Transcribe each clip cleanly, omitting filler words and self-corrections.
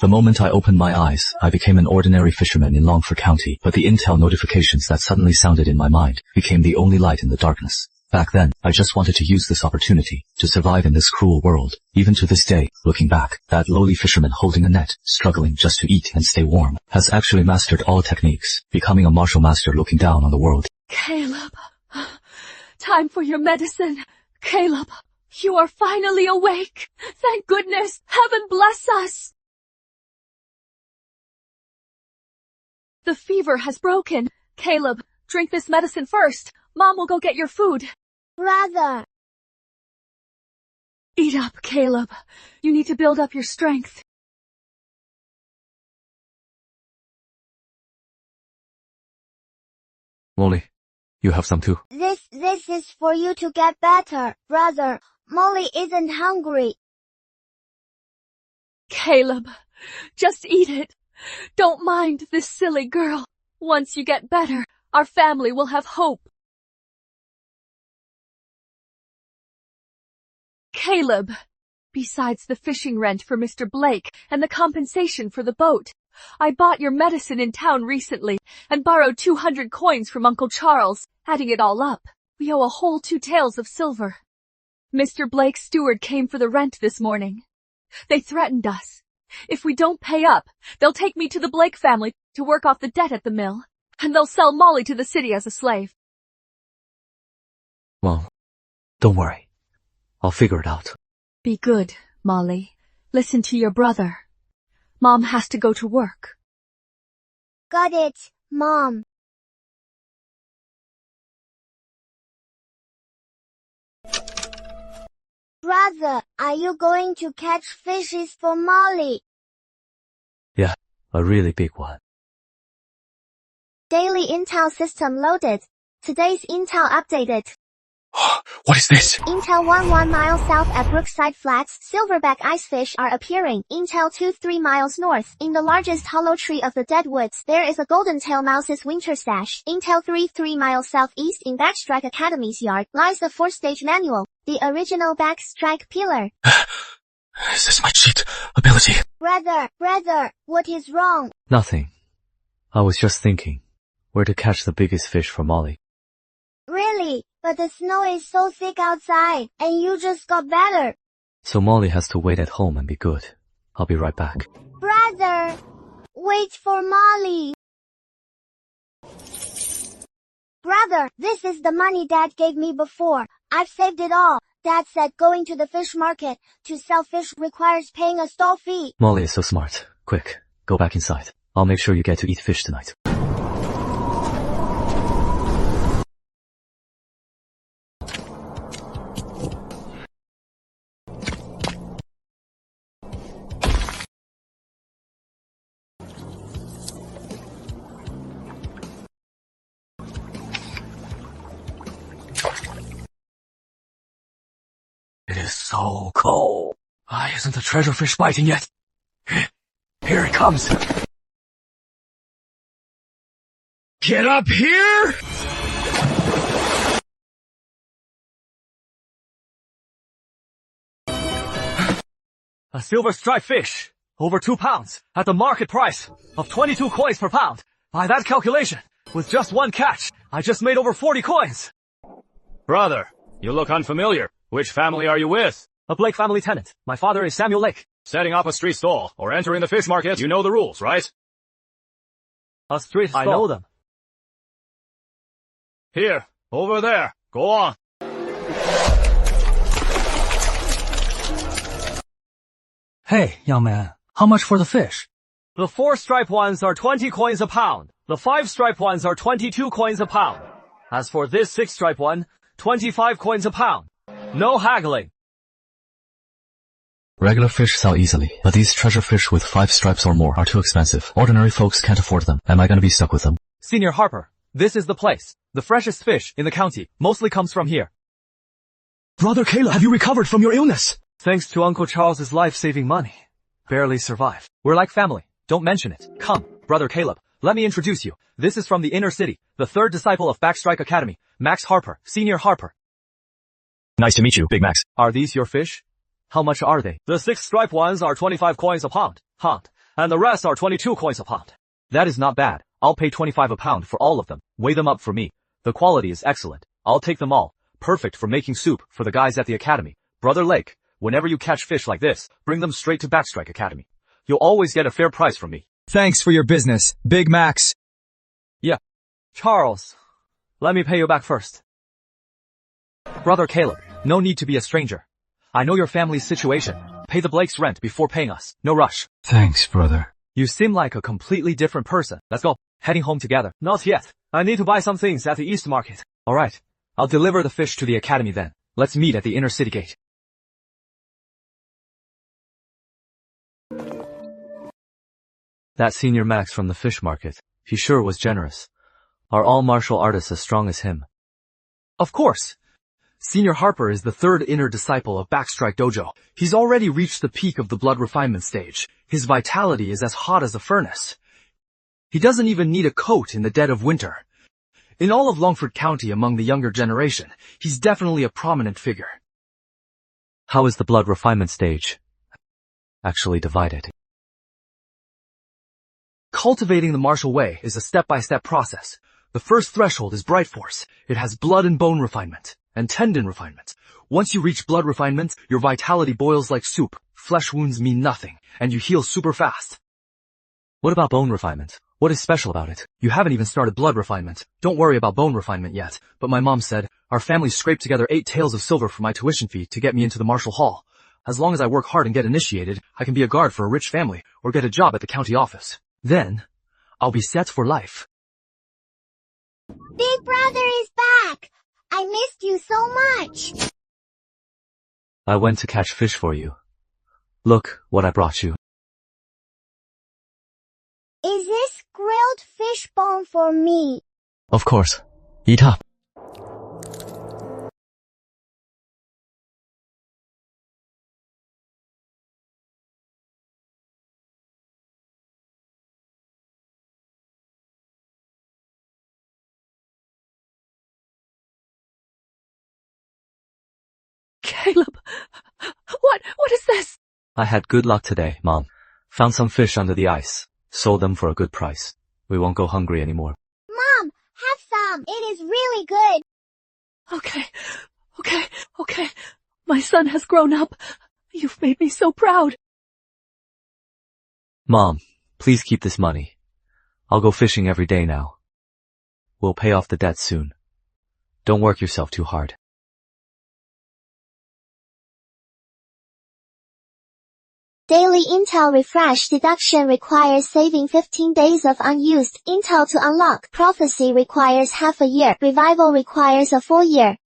The moment I opened my eyes, I became an ordinary fisherman in Longford County, but the intel notifications that suddenly sounded in my mind became the only light in the darkness. Back then, I just wanted to use this opportunity to survive in this cruel world. Even to this day, looking back, that lowly fisherman holding a net, struggling just to eat and stay warm, has actually mastered all techniques, becoming a martial master looking down on the world. Caleb, time for your medicine. Caleb, you are finally awake. Thank goodness. Heaven bless us. The fever has broken. Caleb, drink this medicine first. Mom will go get your food. Brother. Eat up, Caleb. You need to build up your strength. Molly, you have some too. This is for you to get better, brother. Molly isn't hungry. Caleb, just eat it. Don't mind this silly girl. Once you get better, our family will have hope. Caleb, besides the fishing rent for Mr. Blake and the compensation for the boat, I bought your medicine in town recently and borrowed 200 coins from Uncle Charles. Adding it all up, we owe a whole 2 taels of silver. Mr. Blake's steward came for the rent this morning. They threatened us. If we don't pay up, they'll take me to the Blake family to work off the debt at the mill, and they'll sell Molly to the city as a slave. Well, don't worry. I'll figure it out. Be good, Molly. Listen to your brother. Mom has to go to work. Got it, Mom. Brother, are you going to catch fishes for Molly? Yeah, a really big one. Daily intel system loaded. Today's intel updated. What is this? Intel 1 miles south at Brookside Flats, silverback icefish are appearing. Intel 2 3 miles north, in the largest hollow tree of the Deadwoods, there is a golden-tail mouse's winter stash. Intel 3 miles southeast in Backstrike Academy's yard lies the 4-stage manual, the original Backstrike Peeler. Is this my cheat ability? Brother, what is wrong? Nothing. I was just thinking where to catch the biggest fish for Molly. Really? But the snow is so thick outside, and you just got better. So Molly has to wait at home and be good. I'll be right back. Brother, wait for Molly. Brother, this is the money Dad gave me before. I've saved it all. Dad said going to the fish market to sell fish requires paying a stall fee. Molly is so smart. Quick, go back inside. I'll make sure you get to eat fish tonight. It is so cold. Why isn't the treasure fish biting yet? Here it comes. Get up here! A silver striped fish, over 2 pounds, at the market price of 22 coins per pound. By that calculation, with just one catch, I just made over 40 coins. Brother, you look unfamiliar. Which family are you with? A Blake family tenant. My father is Samuel Lake. Setting up a street stall or entering the fish market, you know the rules, right? A street stall. I know them. Here, over there. Go on. Hey, young man, how much for the fish? The 4-stripe ones are 20 coins a pound. The 5-stripe ones are 22 coins a pound. As for this 6-stripe one, 25 coins a pound. No haggling. Regular fish sell easily, but these treasure fish with 5 stripes or more are too expensive. Ordinary folks can't afford them. Am I gonna be stuck with them? Senior Harper, this is the place. The freshest fish in the county mostly comes from here. Brother Caleb, have you recovered from your illness? Thanks to Uncle Charles's life-saving money. Barely survived. We're like family. Don't mention it. Come, Brother Caleb, let me introduce you. This is from the inner city, the 3rd disciple of Backstrike Academy, Max Harper, Senior Harper. Nice to meet you, Big Max. Are these your fish? How much are they? The 6-stripe ones are 25 coins a pound. Hunt. and the rest are 22 coins a pound. That is not bad. I'll pay 25 a pound for all of them. Weigh them up for me. The quality is excellent. I'll take them all. Perfect for making soup for the guys at the academy. Brother Lake, whenever you catch fish like this, bring them straight to Backstrike Academy. You'll always get a fair price from me. Thanks for your business, Big Max. Yeah. Charles, let me pay you back first. Brother Caleb, no need to be a stranger. I know your family's situation. Pay the Blake's rent before paying us. No rush. Thanks, brother. You seem like a completely different person. Let's go. Heading home together. Not yet. I need to buy some things at the East Market. Alright. I'll deliver the fish to the academy then. Let's meet at the inner city gate. That senior Max from the fish market. He sure was generous. Are all martial artists as strong as him? Of course! Senior Harper is the third inner disciple of Backstrike Dojo. He's already reached the peak of the blood refinement stage. His vitality is as hot as a furnace. He doesn't even need a coat in the dead of winter. In all of Longford County among the younger generation, he's definitely a prominent figure. How is the blood refinement stage actually divided? Cultivating the martial way is a step-by-step process. The first threshold is Bright Force. It has blood and bone refinement, and tendon refinement. Once you reach blood refinement, your vitality boils like soup. Flesh wounds mean nothing, and you heal super fast. What about bone refinement? What is special about it? You haven't even started blood refinement. Don't worry about bone refinement yet, but my mom said, our family scraped together 8 taels of silver for my tuition fee to get me into the martial hall. As long as I work hard and get initiated, I can be a guard for a rich family, or get a job at the county office. Then, I'll be set for life. Big brother is back! I missed you so much! I went to catch fish for you. Look what I brought you. Is this grilled fish bone for me? Of course. Eat up. Caleb, what is this? I had good luck today, Mom. Found some fish under the ice. Sold them for a good price. We won't go hungry anymore. Mom, have some. It is really good. Okay. My son has grown up. You've made me so proud. Mom, please keep this money. I'll go fishing every day now. We'll pay off the debt soon. Don't work yourself too hard. Daily Intel refresh deduction requires saving 15 days of unused Intel to unlock. Prophecy requires half a year. Revival requires a full year.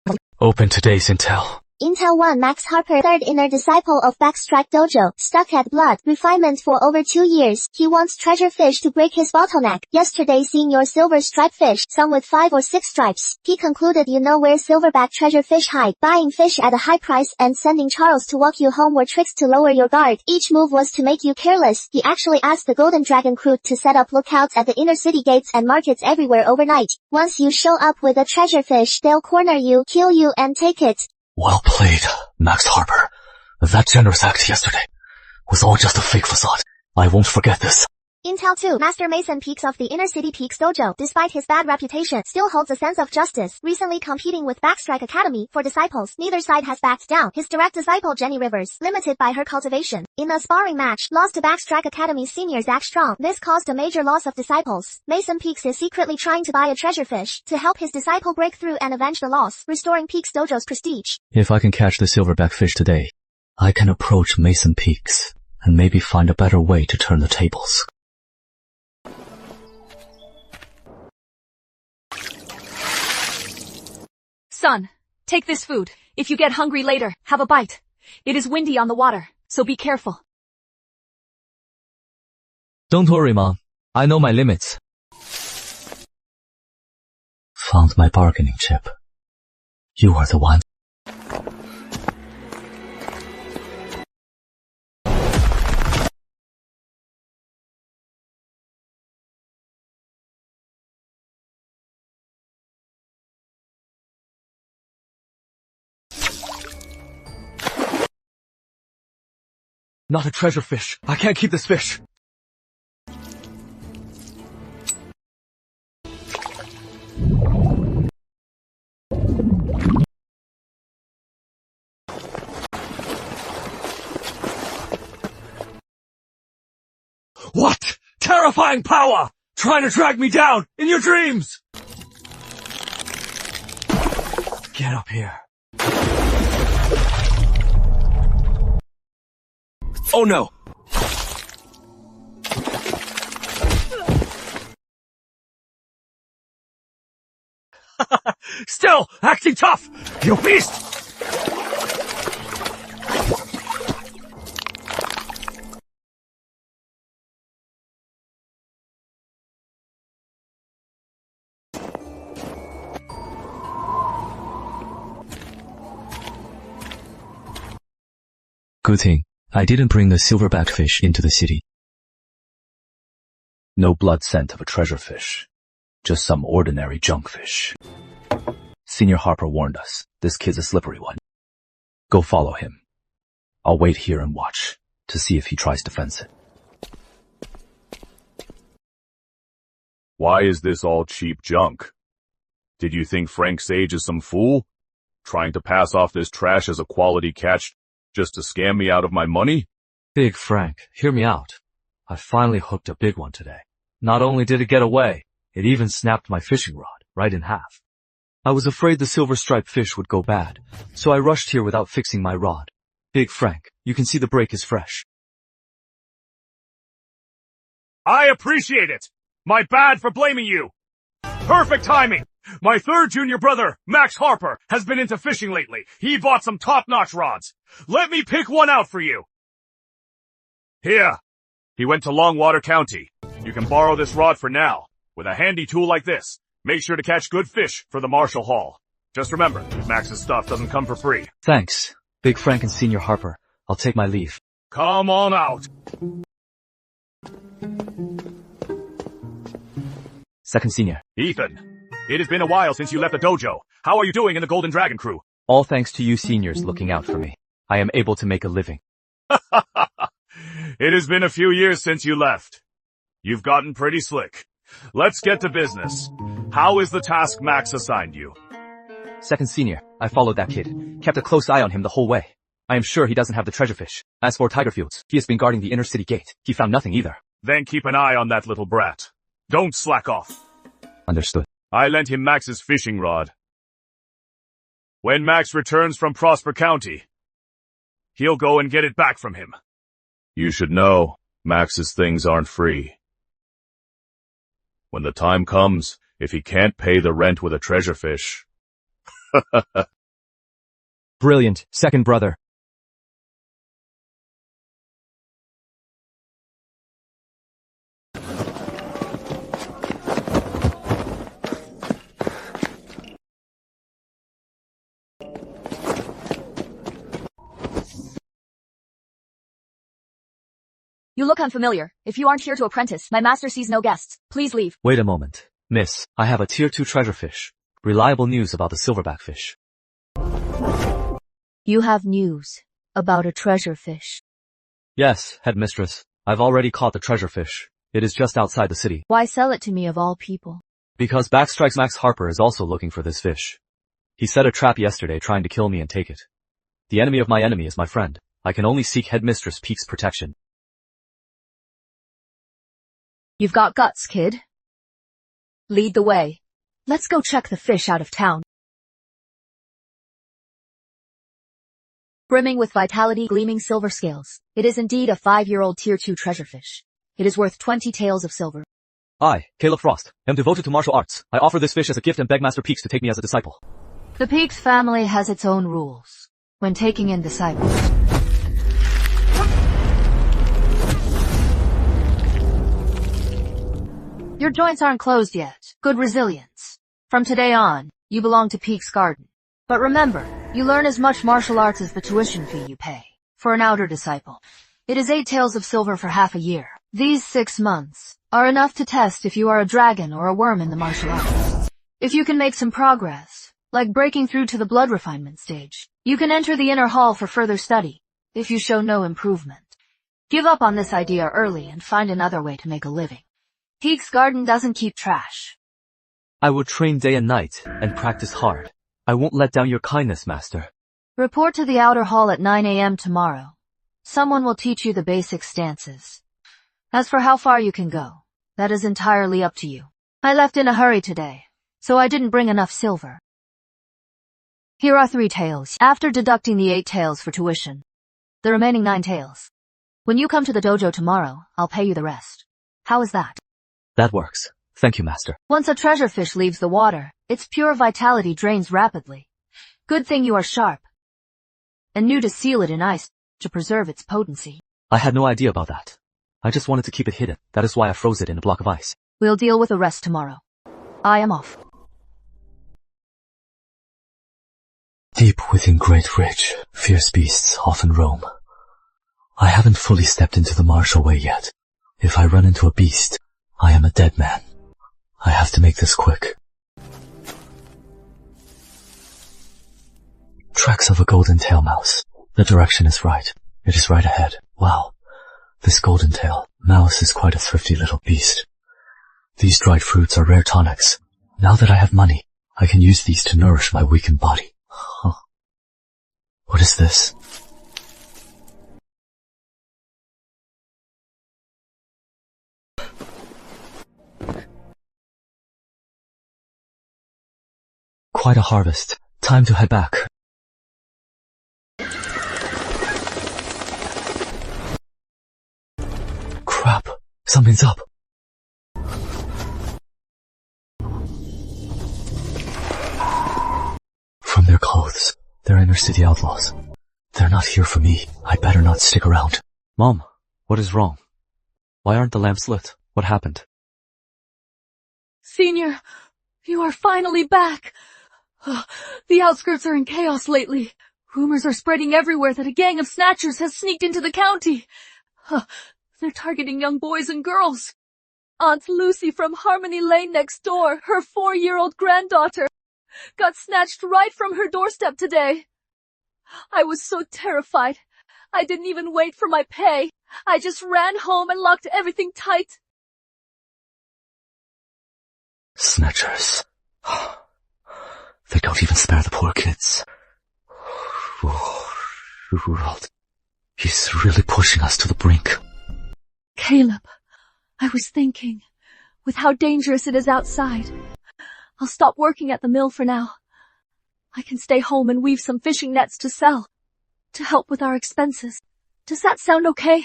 Open today's Intel. Intel 1 Max Harper, third inner disciple of Backstrike Dojo, stuck at blood refinement for over 2 years. He wants treasure fish to break his bottleneck. Yesterday seeing your silver striped fish, some with 5 or 6 stripes. He concluded you know where silverback treasure fish hide. Buying fish at a high price and sending Charles to walk you home were tricks to lower your guard. Each move was to make you careless. He actually asked the Golden Dragon crew to set up lookouts at the inner city gates and markets everywhere overnight. Once you show up with a treasure fish, they'll corner you, kill you and take it. Well played, Max Harper. That generous act yesterday was all just a fake facade. I won't forget this. Intel 2 Master Mason Peaks of the Inner City Peaks Dojo, despite his bad reputation, still holds a sense of justice. Recently competing with Backstrike Academy for disciples, neither side has backed down. His direct disciple Jenny Rivers, limited by her cultivation, in a sparring match, lost to Backstrike Academy senior Zach Strong. This caused a major loss of disciples. Mason Peaks is secretly trying to buy a treasure fish to help his disciple break through and avenge the loss, restoring Peaks Dojo's prestige. If I can catch the silverback fish today, I can approach Mason Peaks and maybe find a better way to turn the tables. Son, take this food. If you get hungry later, have a bite. It is windy on the water, so be careful. Don't worry, Mom. I know my limits. Found my bargaining chip. You are the one. Not a treasure fish. I can't keep this fish. What? Terrifying power! Trying to drag me down in your dreams! Get up here. Oh no! Still acting tough, you beast! Good thing I didn't bring the silverback fish into the city. No blood scent of a treasure fish. Just some ordinary junk fish. Senior Harper warned us. This kid's a slippery one. Go follow him. I'll wait here and watch to see if he tries to fence it. Why is this all cheap junk? Did you think Frank Sage is some fool? Trying to pass off this trash as a quality catch just to scam me out of my money? Big Frank, hear me out. I finally hooked a big one today. Not only did it get away, it even snapped my fishing rod right in half. I was afraid the silver-striped fish would go bad, so I rushed here without fixing my rod. Big Frank, you can see the break is fresh. I appreciate it! My bad for blaming you! Perfect timing! My third junior brother, Max Harper, has been into fishing lately. He bought some top-notch rods. Let me pick one out for you. Here. He went to Longwater County. You can borrow this rod for now. With a handy tool like this, make sure to catch good fish for the Marshall Hall. Just remember, Max's stuff doesn't come for free. Thanks, Big Frank and Senior Harper. I'll take my leave. Come on out. Second Senior. Ethan, it has been a while since you left the dojo. How are you doing in the Golden Dragon crew? All thanks to you seniors looking out for me. I am able to make a living. It has been a few years since you left. You've gotten pretty slick. Let's get to business. How is the task Max assigned you? Second Senior, I followed that kid. Kept a close eye on him the whole way. I am sure he doesn't have the treasure fish. As for Tigerfields, he has been guarding the inner city gate. He found nothing either. Then keep an eye on that little brat. Don't slack off. Understood. I lent him Max's fishing rod. When Max returns from Prosper County, he'll go and get it back from him. You should know, Max's things aren't free. When the time comes, if he can't pay the rent with a treasure fish. Brilliant, second brother. You look unfamiliar. If you aren't here to apprentice, my master sees no guests. Please leave. Wait a moment. Miss, I have a tier 2 treasure fish. Reliable news about the silverback fish. You have news about a treasure fish. Yes, headmistress. I've already caught the treasure fish. It is just outside the city. Why sell it to me of all people? Because Backstrike's Max Harper is also looking for this fish. He set a trap yesterday trying to kill me and take it. The enemy of my enemy is my friend. I can only seek Headmistress Peak's protection. You've got guts, kid. Lead the way. Let's go check the fish out of town. Brimming with vitality, gleaming silver scales. It is indeed a 5-year-old tier 2 treasure fish. It is worth 20 taels of silver. I, Caleb Frost, am devoted to martial arts. I offer this fish as a gift and beg Master Peaks to take me as a disciple. The Peaks family has its own rules when taking in disciples. Your joints aren't closed yet. Good resilience. From today on, you belong to Peaks Garden. But remember, you learn as much martial arts as the tuition fee you pay. For an outer disciple, it is 8 taels of silver for half a year. These 6 months are enough to test if you are a dragon or a worm in the martial arts. If you can make some progress, like breaking through to the blood refinement stage, you can enter the inner hall for further study. If you show no improvement, give up on this idea early and find another way to make a living. Peaks Garden doesn't keep trash. I will train day and night and practice hard. I won't let down your kindness, master. Report to the outer hall at 9 a.m. tomorrow. Someone will teach you the basic stances. As for how far you can go, that is entirely up to you. I left in a hurry today, so I didn't bring enough silver. Here are 3 taels, after deducting the 8 taels for tuition. The remaining 9 taels. When you come to the dojo tomorrow, I'll pay you the rest. How is that? That works. Thank you, master. Once a treasure fish leaves the water, its pure vitality drains rapidly. Good thing you are sharp. And knew to seal it in ice to preserve its potency. I had no idea about that. I just wanted to keep it hidden. That is why I froze it in a block of ice. We'll deal with the rest tomorrow. I am off. Deep within great ridge, fierce beasts often roam. I haven't fully stepped into the martial way yet. If I run into a beast, I am a dead man. I have to make this quick. Tracks of a golden tail mouse. The direction is right. It is right ahead. Wow. This golden tail mouse is quite a thrifty little beast. These dried fruits are rare tonics. Now that I have money, I can use these to nourish my weakened body. Huh. What is this? Quite a harvest. Time to head back. Crap. Something's up. From their clothes, they're inner city outlaws. They're not here for me. I better not stick around. Mom, what is wrong? Why aren't the lamps lit? What happened? Senior, you are finally back. The outskirts are in chaos lately. Rumors are spreading everywhere that a gang of snatchers has sneaked into the county. They're targeting young boys and girls. Aunt Lucy from Harmony Lane next door, her 4-year-old granddaughter, got snatched right from her doorstep today. I was so terrified. I didn't even wait for my pay. I just ran home and locked everything tight. Snatchers. They don't even spare the poor kids. World. He's really pushing us to the brink. Caleb, I was thinking, with how dangerous it is outside, I'll stop working at the mill for now. I can stay home and weave some fishing nets to sell, to help with our expenses. Does that sound okay?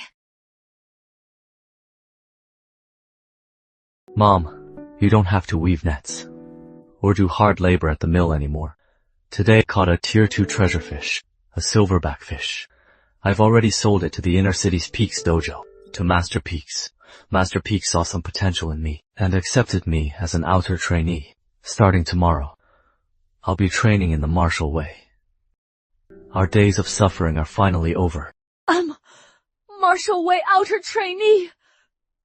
Mom, you don't have to weave nets, or do hard labor at the mill anymore. Today I caught a tier 2 treasure fish, a silverback fish. I've already sold it to the inner city's Peaks dojo, to Master Peaks. Master Peaks saw some potential in me, and accepted me as an outer trainee. Starting tomorrow, I'll be training in the martial way. Our days of suffering are finally over. Martial way outer trainee.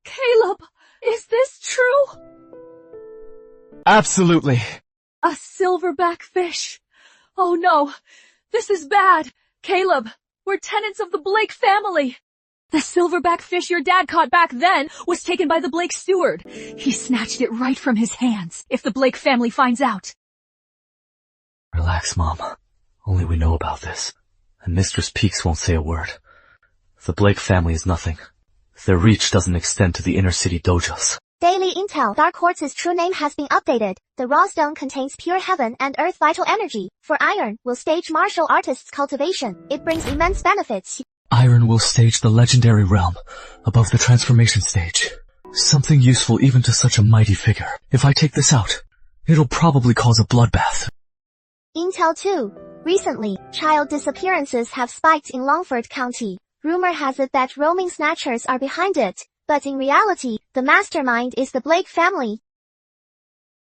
Caleb, is this true? Absolutely. A silverback fish. Oh no, this is bad. Caleb, we're tenants of the Blake family. The silverback fish your dad caught back then was taken by the Blake steward. He snatched it right from his hands, if the Blake family finds out. Relax, Mom. Only we know about this. And Mistress Peaks won't say a word. The Blake family is nothing. Their reach doesn't extend to the inner city dojos. Daily Intel. Dark Quartz's true name has been updated. The raw stone contains pure heaven and earth vital energy. For iron, will stage martial artists' cultivation. It brings immense benefits. Iron will stage the legendary realm, above the transformation stage. Something useful even to such a mighty figure. If I take this out, it'll probably cause a bloodbath. Intel 2. Recently, child disappearances have spiked in Longford County. Rumor has it that roaming snatchers are behind it, but in reality, the mastermind is the Blake family.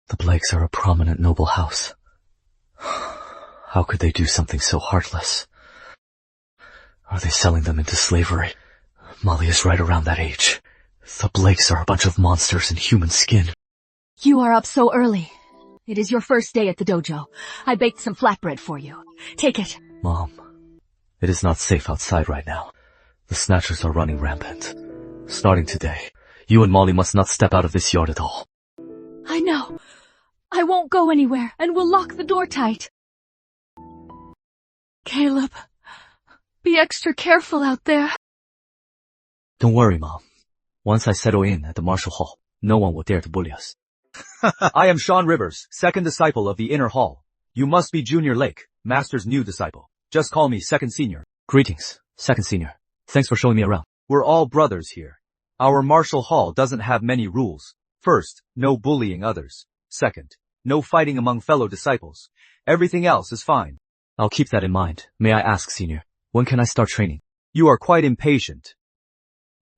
The Blakes are a prominent noble house. How could they do something so heartless? Are they selling them into slavery? Molly is right around that age. The Blakes are a bunch of monsters in human skin. You are up so early. It is your first day at the dojo. I baked some flatbread for you. Take it. Mom, it is not safe outside right now. The snatchers are running rampant. Starting today, you and Molly must not step out of this yard at all. I know. I won't go anywhere, and we'll lock the door tight. Caleb, be extra careful out there. Don't worry, Mom. Once I settle in at the Martial Hall, no one will dare to bully us. I am Sean Rivers, second disciple of the Inner Hall. You must be Junior Lake, Master's new disciple. Just call me Second Senior. Greetings, Second Senior. Thanks for showing me around. We're all brothers here. Our Martial Hall doesn't have many rules. First, no bullying others. Second, no fighting among fellow disciples. Everything else is fine. I'll keep that in mind. May I ask, Senior, when can I start training? You are quite impatient.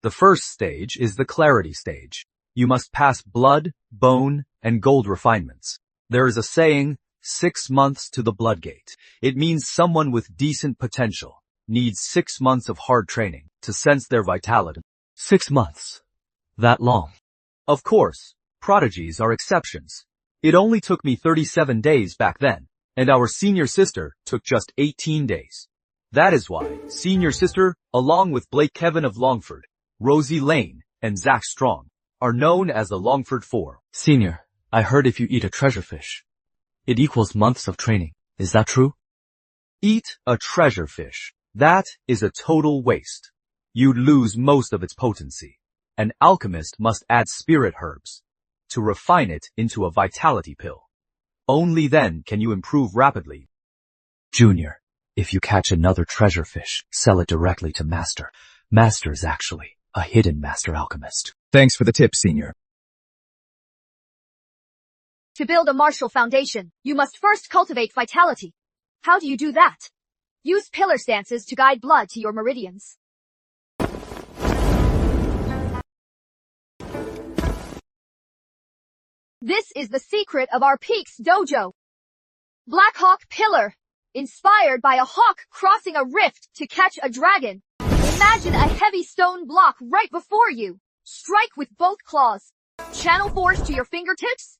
The first stage is the clarity stage. You must pass blood, bone, and gold refinements. There is a saying, 6 months to the blood gate. It means someone with decent potential needs 6 months of hard training to sense their vitality. 6 months? That long? Of course, prodigies are exceptions. It only took me 37 days back then, and our senior sister took just 18 days. That is why senior sister, along with Blake Kevin of Longford, Rosie Lane, and Zach Strong, are known as the Longford Four. Senior, I heard if you eat a treasure fish, it equals months of training. Is that true? Eat a treasure fish. That is a total waste. You'd lose most of its potency. An alchemist must add spirit herbs to refine it into a vitality pill. Only then can you improve rapidly. Junior, if you catch another treasure fish, sell it directly to Master. Master is actually a hidden master alchemist. Thanks for the tip, Senior. To build a martial foundation, you must first cultivate vitality. How do you do that? Use pillar stances to guide blood to your meridians. This is the secret of our Peaks dojo. Black Hawk Pillar, inspired by a hawk crossing a rift to catch a dragon. Imagine a heavy stone block right before you. Strike with both claws. Channel force to your fingertips.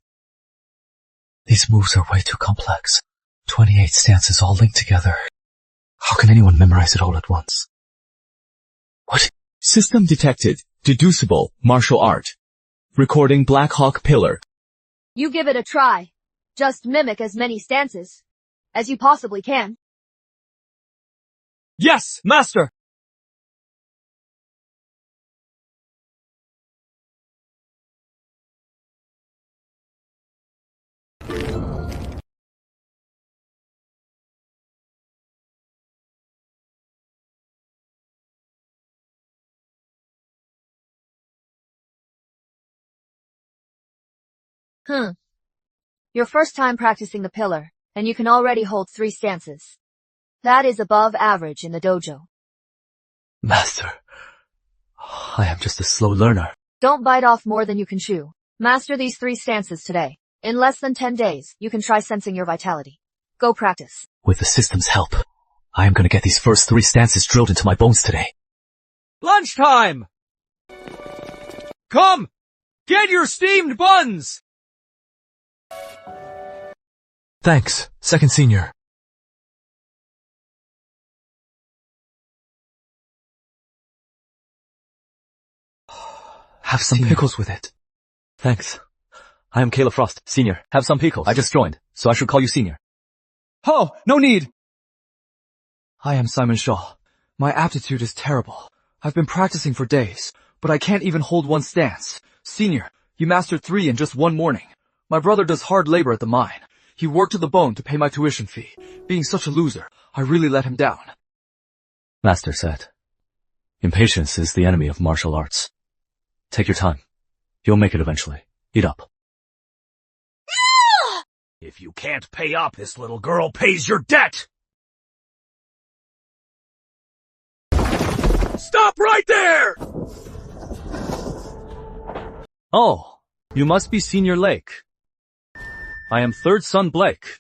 These moves are way too complex. 28 stances all linked together. How can anyone memorize it all at once? What? System detected. Deducible. Martial art. Recording Black Hawk Pillar. You give it a try. Just mimic as many stances as you possibly can. Yes, Master! Your first time practicing the pillar, and you can already hold 3 stances. That is above average in the dojo. Master, I am just a slow learner. Don't bite off more than you can chew. Master these 3 stances today. In less than 10 days, you can try sensing your vitality. Go practice. With the system's help, I am going to get these first 3 stances drilled into my bones today. Lunchtime! Come! Get your steamed buns! Thanks, Second Senior. Have some pickles with it. Thanks. I am Caleb Frost, Senior. Have some pickles. I just joined, so I should call you Senior. Oh, no need! I am Simon Shaw. My aptitude is terrible. I've been practicing for days, but I can't even hold one stance. Senior, you mastered 3 in just one morning. My brother does hard labor at the mine. He worked to the bone to pay my tuition fee. Being such a loser, I really let him down. Master said, impatience is the enemy of martial arts. Take your time. You'll make it eventually. Eat up. If you can't pay up, this little girl pays your debt! Stop right there! Oh, you must be Senior Lake. I am third son Blake.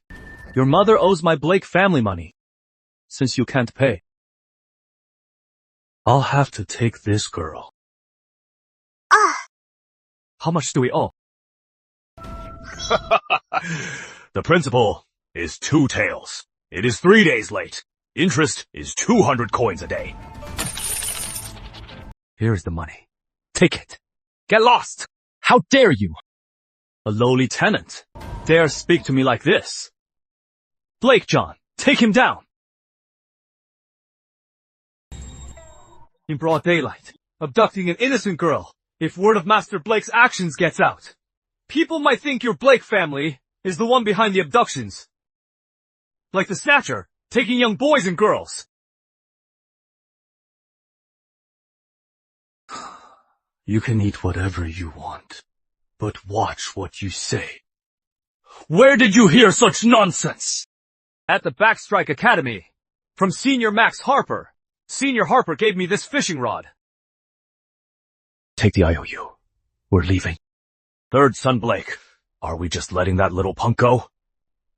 Your mother owes my Blake family money, since you can't pay. I'll have to take this girl. How much do we owe? The principal is 2 taels. It is 3 days late. Interest is 200 coins a day. Here is the money. Take it. Get lost! How dare you! A lowly tenant. dare speak to me like this? Blake John, take him down! In broad daylight, abducting an innocent girl. If word of Master Blake's actions gets out, people might think your Blake family is the one behind the abductions. Like the Snatcher, taking young boys and girls. You can eat whatever you want, but watch what you say. Where did you hear such nonsense? At the Backstrike Academy, from Senior Max Harper. Senior Harper gave me this fishing rod. Take the IOU. We're leaving. Third son Blake, are we just letting that little punk go?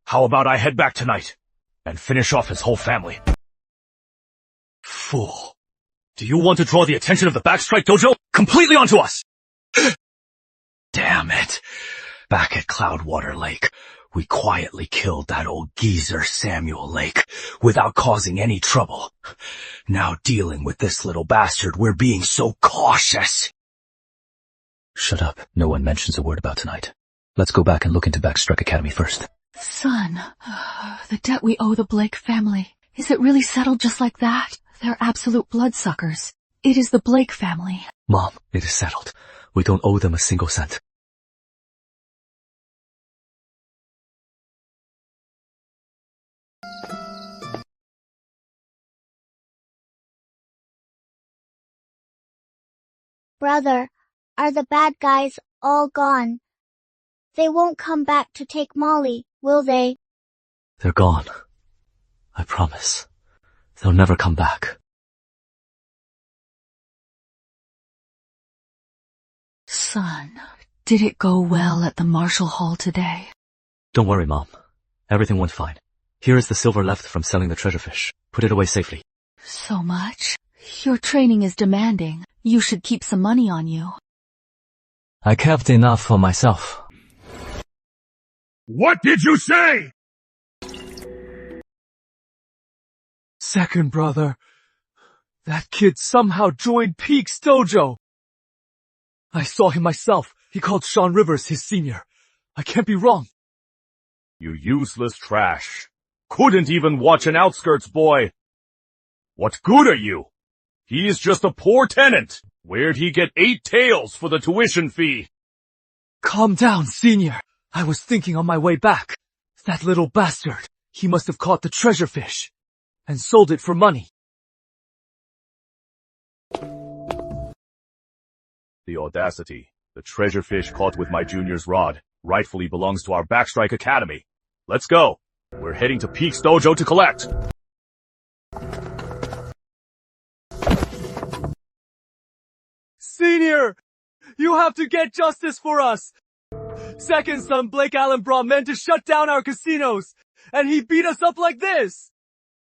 How about I head back tonight and finish off his whole family? Fool. Do you want to draw the attention of the Backstrike Dojo completely onto us? Damn it. Back at Cloudwater Lake, we quietly killed that old geezer Samuel Lake without causing any trouble. Now dealing with this little bastard, we're being so cautious. Shut up. No one mentions a word about tonight. Let's go back and look into Backstrike Academy first. Son, the debt we owe the Blake family. Is it really settled just like that? They're absolute bloodsuckers. It is the Blake family. Mom, it is settled. We don't owe them a single cent. Brother, are the bad guys all gone? They won't come back to take Molly, will they? They're gone. I promise. They'll never come back. Son, did it go well at the Marshall Hall today? Don't worry, Mom. Everything went fine. Here is the silver left from selling the treasure fish. Put it away safely. So much? Your training is demanding. You should keep some money on you. I kept enough for myself. What did you say? Second brother. That kid somehow joined Peak's dojo. I saw him myself. He called Sean Rivers his senior. I can't be wrong. You useless trash. Couldn't even watch an outskirts boy. What good are you? He's just a poor tenant. Where'd he get 8 taels for the tuition fee? Calm down, senior. I was thinking on my way back. That little bastard. He must have caught the treasure fish and sold it for money. The audacity. The treasure fish caught with my junior's rod rightfully belongs to our Backstrike Academy. Let's go. We're heading to Peak's dojo to collect. Senior! You have to get justice for us! Second son Blake Allen brought men to shut down our casinos, and he beat us up like this!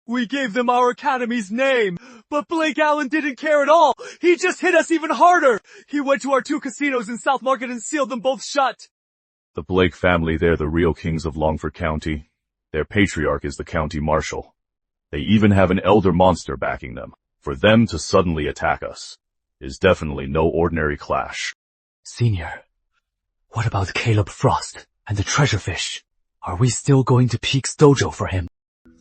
We gave them our academy's name, but Blake Allen didn't care at all! He just hit us even harder! He went to our 2 casinos in South Market and sealed them both shut! The Blake family, they're the real kings of Longford County. Their patriarch is the county marshal. They even have an elder monster backing them. For them to suddenly attack us is definitely no ordinary clash. Senior, what about Caleb Frost and the treasure fish? Are we still going to Peak's dojo for him?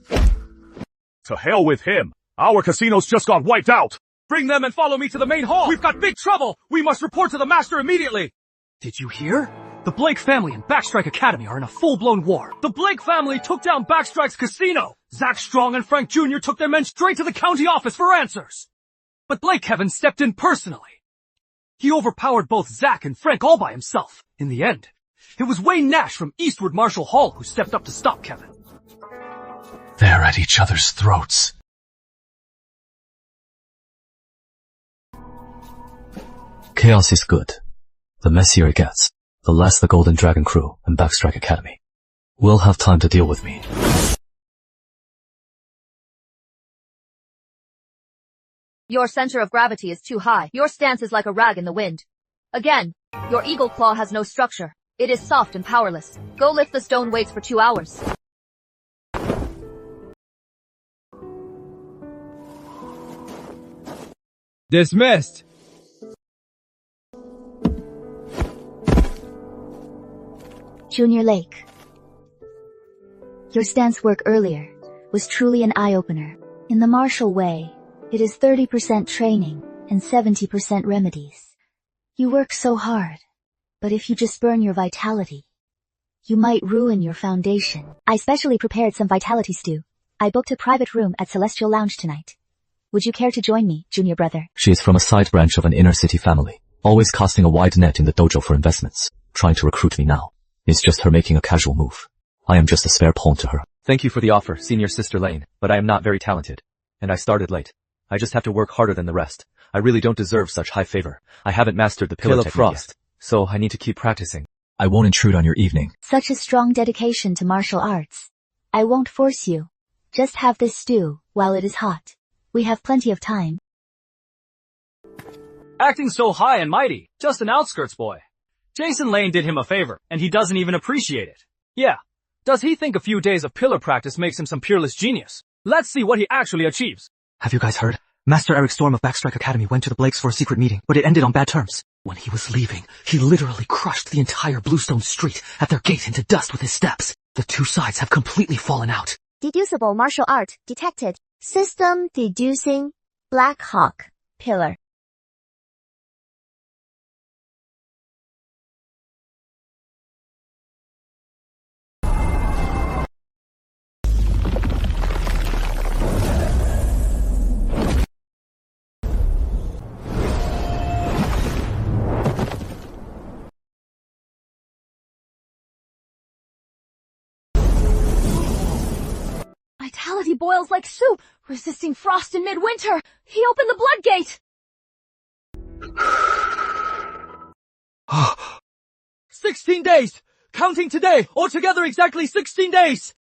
To hell with him! Our casinos just got wiped out! Bring them and follow me to the main hall! We've got big trouble! We must report to the master immediately! Did you hear? The Blake family and Backstrike Academy are in a full-blown war. The Blake family took down Backstrike's casino! Zach Strong and Frank Jr. took their men straight to the county office for answers! But Blake Kevin stepped in personally. He overpowered both Zach and Frank all by himself. In the end, it was Wayne Nash from Eastwood Marshall Hall who stepped up to stop Kevin. They're at each other's throats. Chaos is good. The messier it gets, the less the Golden Dragon crew and Backstrike Academy will have time to deal with me. Your center of gravity is too high. Your stance is like a rag in the wind. Again, your eagle claw has no structure. It is soft and powerless. Go lift the stone weights for 2 hours. Dismissed. Junior Lake, Your stance work earlier was truly an eye-opener. In the martial way, it is 30% training and 70% remedies. You work so hard, but if you just burn your vitality, you might ruin your foundation. I specially prepared some vitality stew. I booked a private room at Celestial Lounge tonight. Would you care to join me, junior brother? She is from a side branch of an inner city family, always casting a wide net in the dojo for investments, trying to recruit me now. It's just her making a casual move. I am just a spare pawn to her. Thank you for the offer, Senior Sister Lane, but I am not very talented. And I started late. I just have to work harder than the rest. I really don't deserve such high favor. I haven't mastered the pillar technique yet, so I need to keep practicing. I won't intrude on your evening. Such a strong dedication to martial arts. I won't force you. Just have this stew while it is hot. We have plenty of time. Acting so high and mighty, just an outskirts boy. Jason Lane did him a favor, and he doesn't even appreciate it. Yeah. Does he think a few days of pillar practice makes him some peerless genius? Let's see what he actually achieves. Have you guys heard? Master Eric Storm of Backstrike Academy went to the Blakes for a secret meeting, but it ended on bad terms. When he was leaving, he literally crushed the entire Bluestone Street at their gate into dust with his steps. The two sides have completely fallen out. Deducible martial art detected. System deducing Black Hawk pillar. Vitality boils like soup, resisting frost in midwinter. He opened the bloodgate. 16 days! Counting today! Altogether exactly 16 days!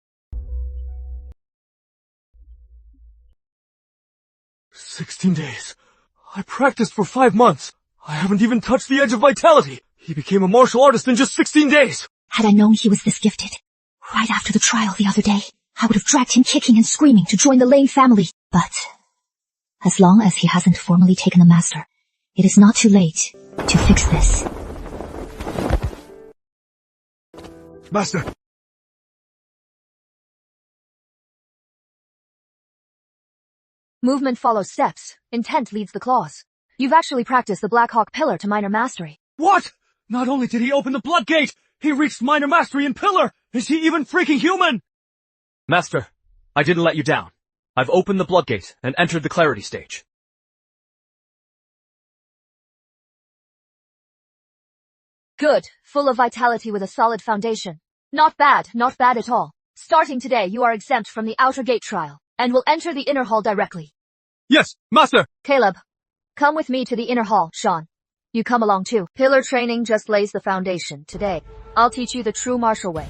16 days. I practiced for 5 months. I haven't even touched the edge of vitality. He became a martial artist in just 16 days. Had I known he was this gifted, right after the trial the other day, I would have dragged him kicking and screaming to join the Lane family. But as long as he hasn't formally taken the master, it is not too late to fix this. Master! Movement follows steps. Intent leads the claws. You've actually practiced the Black Hawk pillar to minor mastery. What? Not only did he open the bloodgate, he reached minor mastery in pillar. Is he even freaking human? Master, I didn't let you down. I've opened the bloodgate and entered the clarity stage. Good. Full of vitality with a solid foundation. Not bad at all. Starting today, you are exempt from the outer gate trial, and will enter the inner hall directly. Yes, Master! Caleb, come with me to the inner hall, Sean. You come along too. Pillar training just lays the foundation. Today, I'll teach you the true martial way.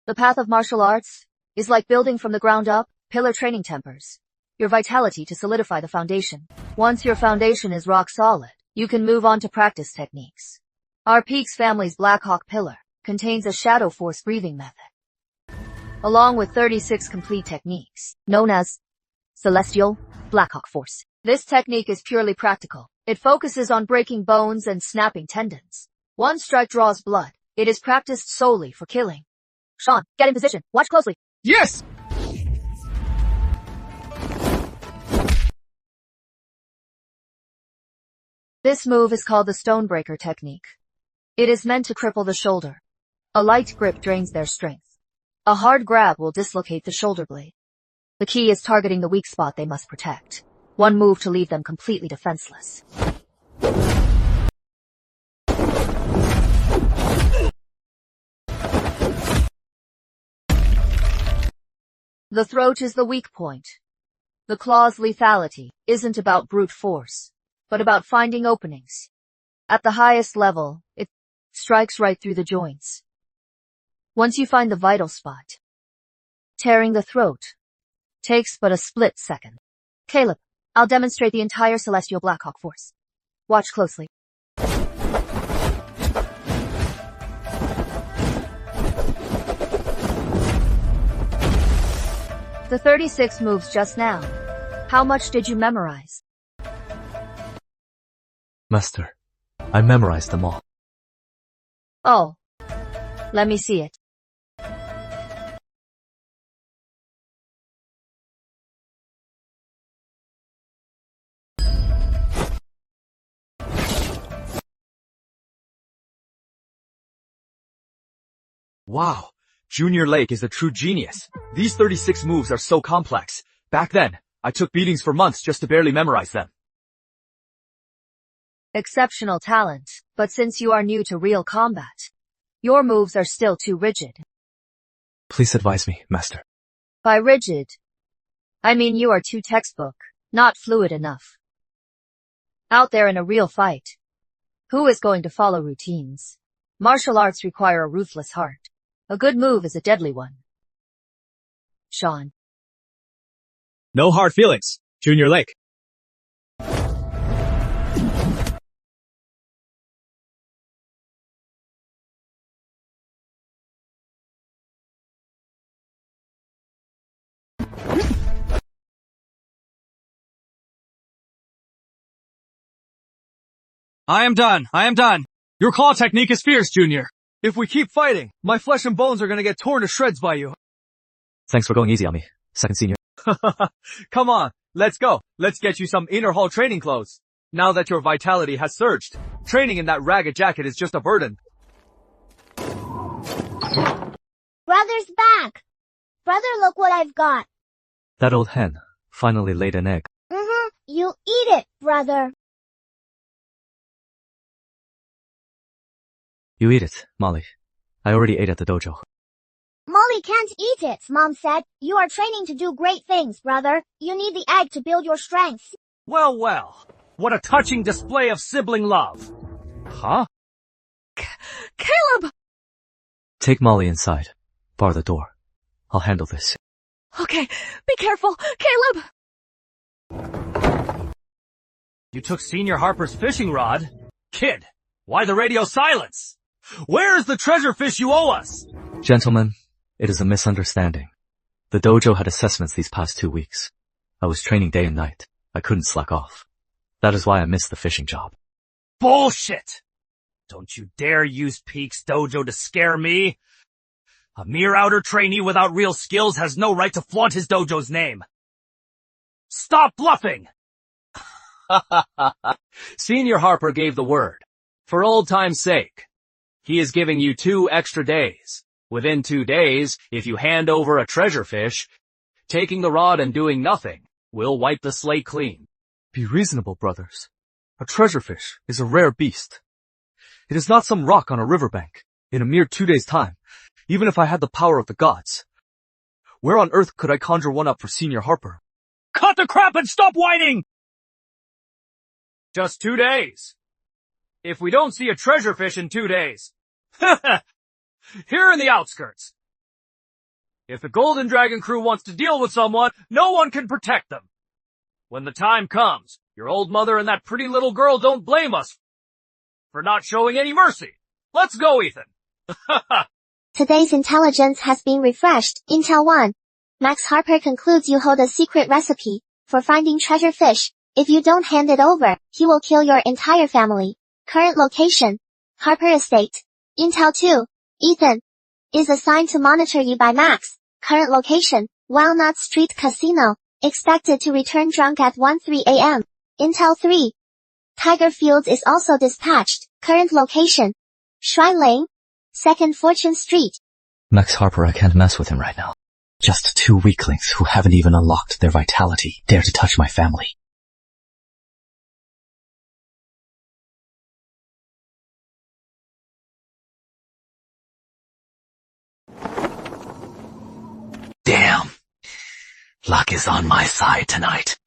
The path of martial arts is like building from the ground up. Pillar training tempers your vitality to solidify the foundation. Once your foundation is rock solid, you can move on to practice techniques. Our Peaks family's Black Hawk pillar contains a shadow force breathing method, along with 36 complete techniques, known as Celestial Black Hawk Force. This technique is purely practical. It focuses on breaking bones and snapping tendons. One strike draws blood. It is practiced solely for killing. Sean, get in position. Watch closely. Yes! This move is called the Stonebreaker technique. It is meant to cripple the shoulder. A light grip drains their strength. A hard grab will dislocate the shoulder blade. The key is targeting the weak spot they must protect. One move to leave them completely defenseless. The throat is the weak point. The claw's lethality isn't about brute force, but about finding openings. At the highest level, it strikes right through the joints. Once you find the vital spot, tearing the throat takes but a split second. Caleb, I'll demonstrate the entire Celestial Blackhawk force. Watch closely. The 36 moves just now. How much did you memorize? Master, I memorized them all. Oh. Let me see it. Wow, Junior Lake is a true genius. These 36 moves are so complex. Back then, I took beatings for months just to barely memorize them. Exceptional talent, but since you are new to real combat, your moves are still too rigid. Please advise me, Master. By rigid, I mean you are too textbook, not fluid enough. Out there in a real fight, who is going to follow routines? Martial arts require a ruthless heart. A good move is a deadly one. Sean. No hard feelings, Junior Lake. I am done. Your claw technique is fierce, Junior. If we keep fighting, my flesh and bones are gonna get torn to shreds by you. Thanks for going easy on me, second senior. Come on, let's go. Let's get you some inner hall training clothes. Now that your vitality has surged, training in that ragged jacket is just a burden. Brother's back. Brother, look what I've got. That old hen finally laid an egg. You eat it, brother. You eat it, Molly. I already ate at the dojo. Molly can't eat it, Mom said. You are training to do great things, brother. You need the egg to build your strength. Well, what a touching display of sibling love. Huh? Caleb! Take Molly inside. Bar the door. I'll handle this. Okay, be careful, Caleb! You took Senior Harper's fishing rod? Kid, why the radio silence? Where is the treasure fish you owe us? Gentlemen, it is a misunderstanding. The dojo had assessments these past 2 weeks. I was training day and night. I couldn't slack off. That is why I missed the fishing job. Bullshit! Don't you dare use Peak's dojo to scare me. A mere outer trainee without real skills has no right to flaunt his dojo's name. Stop bluffing! Senior Harper gave the word. For old time's sake. He is giving you 2 extra days. Within 2 days, if you hand over a treasure fish, taking the rod and doing nothing will wipe the slate clean. Be reasonable, brothers. A treasure fish is a rare beast. It is not some rock on a riverbank. In a mere 2 days' time, even if I had the power of the gods, where on earth could I conjure one up for Senior Harper? Cut the crap and stop whining! Just 2 days. If we don't see a treasure fish in 2 days. Here in the outskirts. If the Golden Dragon crew wants to deal with someone, no one can protect them. When the time comes, your old mother and that pretty little girl don't blame us for not showing any mercy. Let's go, Ethan. Today's intelligence has been refreshed. Intel 1. Max Harper concludes you hold a secret recipe for finding treasure fish. If you don't hand it over, he will kill your entire family. Current location. Harper Estate. Intel 2. Ethan is assigned to monitor you by Max. Current location. Walnut Street Casino. Expected to return drunk at 1:03 a.m. Intel 3. Tiger Fields is also dispatched. Current location. Shrine Lane. 2nd Fortune Street. Max Harper, I can't mess with him right now. Just 2 weaklings who haven't even unlocked their vitality dare to touch my family. Damn. Luck is on my side tonight.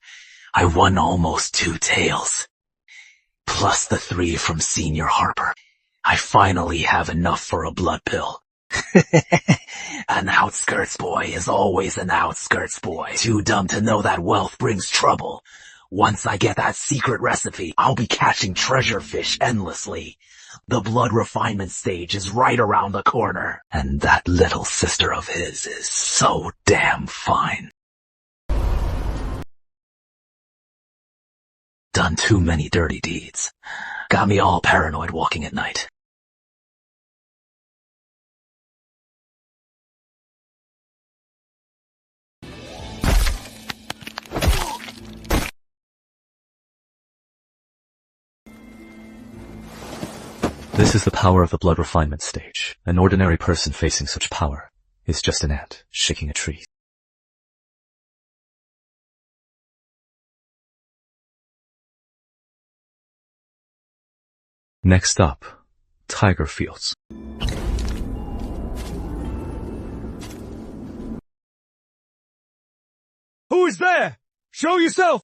I won almost 2 tails. Plus the 3 from Senior Harper. I finally have enough for a blood pill. An outskirts boy is always an outskirts boy. Too dumb to know that wealth brings trouble. Once I get that secret recipe, I'll be catching treasure fish endlessly. The blood refinement stage is right around the corner. And that little sister of his is so damn fine. Done too many dirty deeds. Got me all paranoid walking at night. This This is the power of the blood refinement stage. An ordinary person facing such power is just an ant shaking a tree. Next up, tiger fields. Who is there? Show yourself!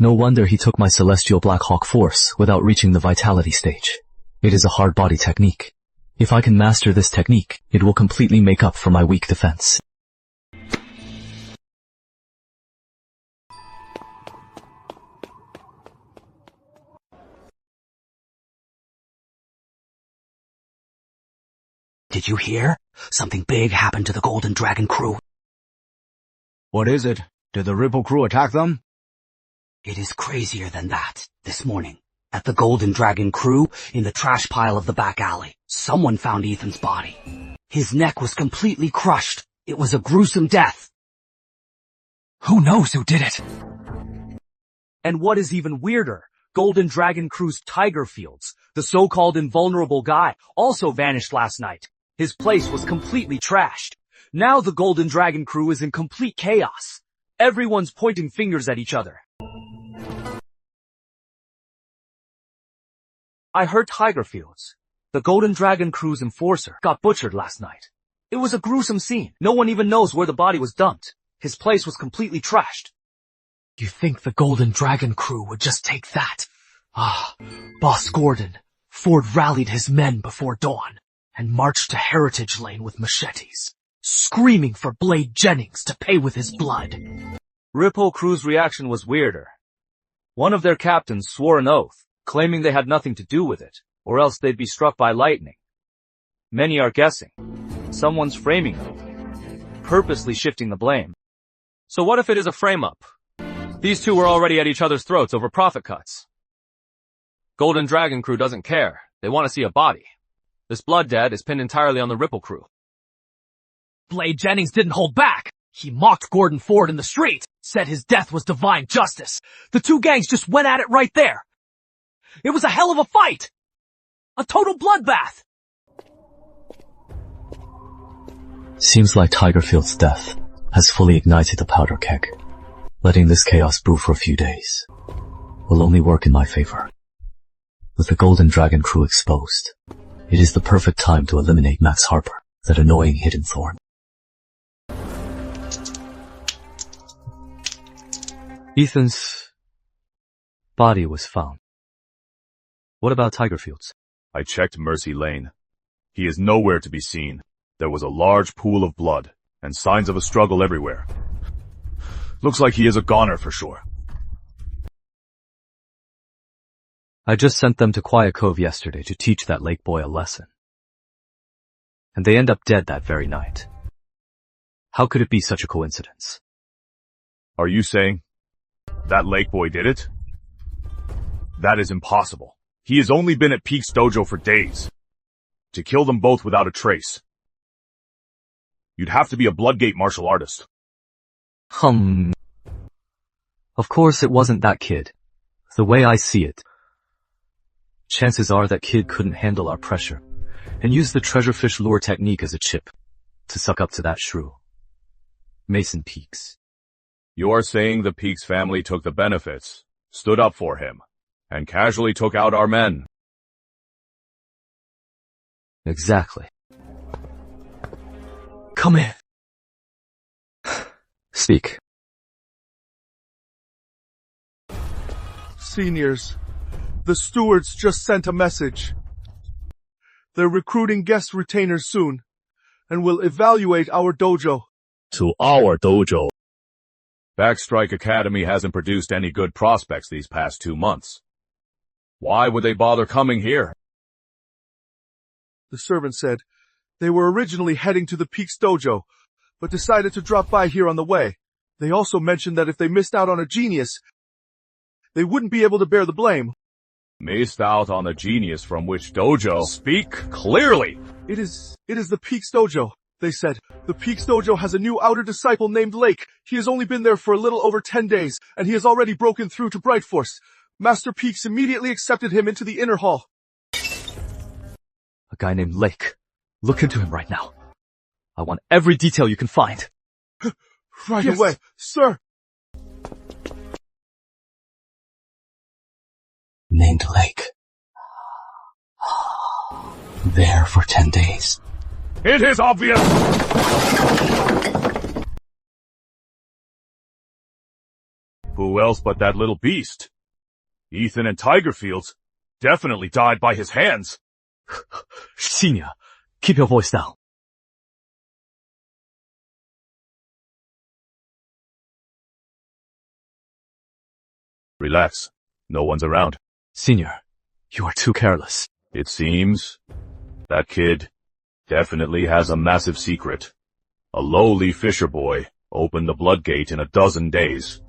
No wonder he took my celestial Black Hawk force without reaching the vitality stage. It is a hard body technique. If I can master this technique, it will completely make up for my weak defense. Did you hear? Something big happened to the Golden Dragon crew. What is it? Did the Ripple crew attack them? It is crazier than that. This morning, at the Golden Dragon crew, in the trash pile of the back alley, someone found Ethan's body. His neck was completely crushed. It was a gruesome death. Who knows who did it? And what is even weirder, Golden Dragon crew's Tiger Fields, the so-called invulnerable guy, also vanished last night. His place was completely trashed. Now the Golden Dragon crew is in complete chaos. Everyone's pointing fingers at each other. I heard Tiger Fields, the Golden Dragon crew's enforcer, got butchered last night. It was a gruesome scene. No one even knows where the body was dumped. His place was completely trashed. You think the Golden Dragon crew would just take that? Boss Gordon. Ford rallied his men before dawn and marched to Heritage Lane with machetes, screaming for Blade Jennings to pay with his blood. Ripple crew's reaction was weirder. One of their captains swore an oath, claiming they had nothing to do with it, or else they'd be struck by lightning. Many are guessing. Someone's framing them, purposely shifting the blame. So what if it is a frame-up? These two were already at each other's throats over profit cuts. Golden Dragon crew doesn't care. They want to see a body. This blood debt is pinned entirely on the Ripple crew. Blade Jennings didn't hold back. He mocked Gordon Ford in the street, said his death was divine justice. The two gangs just went at it right there. It was a hell of a fight! A total bloodbath! Seems like Tigerfield's death has fully ignited the powder keg. Letting this chaos brew for a few days will only work in my favor. With the Golden Dragon crew exposed, it is the perfect time to eliminate Max Harper, that annoying hidden thorn. Ethan's body was found. What about Tigerfields? I checked Mercy Lane. He is nowhere to be seen. There was a large pool of blood, and signs of a struggle everywhere. Looks like he is a goner for sure. I just sent them to Quiet Cove yesterday to teach that lake boy a lesson. And they end up dead that very night. How could it be such a coincidence? Are you saying that lake boy did it? That is impossible. He has only been at Peak's dojo for days. To kill them both without a trace, you'd have to be a Bloodgate martial artist. Of course it wasn't that kid. The way I see it, chances are that kid couldn't handle our pressure and used the treasurefish lure technique as a chip to suck up to that shrew. Mason Peaks. You are saying the Peaks family took the benefits, stood up for him, and casually took out our men. Exactly. Come in. Speak. Seniors, the stewards just sent a message. They're recruiting guest retainers soon, and will evaluate our dojo. To our dojo. Backstrike Academy hasn't produced any good prospects these past 2 months. Why would they bother coming here? The servant said they were originally heading to the Peaks Dojo, but decided to drop by here on the way. They also mentioned that if they missed out on a genius, they wouldn't be able to bear the blame. Missed out on a genius from which dojo? Speak clearly! It is the Peaks Dojo, they said. The Peaks Dojo has a new outer disciple named Lake. He has only been there for a little over 10 days, and he has already broken through to Bright Force. Master Peaks immediately accepted him into the inner hall. A guy named Lake. Look into him right now. I want every detail you can find. Right away, sir. Named Lake. There for 10 days. It is obvious! Who else but that little beast? Ethan and Tigerfields definitely died by his hands. Senior, keep your voice down. Relax. No one's around. Senior, you are too careless. It seems that kid definitely has a massive secret. A lowly fisher boy opened the blood gate in 12 days.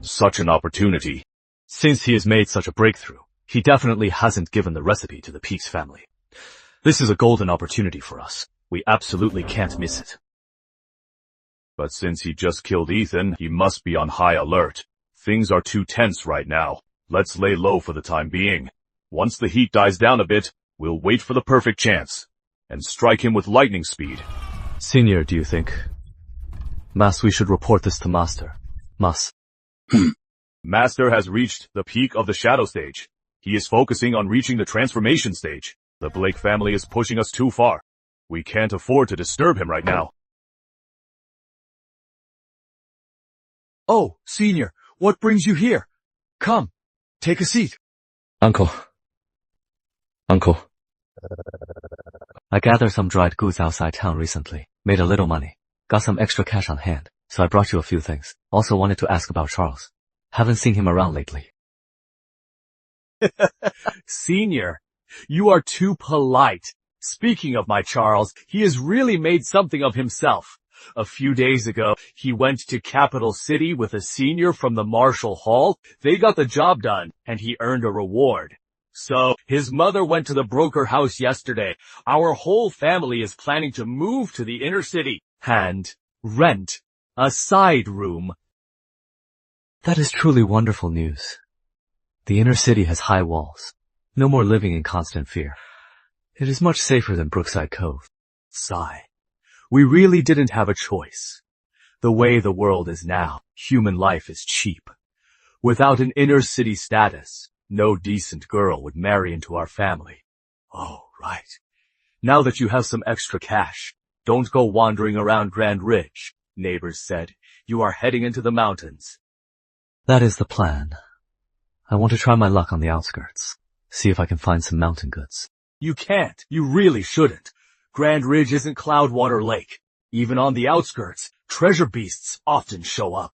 Such an opportunity. Since he has made such a breakthrough, he definitely hasn't given the recipe to the Peaks family. This is a golden opportunity for us. We absolutely can't miss it. But since he just killed Ethan, he must be on high alert. Things are too tense right now. Let's lay low for the time being. Once the heat dies down a bit, we'll wait for the perfect chance and strike him with lightning speed. Senior, do you think? Mas, we should report this to Master. Mas. Master has reached the peak of the shadow stage. He is focusing on reaching the transformation stage. The Blake family is pushing us too far. We can't afford to disturb him right now. Oh, Senior, what brings you here? Come, take a seat. Uncle. I gathered some dried goods outside town recently. Made a little money. Got some extra cash on hand. So I brought you a few things. Also wanted to ask about Charles. Haven't seen him around lately. Senior, you are too polite. Speaking of my Charles, he has really made something of himself. A few days ago, he went to Capital City with a senior from the Marshall Hall. They got the job done, and he earned a reward. So, his mother went to the broker house yesterday. Our whole family is planning to move to the inner city and rent a side room. That is truly wonderful news. The inner city has high walls. No more living in constant fear. It is much safer than Brookside Cove. Sigh. We really didn't have a choice. The way the world is now, human life is cheap. Without an inner city status, no decent girl would marry into our family. Oh, right. Now that you have some extra cash, don't go wandering around Grand Ridge. Neighbors said, you are heading into the mountains. That is the plan. I want to try my luck on the outskirts. See if I can find some mountain goods. You can't. You really shouldn't. Grand Ridge isn't Cloudwater Lake. Even on the outskirts, treasure beasts often show up.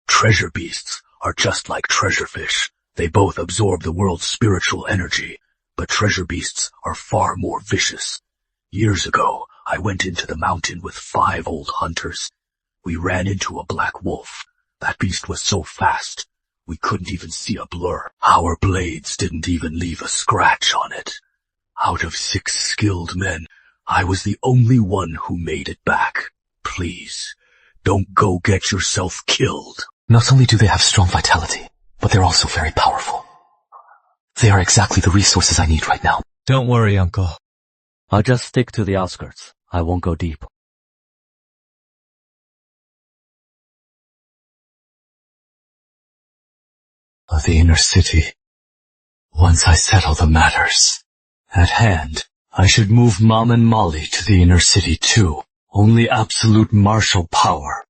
Treasure beasts are just like treasure fish. They both absorb the world's spiritual energy, but treasure beasts are far more vicious. Years ago, I went into the mountain with 5 old hunters. We ran into a black wolf. That beast was so fast, we couldn't even see a blur. Our blades didn't even leave a scratch on it. Out of 6 skilled men, I was the only one who made it back. Please, don't go get yourself killed. Not only do they have strong vitality, but they're also very powerful. They are exactly the resources I need right now. Don't worry, Uncle. I'll just stick to the outskirts. I won't go deep. Of the inner city. Once I settle the matters at hand, I should move Mom and Molly to the inner city too. Only absolute martial power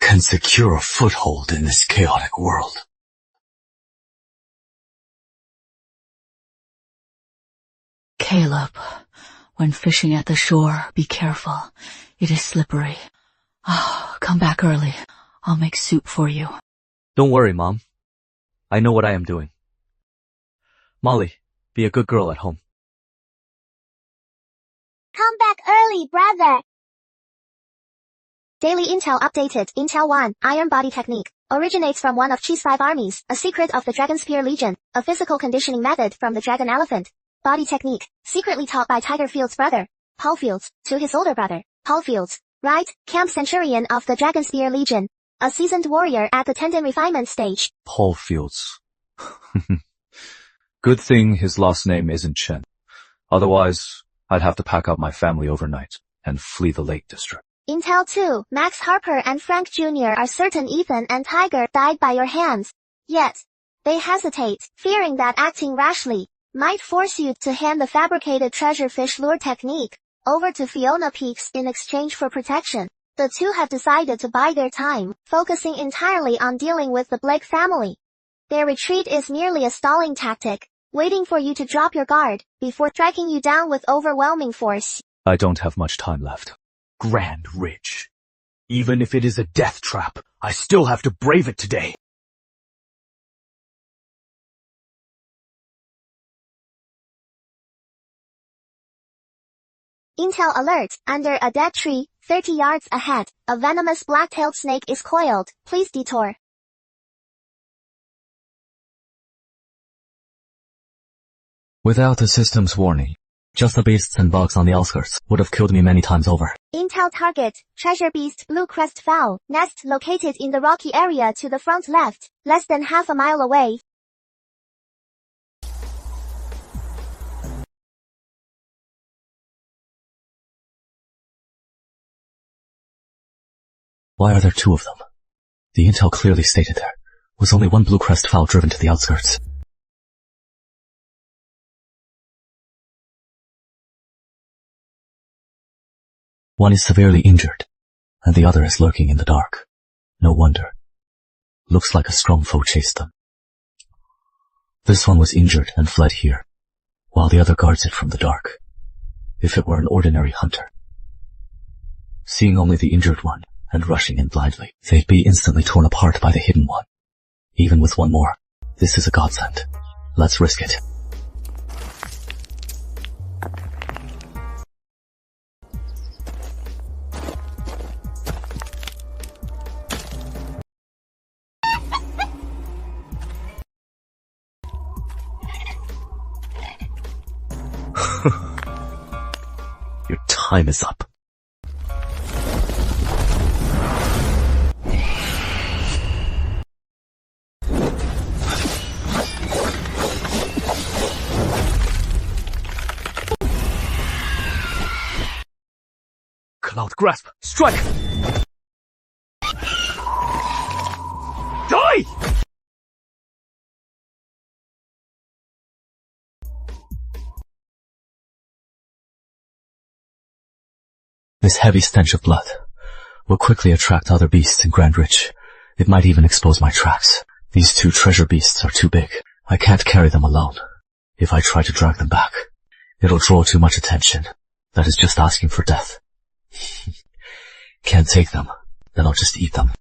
can secure a foothold in this chaotic world. Caleb, when fishing at the shore, be careful. It is slippery. Come back early. I'll make soup for you. Don't worry, Mom. I know what I am doing. Molly, be a good girl at home. Come back early, brother. Daily Intel updated. Intel 1, Iron Body Technique. Originates from one of Chi's 5 armies, a secret of the Dragon Spear Legion, a physical conditioning method from the Dragon Elephant. Body technique, secretly taught by Tiger Field's brother, Paul Fields, to his older brother, Paul Fields. Right, Camp Centurion of the Dragon Spear Legion. A seasoned warrior at the tendon refinement stage. Paul Fields. Good thing his last name isn't Shen. Otherwise, I'd have to pack up my family overnight and flee the Lake District. Intel 2, Max Harper and Frank Jr. are certain Ethan and Tiger died by your hands. Yet, they hesitate, fearing that acting rashly might force you to hand the fabricated treasure fish lure technique over to Fiona Peaks in exchange for protection. The two have decided to bide their time, focusing entirely on dealing with the Blake family. Their retreat is merely a stalling tactic, waiting for you to drop your guard before striking you down with overwhelming force. I don't have much time left. Grand Ridge. Even if it is a death trap, I still have to brave it today. Intel alert, under a dead tree, 30 yards ahead, a venomous black-tailed snake is coiled. Please detour. Without the system's warning, just the beasts and bugs on the outskirts would have killed me many times over. Intel target, treasure beast blue crest fowl, nest located in the rocky area to the front left, less than half a mile away. Why are there two of them? The intel clearly stated there was only one blue crest fowl driven to the outskirts. One is severely injured, and the other is lurking in the dark. No wonder. Looks like a strong foe chased them. This one was injured and fled here, while the other guards it from the dark. If it were an ordinary hunter, seeing only the injured one and rushing in blindly, they'd be instantly torn apart by the hidden one. Even with one more, this is a godsend. Let's risk it. Your time is up. Cloud grasp, strike! Die! This heavy stench of blood will quickly attract other beasts in Grand Ridge. It might even expose my tracks. These two treasure beasts are too big. I can't carry them alone. If I try to drag them back, it'll draw too much attention. That is just asking for death. Can't take them, then I'll just eat them.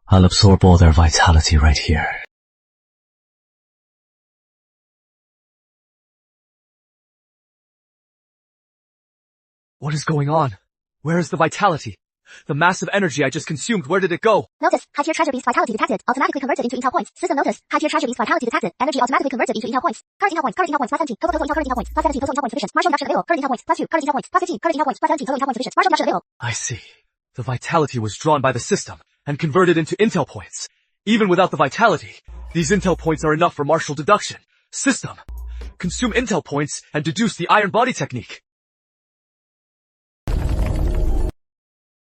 I'll absorb all their vitality right here. What is going on? Where is the vitality? The massive energy I just consumed, where did it go? Notice, high-tier treasure beast vitality detected, automatically converted into intel points. System notice, high-tier treasure beast vitality detected, energy automatically converted into intel points. Current intel points, plus 17, total intel points, plus 17, total intel points sufficient. Martial induction available, current intel points, plus 2, current intel points, plus 15, current intel points, plus 17, total intel points sufficient. Martial induction available. I see. The vitality was drawn by the system and converted into intel points. Even without the vitality, these intel points are enough for martial deduction. System, consume intel points and deduce the iron body technique.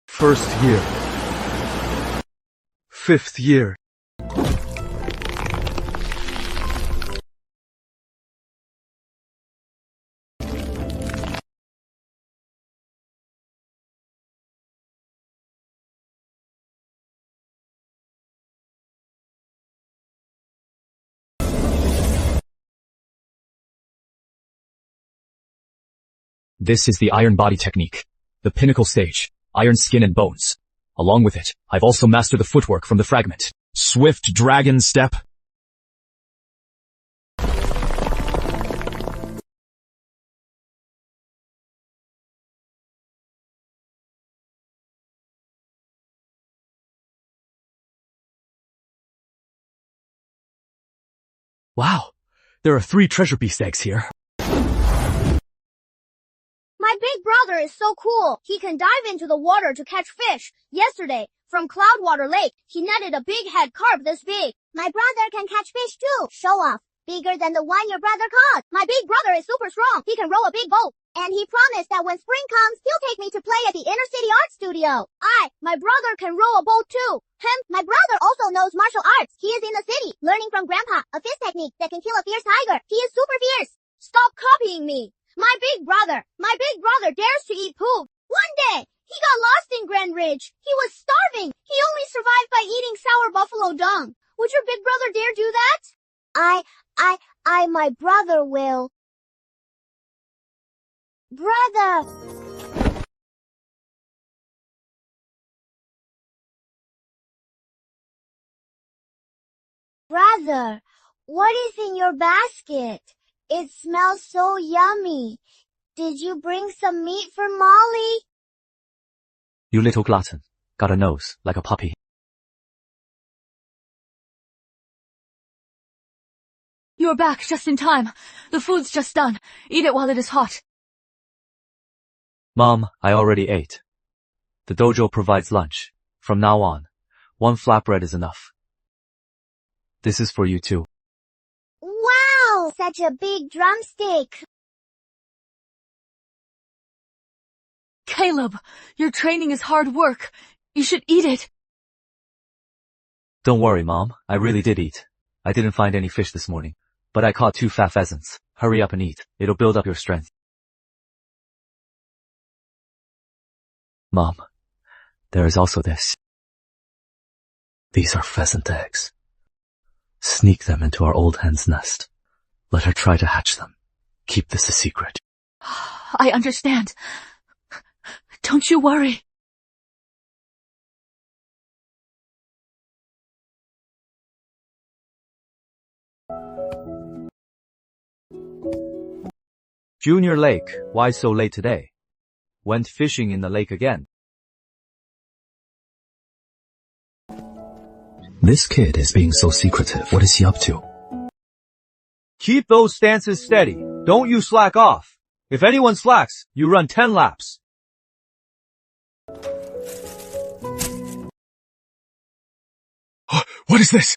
First year. Fifth year. This is the iron body technique, the pinnacle stage. iron skin and bones. Along with it, I've also mastered the footwork from the fragment. Swift dragon step. Wow, there are 3 treasure beast eggs here. My big brother is so cool. He can dive into the water to catch fish. Yesterday, from Cloudwater Lake, he netted a big head carp this big. My brother can catch fish too. Show off. Bigger than the one your brother caught. My big brother is super strong. He can row a big boat. And he promised that when spring comes, he'll take me to play at the Inner City Art Studio. My brother can row a boat too. My brother also knows martial arts. He is in the city, learning from Grandpa, a fist technique that can kill a fierce tiger. He is super fierce. Stop copying me. My big brother dares to eat poop. One day, he got lost in Grand Ridge. He was starving. He only survived by eating sour buffalo dung. Would your big brother dare do that? My brother will. Brother! Brother, what is in your basket? It smells so yummy. Did you bring some meat for Molly? You little glutton. Got a nose, like a puppy. You're back just in time. The food's just done. Eat it while it is hot. Mom, I already ate. The dojo provides lunch. From now on, 1 flatbread is enough. This is for you too. Wow, such a big drumstick. Caleb, your training is hard work. You should eat it. Don't worry, Mom. I really did eat. I didn't find any fish this morning, but I caught 2 fat pheasants. Hurry up and eat. It'll build up your strength. Mom, there is also this. These are pheasant eggs. Sneak them into our old hen's nest. Let her try to hatch them. Keep this a secret. I understand. Don't you worry. Junior Lake, why so late today? Went fishing in the lake again. This kid is being so secretive. What is he up to? Keep those stances steady. Don't you slack off. If anyone slacks, you run 10 laps. What is this?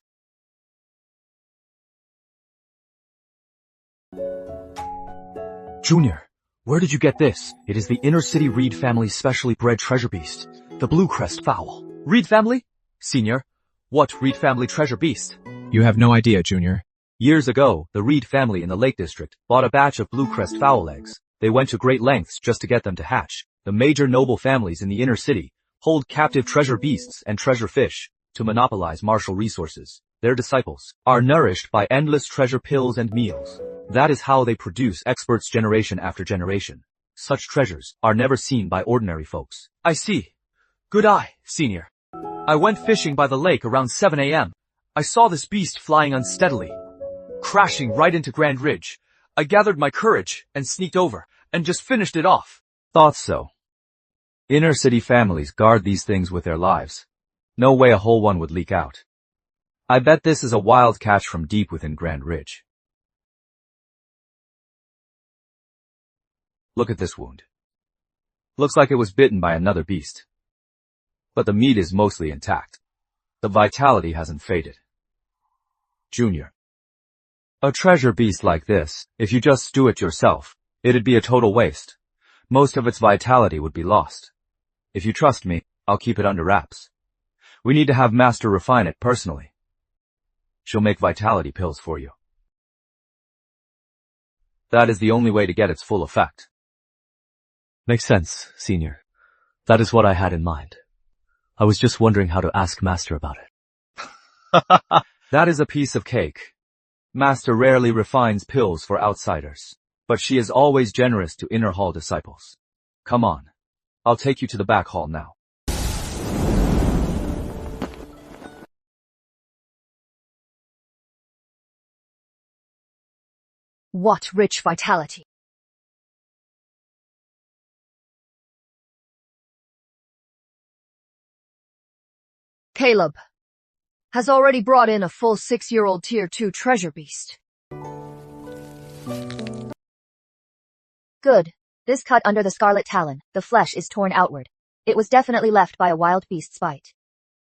Junior, where did you get this? It is the Inner City Reed family's specially bred treasure beast, the blue crest fowl. Reed family? Senior, what Reed family treasure beast? You have no idea, Junior. Years ago, the Reed family in the Lake District bought a batch of blue crest fowl eggs. They went to great lengths just to get them to hatch. The major noble families in the inner city hold captive treasure beasts and treasure fish to monopolize martial resources. Their disciples are nourished by endless treasure pills and meals. That is how they produce experts generation after generation. Such treasures are never seen by ordinary folks. I see. Good eye, Senior. I went fishing by the lake around 7 a.m. I saw this beast flying unsteadily, crashing right into Grand Ridge. I gathered my courage and sneaked over and just finished it off. Thought so. Inner city families guard these things with their lives. No way a whole one would leak out. I bet this is a wild catch from deep within Grand Ridge. Look at this wound. Looks like it was bitten by another beast. But the meat is mostly intact. The vitality hasn't faded. Junior. A treasure beast like this, if you just stew it yourself, it'd be a total waste. Most of its vitality would be lost. If you trust me, I'll keep it under wraps. We need to have Master refine it personally. She'll make vitality pills for you. That is the only way to get its full effect. Makes sense, Senior. That is what I had in mind. I was just wondering how to ask Master about it. That is a piece of cake. Master rarely refines pills for outsiders, but she is always generous to inner hall disciples. Come on. I'll take you to the back hall now. What rich vitality! Caleb has already brought in a full 6-year-old tier 2 treasure beast. Good. This cut under the scarlet talon, the flesh is torn outward. It was definitely left by a wild beast's bite.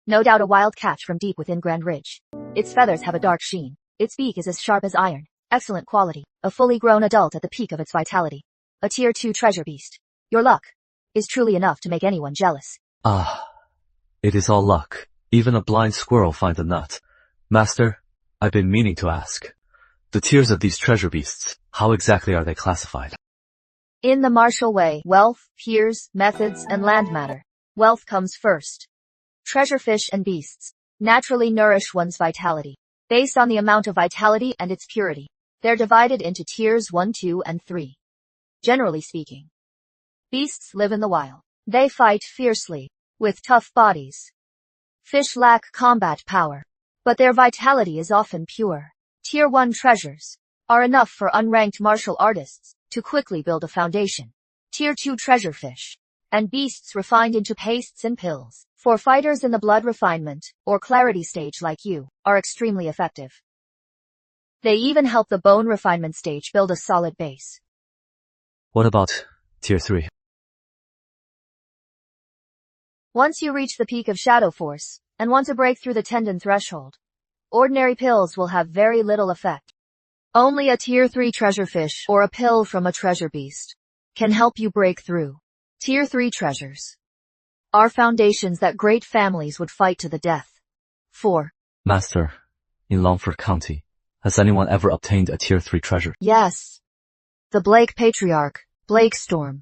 No doubt a wild catch from deep within Grand Ridge. Its feathers have a dark sheen. Its beak is as sharp as iron. Excellent quality. A fully grown adult at the peak of its vitality. A tier 2 treasure beast. Your luck is truly enough to make anyone jealous. Ah, it is all luck. Even a blind squirrel finds a nut. Master, I've been meaning to ask. The tiers of these treasure beasts, how exactly are they classified? In the martial way, wealth, tiers, methods, and land matter. Wealth comes first. Treasure fish and beasts naturally nourish one's vitality. Based on the amount of vitality and its purity, they're divided into tiers 1, 2, and 3. Generally speaking, beasts live in the wild. They fight fiercely, with tough bodies. Fish lack combat power, but their vitality is often pure. Tier 1 treasures are enough for unranked martial artists to quickly build a foundation. Tier 2 treasure fish and beasts refined into pastes and pills for fighters in the blood refinement or clarity stage like you are extremely effective. They even help the bone refinement stage build a solid base. What about tier 3? Once you reach the peak of Shadow Force and want to break through the tendon threshold, ordinary pills will have very little effect. Only a tier 3 treasure fish or a pill from a treasure beast can help you break through. Tier 3 treasures are foundations that great families would fight to the death for. Master, in Longford County, has anyone ever obtained a tier 3 treasure? Yes. The Blake Patriarch, Blake Storm.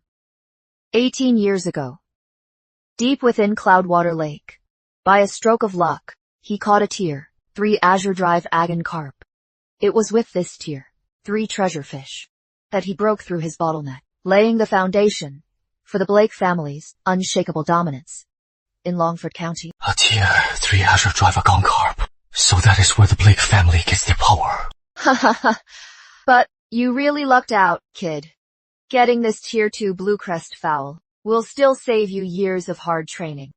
18 years ago. Deep within Cloudwater Lake, by a stroke of luck, he caught a tier 3 Azure Drive Agon carp. It was with this tier 3 treasure fish that he broke through his bottleneck, laying the foundation for the Blake family's unshakable dominance in Longford County. A tier 3 Azure Drive Agon carp. So that is where the Blake family gets their power. Ha ha ha. But you really lucked out, kid. Getting this tier 2 Bluecrest fowl will still save you years of hard training.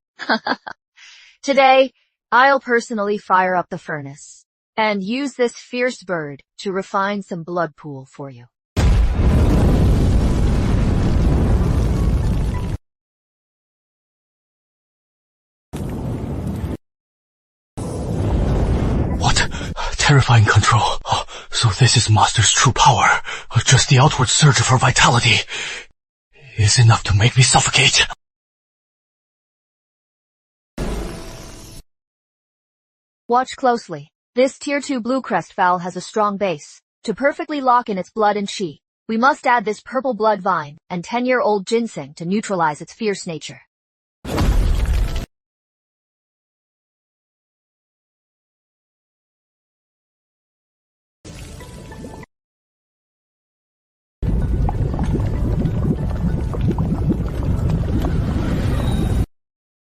Today, I'll personally fire up the furnace and use this fierce bird to refine some blood pool for you. What? Terrifying control. So this is Master's true power. Just the outward surge of her vitality is enough to make me suffocate. Watch closely. This tier 2 Bluecrest fowl has a strong base. To perfectly lock in its blood and chi, we must add this purple blood vine and 10-year-old ginseng to neutralize its fierce nature.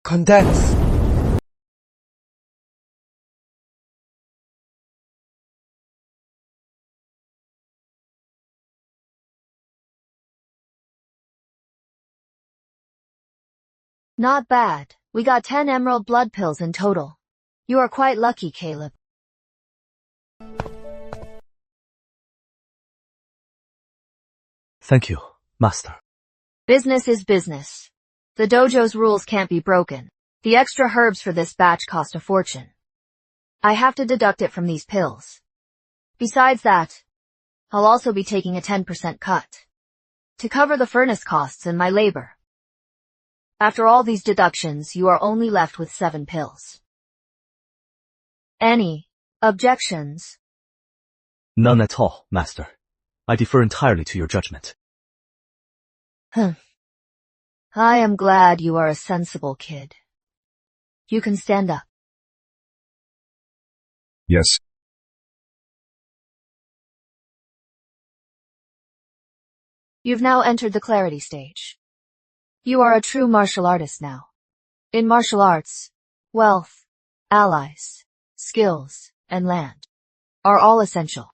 Condense. Not bad. We got 10 emerald blood pills in total. You are quite lucky, Caleb. Thank you, Master. Business is business. The dojo's rules can't be broken. The extra herbs for this batch cost a fortune. I have to deduct it from these pills. Besides that, I'll also be taking a 10% cut to cover the furnace costs and my labor. After all these deductions, you are only left with 7 pills. Any objections? None at all, Master. I defer entirely to your judgment. I am glad you are a sensible kid. You can stand up. Yes. You've now entered the clarity stage. You are a true martial artist now. In martial arts, wealth, allies, skills, and land are all essential.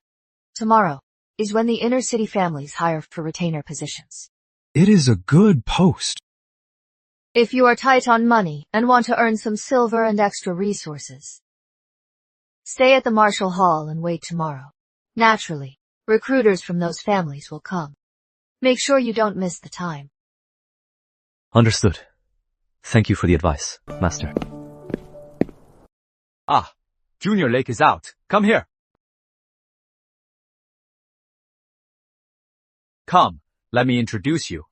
Tomorrow is when the inner city families hire for retainer positions. It is a good post. If you are tight on money and want to earn some silver and extra resources, stay at the Martial Hall and wait tomorrow. Naturally, recruiters from those families will come. Make sure you don't miss the time. Understood. Thank you for the advice, Master. Ah, Junior Lake is out. Come here. Come, let me introduce you.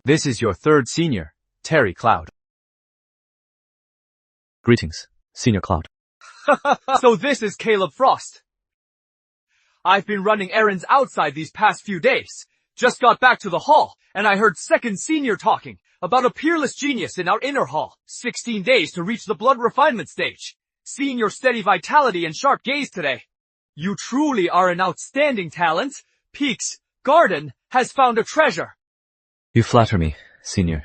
This is your third senior, Terry Cloud. Greetings, Senior Cloud. So this is Caleb Frost. I've been running errands outside these past few days. Just got back to the hall, and I heard second senior talking about a peerless genius in our inner hall. 16 days to reach the blood refinement stage. Seeing your steady vitality and sharp gaze today. You truly are an outstanding talent. Peaks Garden has found a treasure. You flatter me, Senior.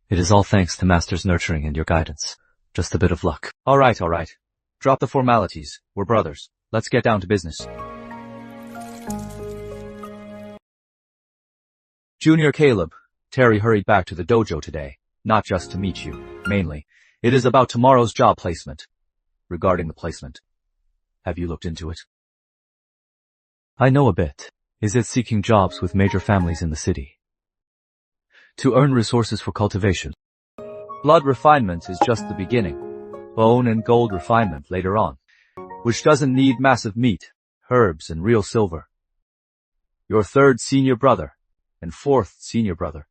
It is all thanks to Master's nurturing and your guidance. Just a bit of luck. All right. Drop the formalities. We're brothers. Let's get down to business. Junior Caleb, Terry hurried back to the dojo today, not just to meet you, mainly. It is about tomorrow's job placement. Regarding the placement, have you looked into it? I know a bit. Is it seeking jobs with major families in the city? To earn resources for cultivation? Blood refinement is just the beginning. Bone and gold refinement later on, which doesn't need massive meat, herbs, and real silver. Your third senior brother, and fourth senior brother,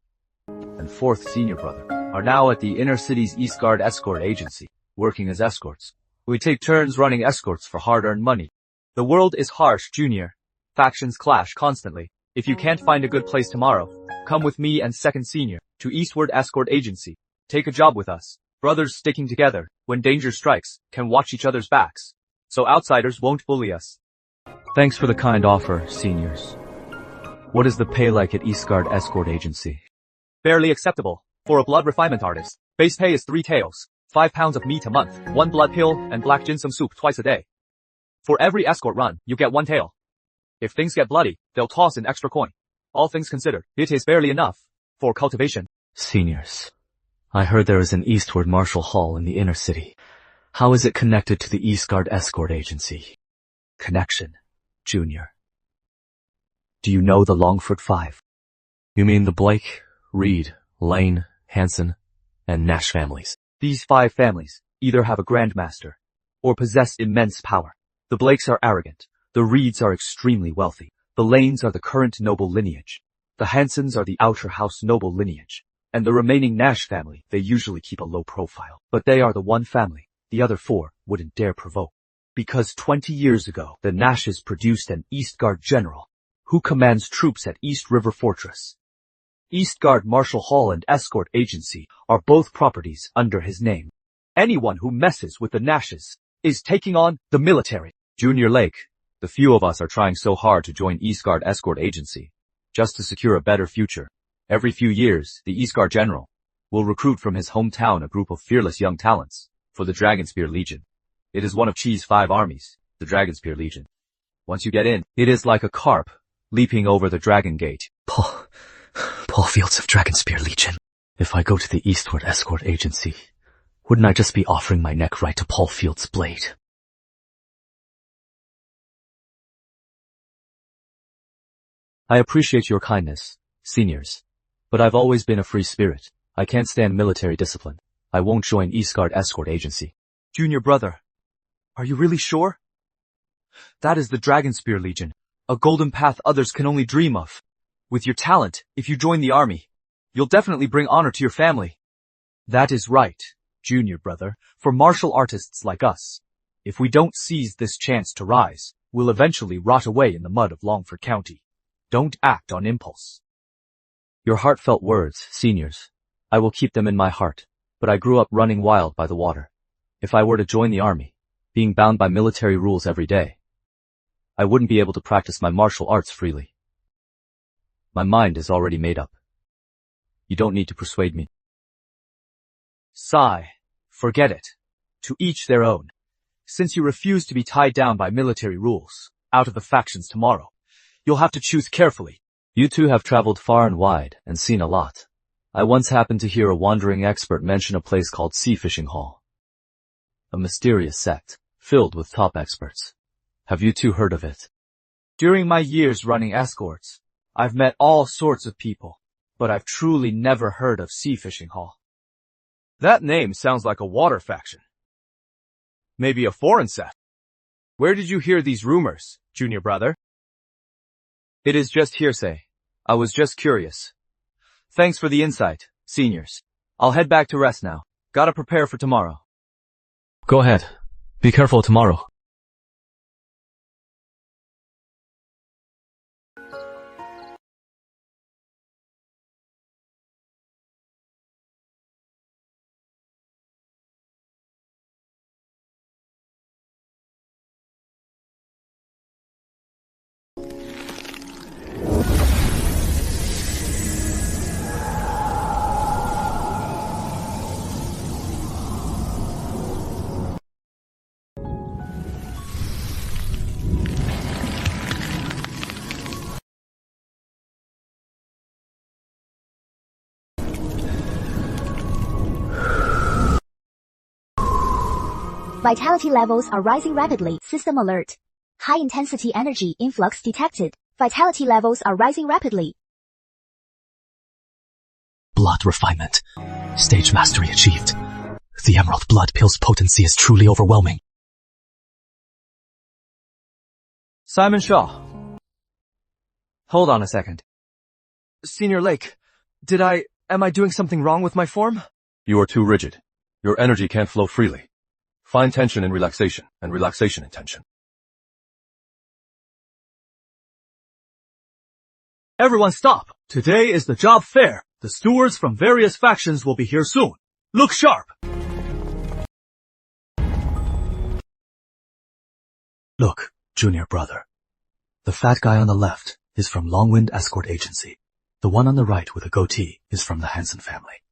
are now at the inner city's East Guard escort agency, working as escorts. We take turns running escorts for hard-earned money. The world is harsh, Junior. Factions clash constantly. If you can't find a good place tomorrow, come with me and second senior to Eastward Escort Agency. Take a job with us. Brothers sticking together, when danger strikes, can watch each other's backs. So outsiders won't bully us. Thanks for the kind offer, seniors. What is the pay like at Eastguard Escort Agency? Barely acceptable. For a blood refinement artist, base pay is 3 taels, 5 pounds of meat a month, 1 blood pill, and black ginseng soup twice a day. For every escort run, you get 1 tael. If things get bloody, they'll toss an extra coin. All things considered, it is barely enough for cultivation. Seniors, I heard there is an Eastward Martial Hall in the inner city. How is it connected to the Eastguard Escort Agency? Connection, Junior. Do you know the Longford Five? You mean the Blake, Reed, Lane, Hanson, and Nash families? These 5 families either have a grandmaster or possess immense power. The Blakes are arrogant. The Reeds are extremely wealthy. The Lanes are the current noble lineage. The Hansons are the outer house noble lineage. And the remaining Nash family, they usually keep a low profile. But they are the one family the other 4 wouldn't dare provoke. Because 20 years ago, the Nashes produced an Eastguard general who commands troops at East River Fortress. Eastguard Martial Hall and Escort Agency are both properties under his name. Anyone who messes with the Nashes is taking on the military. Junior Lake, the few of us are trying so hard to join Eastguard Escort Agency, just to secure a better future. Every few years, the Eastguard General will recruit from his hometown a group of fearless young talents for the Dragonspear Legion. It is one of Chi's 5 armies, the Dragonspear Legion. Once you get in, it is like a carp leaping over the Dragon Gate. Paul Fields of Dragonspear Legion. If I go to the Eastward Escort Agency, wouldn't I just be offering my neck right to Paul Fields' blade? I appreciate your kindness, seniors, but I've always been a free spirit. I can't stand military discipline. I won't join Eastguard Escort Agency. Junior brother, are you really sure? That is the Dragonspear Legion, a golden path others can only dream of. With your talent, if you join the army, you'll definitely bring honor to your family. That is right, junior brother, for martial artists like us. If we don't seize this chance to rise, we'll eventually rot away in the mud of Longford County. Don't act on impulse. Your heartfelt words, seniors. I will keep them in my heart, but I grew up running wild by the water. If I were to join the army, being bound by military rules every day, I wouldn't be able to practice my martial arts freely. My mind is already made up. You don't need to persuade me. Sigh. Forget it. To each their own. Since you refuse to be tied down by military rules, out of the factions tomorrow, you'll have to choose carefully. You two have traveled far and wide and seen a lot. I once happened to hear a wandering expert mention a place called Sea Fishing Hall. A mysterious sect, filled with top experts. Have you two heard of it? During my years running escorts, I've met all sorts of people, but I've truly never heard of Sea Fishing Hall. That name sounds like a water faction. Maybe a foreign sect. Where did you hear these rumors, junior brother? It is just hearsay. I was just curious. Thanks for the insight, seniors. I'll head back to rest now. Gotta prepare for tomorrow. Go ahead. Be careful tomorrow. Vitality levels are rising rapidly. System alert. High intensity energy influx detected. Vitality levels are rising rapidly. Blood refinement. Stage mastery achieved. The emerald blood pill's potency is truly overwhelming. Simon Shaw. Hold on a second. Senior Lake, am I doing something wrong with my form? You are too rigid. Your energy can't flow freely. Find tension in relaxation, and relaxation in tension. Everyone stop! Today is the job fair. The stewards from various factions will be here soon. Look sharp! Look, junior brother. The fat guy on the left is from Longwind Escort Agency. The one on the right with a goatee is from the Hansen family.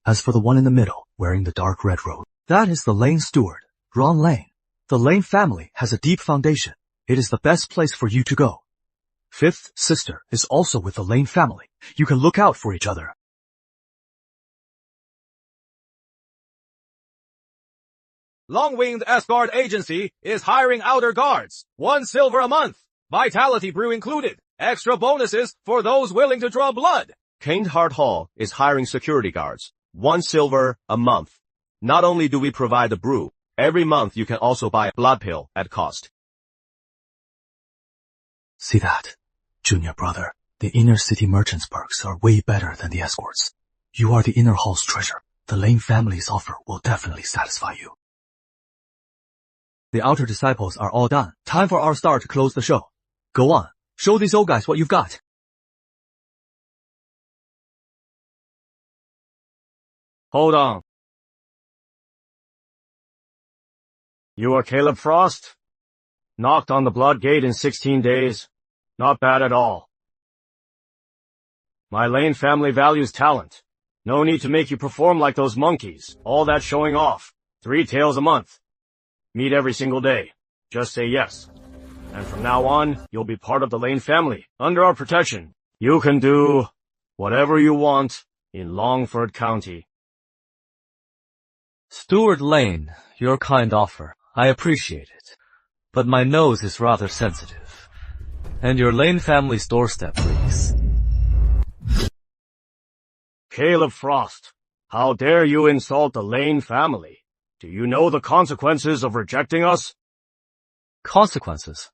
As for the one in the middle, wearing the dark red robe, that is the Lane steward, Ron Lane. The Lane family has a deep foundation. It is the best place for you to go. Fifth sister is also with the Lane family. You can look out for each other. Longwinged Escort Agency is hiring outer guards. 1 silver a month. Vitality brew included. Extra bonuses for those willing to draw blood. Caned Heart Hall is hiring security guards. 1 silver a month. Not only do we provide the brew, every month you can also buy a blood pill at cost. See that, junior brother? The inner city merchants' perks are way better than the escorts. You are the inner hall's treasure. The Lane family's offer will definitely satisfy you. The outer disciples are all done. Time for our star to close the show. Go on, show these old guys what you've got. Hold on. You are Caleb Frost? Knocked on the blood gate in 16 days. Not bad at all. My Lane family values talent. No need to make you perform like those monkeys. All that showing off. 3 taels a month. Meet every single day. Just say yes. And from now on, you'll be part of the Lane family, under our protection. You can do whatever you want in Longford County. Steward Lane, your kind offer. I appreciate it. But my nose is rather sensitive. And your Lane family's doorstep, please. Caleb Frost, how dare you insult the Lane family? Do you know the consequences of rejecting us? Consequences?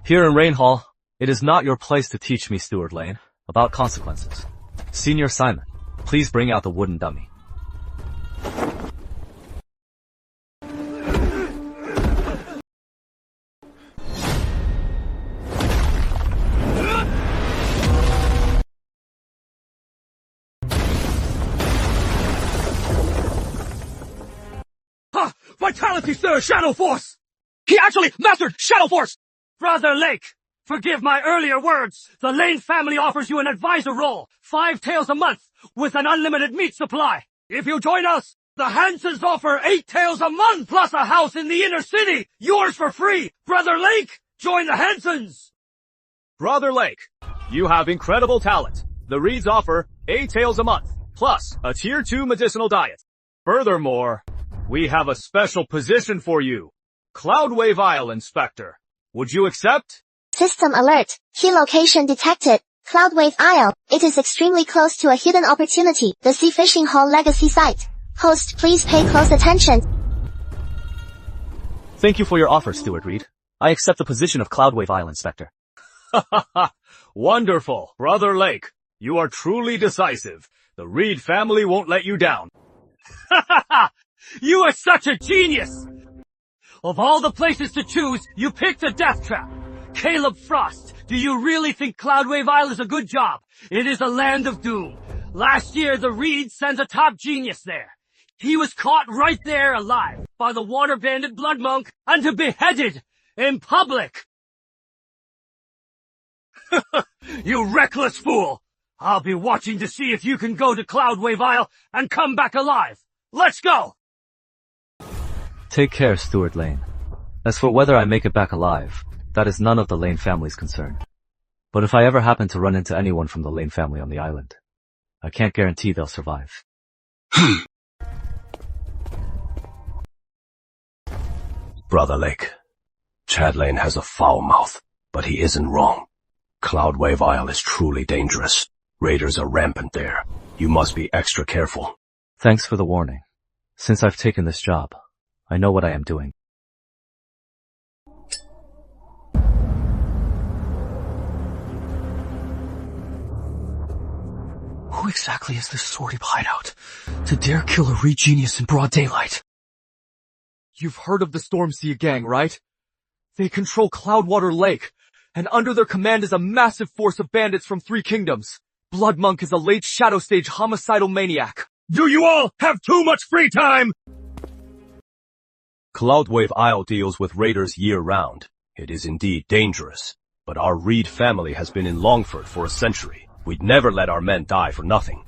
Here in Rainhall, it is not your place to teach me, Steward Lane, about consequences. Senior Simon, please bring out the wooden dummy. Vitality, sir! Shadow Force! He actually mastered Shadow Force! Brother Lake, forgive my earlier words. The Lane family offers you an advisor role. 5 taels a month. with an unlimited meat supply. If you join us, the Hansons offer 8 taels a month plus a house in the inner city. Yours for free. Brother Lake, join the Hansons. Brother Lake, you have incredible talent. The Reeds offer 8 taels a month, plus a tier 2 medicinal diet. Furthermore, we have a special position for you. Cloudwave Isle Inspector. Would you accept? System alert. Key location detected. Cloudwave Isle. It is extremely close to a hidden opportunity, the Sea Fishing Hall Legacy Site. Host, please pay close attention. Thank you for your offer, Stuart Reed. I accept the position of Cloudwave Isle Inspector. Wonderful. Brother Lake, you are truly decisive. The Reed family won't let you down. You are such a genius! Of all the places to choose, you picked a death trap. Caleb Frost, do you really think Cloudwave Isle is a good job? It is a land of doom. Last year, the Reeds sent a top genius there. He was caught right there alive by the water bandit blood monk and beheaded in public. You reckless fool! I'll be watching to see if you can go to Cloudwave Isle and come back alive. Let's go! Take care, Stuart Lane. As for whether I make it back alive, that is none of the Lane family's concern. But if I ever happen to run into anyone from the Lane family on the island, I can't guarantee they'll survive. Brother Lake, Chad Lane has a foul mouth, but he isn't wrong. Cloudwave Isle is truly dangerous. Raiders are rampant there. You must be extra careful. Thanks for the warning. Since I've taken this job, I know what I am doing. Who exactly is this sordid hideout to dare kill a Reed genius in broad daylight? You've heard of the Stormsea Gang, right? They control Cloudwater Lake, and under their command is a massive force of bandits from 3 kingdoms. Blood Monk is a late shadow stage homicidal maniac. Do you all have too much free time? Cloudwave Isle deals with raiders year-round. It is indeed dangerous, but our Reed family has been in Longford for a century. We'd never let our men die for nothing.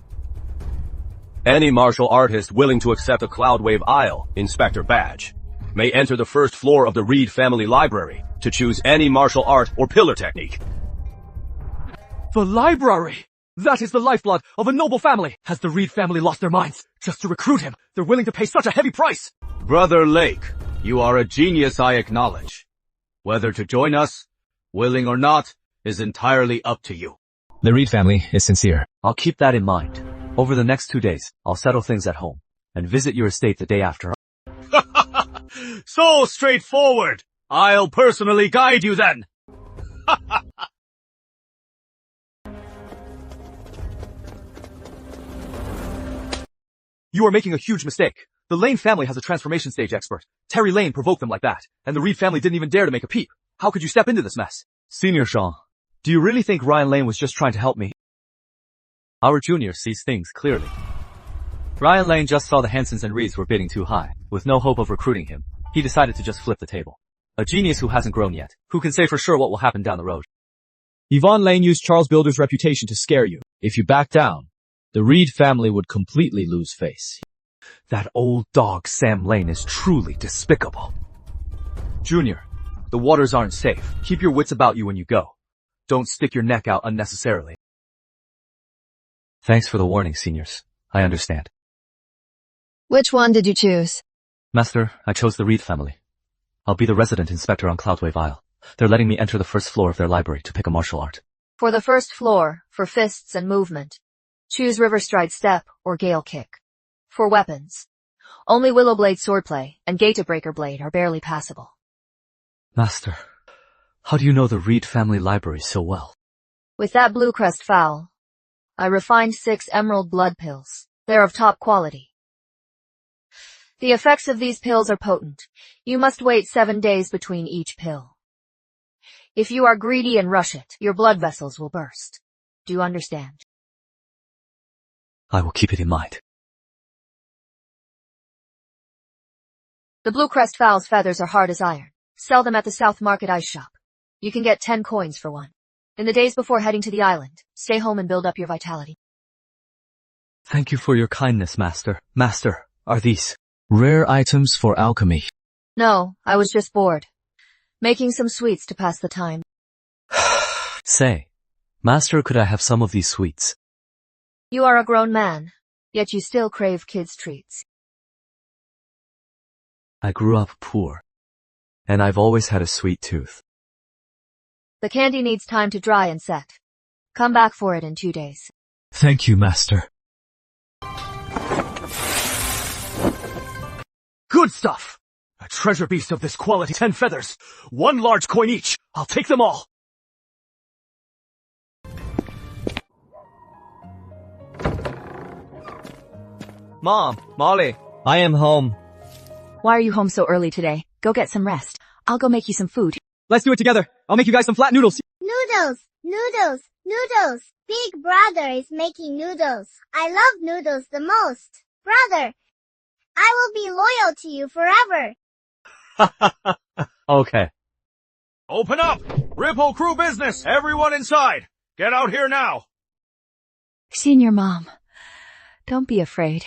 Any martial artist willing to accept a Cloudwave Isle Inspector badge may enter the first floor of the Reed family library to choose any martial art or pillar technique. The library! That is the lifeblood of a noble family. Has the Reed family lost their minds? Just to recruit him, they're willing to pay such a heavy price. Brother Lake, you are a genius, I acknowledge. Whether to join us, willing or not, is entirely up to you. The Reed family is sincere. I'll keep that in mind. Over the next 2 days, I'll settle things at home and visit your estate the day after. So straightforward. I'll personally guide you then. You are making a huge mistake. The Lane family has a transformation stage expert. Terry Lane provoked them like that, and the Reed family didn't even dare to make a peep. How could you step into this mess? Senior Xiuhan, do you really think Ryan Lane was just trying to help me? Our junior sees things clearly. Ryan Lane just saw the Hansons and Reeds were bidding too high. With no hope of recruiting him, he decided to just flip the table. A genius who hasn't grown yet. Who can say for sure what will happen down the road? Yvonne Lane used Charles Builder's reputation to scare you. If you back down, the Reed family would completely lose face. That old dog Sam Lane is truly despicable. Junior, the waters aren't safe. Keep your wits about you when you go. Don't stick your neck out unnecessarily. Thanks for the warning, seniors. I understand. Which one did you choose? Master, I chose the Reed family. I'll be the resident inspector on Cloudwave Isle. They're letting me enter the first floor of their library to pick a martial art. For the first floor, for fists and movement, choose Riverstride Step or Gale Kick. For weapons, only Willowblade Swordplay and Gateabreaker Blade are barely passable. Master, how do you know the Reed family library so well? With that Blue Crest fowl, I refined 6 emerald blood pills. They're of top quality. The effects of these pills are potent. You must wait 7 days between each pill. If you are greedy and rush it, your blood vessels will burst. Do you understand? I will keep it in mind. The Blue Crest fowl's feathers are hard as iron. Sell them at the South Market Ice Shop. You can get 10 coins for one. In the days before heading to the island, stay home and build up your vitality. Thank you for your kindness, Master. Master, are these rare items for alchemy? No, I was just bored. Making some sweets to pass the time. Say, Master, could I have some of these sweets? You are a grown man, yet you still crave kids' treats. I grew up poor, and I've always had a sweet tooth. The candy needs time to dry and set. Come back for it in 2 days. Thank you, Master. Good stuff! A treasure beast of this quality, 10 feathers, 1 large coin each. I'll take them all. Mom, Molly, I am home. Why are you home so early today? Go get some rest. I'll go make you some food. Let's do it together. I'll make you guys some flat noodles. Noodles, noodles, noodles. Big brother is making noodles. I love noodles the most. Brother, I will be loyal to you forever. Okay. Open up! Ripple Crew business! Everyone inside! Get out here now! Senior Mom, don't be afraid.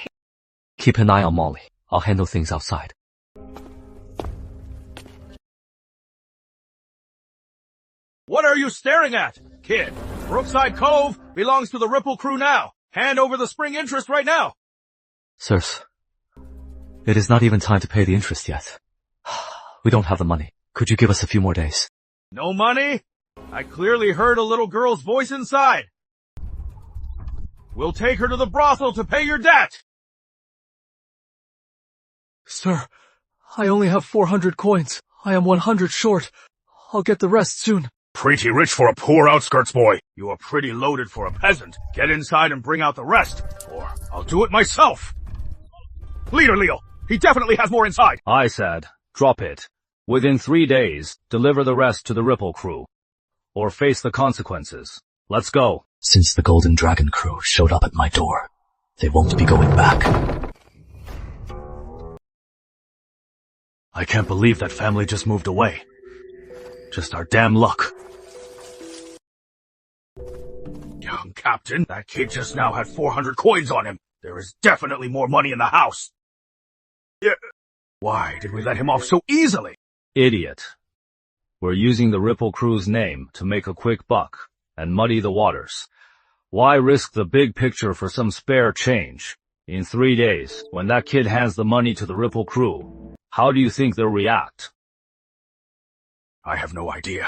Keep an eye on Molly. I'll handle things outside. What are you staring at, kid? Brookside Cove belongs to the Ripple Crew now. Hand over the spring interest right now. Sirs, it is not even time to pay the interest yet. We don't have the money. Could you give us a few more days? No money? I clearly heard a little girl's voice inside. We'll take her to the brothel to pay your debt. Sir, I only have 400 coins. I am 100 short. I'll get the rest soon. Pretty rich for a poor outskirts boy. You are pretty loaded for a peasant. Get inside and bring out the rest, or I'll do it myself. Leader Leo, he definitely has more inside. I said, drop it. Within 3 days, deliver the rest to the Ripple Crew. Or face the consequences. Let's go. Since the Golden Dragon crew showed up at my door, they won't be going back. I can't believe that family just moved away. Just our damn luck. Young Captain, that kid just now had 400 coins on him. There is definitely more money in the house. Yeah. Why did we let him off so easily? Idiot. We're using the Ripple Crew's name to make a quick buck and muddy the waters. Why risk the big picture for some spare change? In 3 days, when that kid hands the money to the Ripple Crew, how do you think they'll react? I have no idea.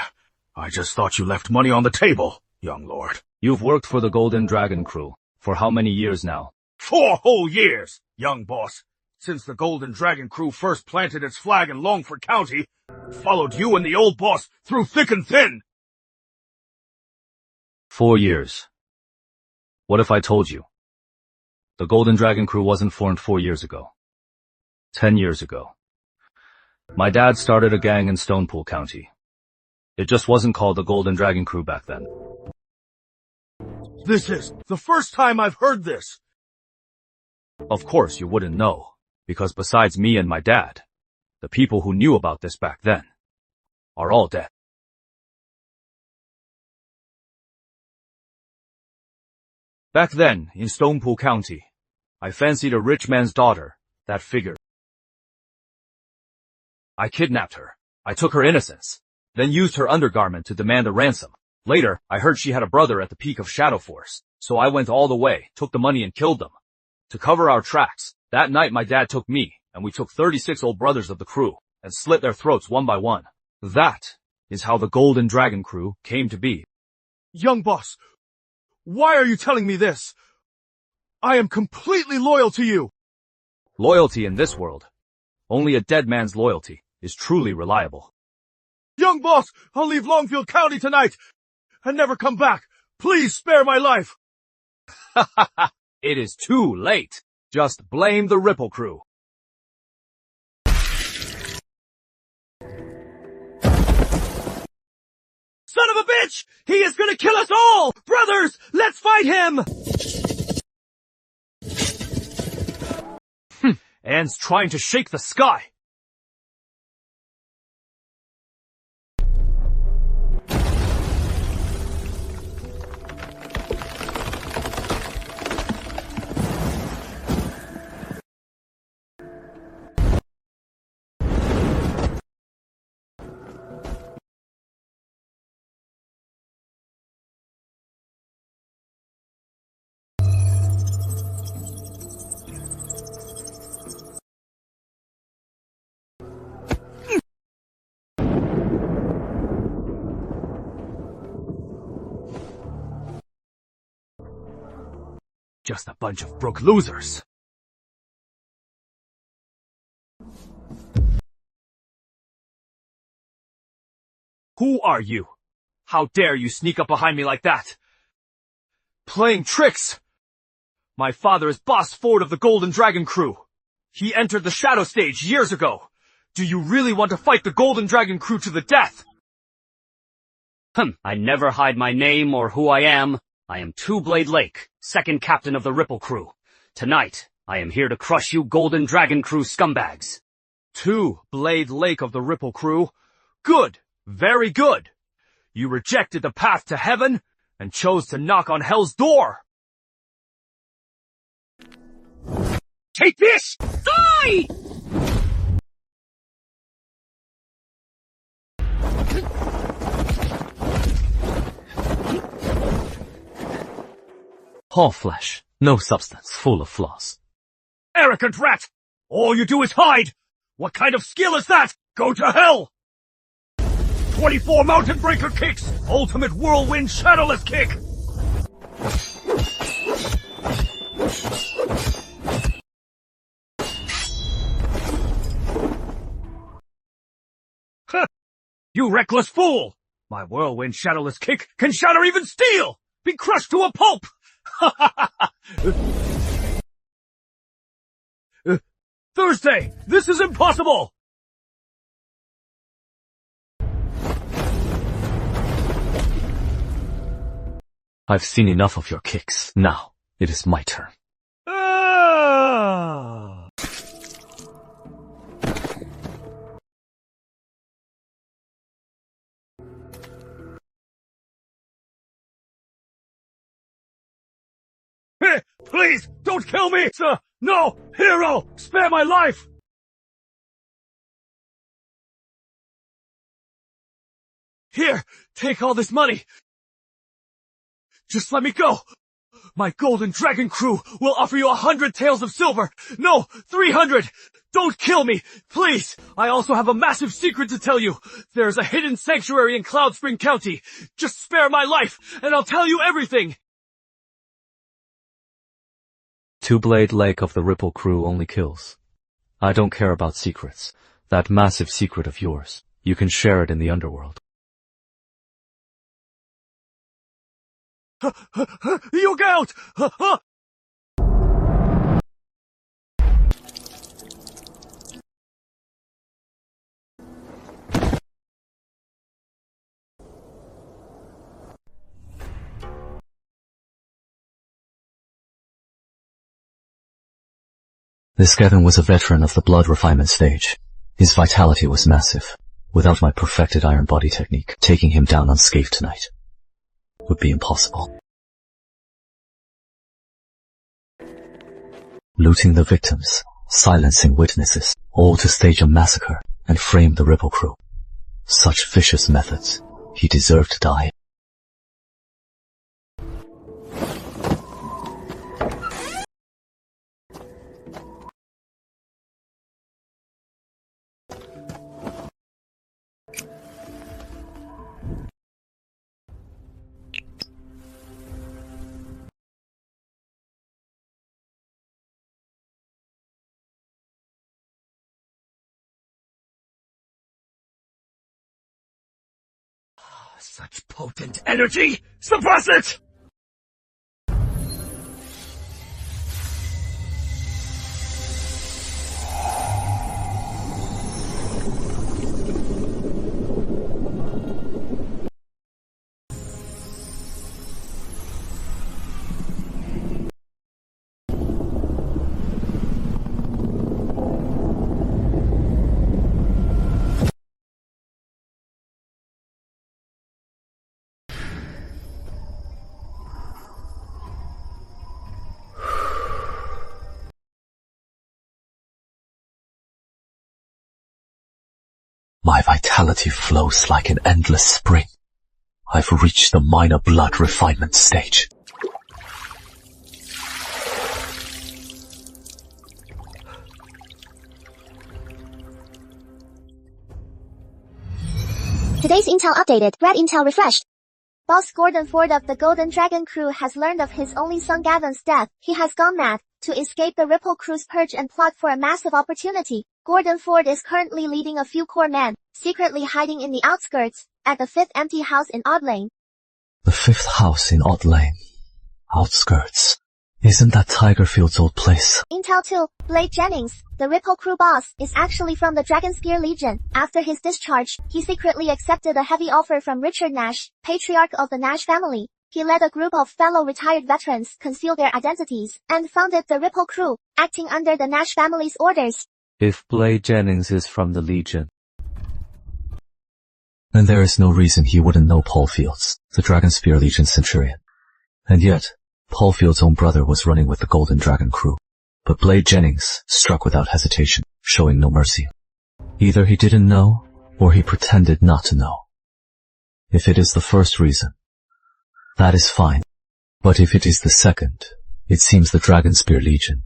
I just thought you left money on the table, young lord. You've worked for the Golden Dragon Crew for how many years now? 4 whole years, young boss. Since the Golden Dragon Crew first planted its flag in Longford County, followed you and the old boss through thick and thin. 4 years. What if I told you? The Golden Dragon Crew wasn't formed 4 years ago. 10 years ago. My dad started a gang in Stonepool County. It just wasn't called the Golden Dragon Crew back then. This is the first time I've heard this. Of course you wouldn't know, because besides me and my dad, the people who knew about this back then are all dead. Back then, in Stonepool County, I fancied a rich man's daughter that figured. I kidnapped her. I took her innocence, then used her undergarment to demand a ransom. Later, I heard she had a brother at the peak of Shadow Force, so I went all the way, took the money and killed them. To cover our tracks, that night my dad took me, and we took 36 old brothers of the crew, and slit their throats one by one. That is how the Golden Dragon Crew came to be. Young boss, why are you telling me this? I am completely loyal to you. Loyalty in this world. Only a dead man's loyalty is truly reliable. Young boss, I'll leave Longfield County tonight and never come back. Please spare my life. It is too late. Just blame the Ripple Crew. Son of a bitch! He is gonna kill us all! Brothers, let's fight him! Anne's trying to shake the sky. Just a bunch of broke losers. Who are you? How dare you sneak up behind me like that? Playing tricks! My father is Boss Ford of the Golden Dragon crew. He entered the Shadow Stage years ago. Do you really want to fight the Golden Dragon crew to the death? I never hide my name or who I am. I am Two-Blade Lake, second captain of the Ripple crew. Tonight, I am here to crush you Golden Dragon crew scumbags. Two-Blade Lake of the Ripple crew? Good! Very good! You rejected the path to heaven and chose to knock on hell's door! Take this! Die! All flesh, no substance, full of flaws. Arrogant rat! All you do is hide! What kind of skill is that? Go to hell! 24 mountain breaker kicks! Ultimate whirlwind shadowless kick! You reckless fool! My whirlwind shadowless kick can shatter even steel! Be crushed to a pulp! Thursday! This is impossible! I've seen enough of your kicks. Now, it is my turn. Please, don't kill me, sir! No! Hero! Spare my life! Here, take all this money. Just let me go. My Golden Dragon crew will offer you 100 taels of silver. No, 300. Don't kill me, please. I also have a massive secret to tell you. There's a hidden sanctuary in Cloud Spring County. Just spare my life, and I'll tell you everything. Two-Blade Lake of the Ripple crew only kills. I don't care about secrets. That massive secret of yours, you can share it in the underworld. Look out! This Gavin was a veteran of the blood refinement stage. His vitality was massive. Without my perfected iron body technique, taking him down unscathed tonight would be impossible. Looting the victims, silencing witnesses, all to stage a massacre and frame the Ripple crew. Such vicious methods. He deserved to die. Such potent energy! Suppress it! My vitality flows like an endless spring. I've reached the minor blood refinement stage. Today's intel updated. Red intel refreshed. Boss Gordon Ford of the Golden Dragon crew has learned of his only son Gavin's death. He has gone mad. To escape the Ripple crew's purge and plot for a massive opportunity, Gordon Ford is currently leading a few core men, secretly hiding in the outskirts, at the 5th empty house in Odd Lane. The 5th house in Odd Lane. Outskirts. Isn't that Tigerfield's old place? Intel 2, Blake Jennings, the Ripple crew boss, is actually from the Dragonspear Legion. After his discharge, he secretly accepted a heavy offer from Richard Nash, patriarch of the Nash family. He led a group of fellow retired veterans conceal their identities, and founded the Ripple crew, acting under the Nash family's orders. If Blake Jennings is from the Legion, then there is no reason he wouldn't know Paul Fields, the Dragonspear Legion Centurion. And yet, Paul Fields' own brother was running with the Golden Dragon crew. But Blake Jennings struck without hesitation, showing no mercy. Either he didn't know, or he pretended not to know. If it is the first reason, that is fine. But if it is the second, it seems the Dragonspear Legion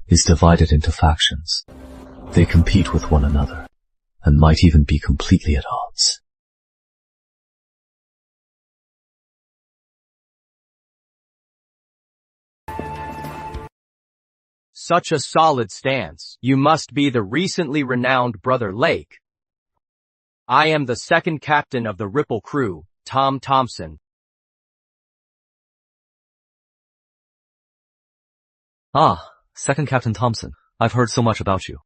is divided into factions. They compete with one another, and might even be completely at odds. such a solid stance. You must be the recently renowned Brother Lake. I am the second captain of the Ripple crew, Tom Thompson. Ah, second Captain Thompson. I've heard so much about you.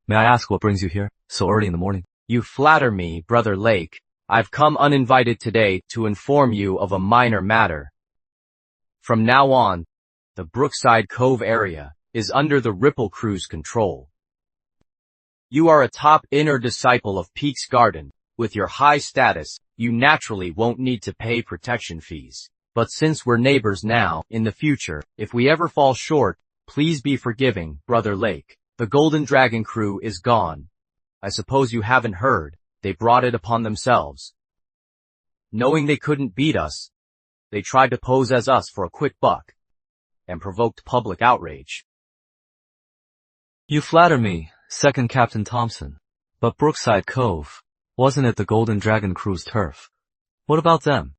May I ask what brings you here, so early in the morning? You flatter me, Brother Lake. I've come uninvited today to inform you of a minor matter. From now on, the Brookside Cove area is under the Ripple crew's control. You are a top inner disciple of Peak's Garden. With your high status, you naturally won't need to pay protection fees. But since we're neighbors now, in the future, if we ever fall short, please be forgiving, Brother Lake. The Golden Dragon crew is gone. I suppose you haven't heard. They brought it upon themselves. Knowing they couldn't beat us, they tried to pose as us for a quick buck, and provoked public outrage. You flatter me, second Captain Thompson. But Brookside Cove, wasn't it the Golden Dragon crew's turf? What about them?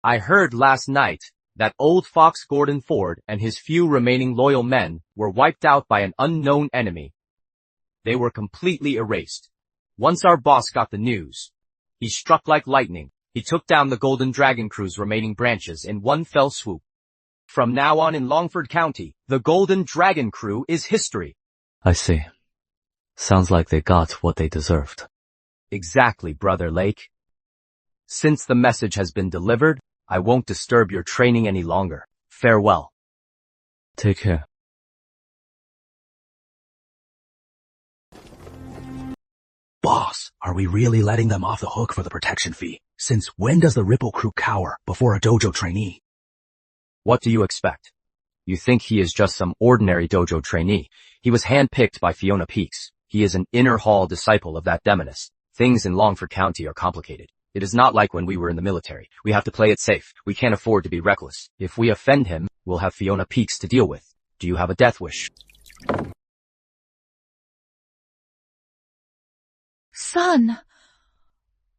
I heard last night that old Fox Gordon Ford and his few remaining loyal men were wiped out by an unknown enemy. They were completely erased. Once our boss got the news, he struck like lightning. He took down the Golden Dragon crew's remaining branches in one fell swoop. From now on in Longford County, the Golden Dragon crew is history. I see. Sounds like they got what they deserved. Exactly, Brother Lake. Since the message has been delivered, I won't disturb your training any longer. Farewell. Take care. Boss, are we really letting them off the hook for the protection fee? Since when does the Ripple crew cower before a dojo trainee? What do you expect? You think he is just some ordinary dojo trainee. He was handpicked by Fiona Peaks. He is an inner hall disciple of that demoness. Things in Longford County are complicated. It is not like when we were in the military. We have to play it safe. We can't afford to be reckless. If we offend him, we'll have Fiona Peaks to deal with. Do you have a death wish? Son,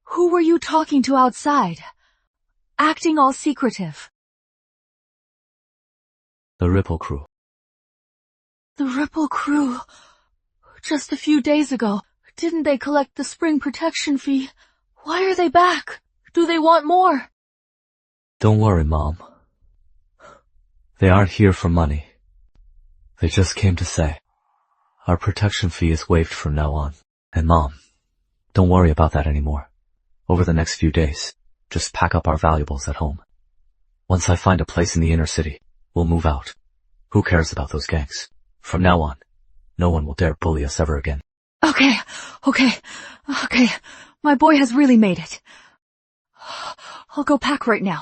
who were you talking to outside? Acting all secretive. The Ripple crew. The Ripple crew. Just a few days ago, didn't they collect the spring protection fee? Why are they back? Do they want more? Don't worry, Mom. They aren't here for money. They just came to say, our protection fee is waived from now on. And Mom, don't worry about that anymore. Over the next few days, just pack up our valuables at home. Once I find a place in the inner city, we'll move out. Who cares about those gangs? From now on, no one will dare bully us ever again. Okay. My boy has really made it. I'll go pack right now.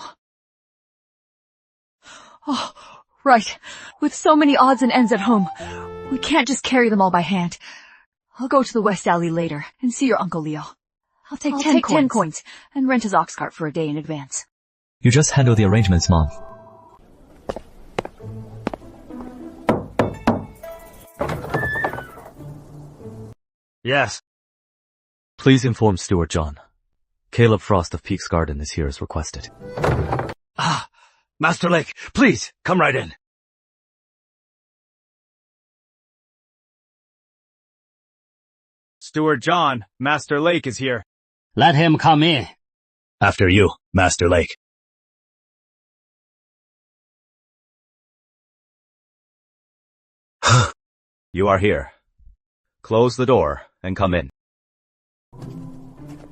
Oh, right. With so many odds and ends at home, we can't just carry them all by hand. I'll go to the West Alley later and see your Uncle Leo. I'll take 10 coins and rent his ox cart for a day in advance. You just handle the arrangements, Mom. Yes. Please inform Steward John. Caleb Frost of Peaks Garden is here as requested. Ah, Master Lake, please, come right in. Steward John, Master Lake is here. Let him come in. After you, Master Lake. You are here. Close the door and come in.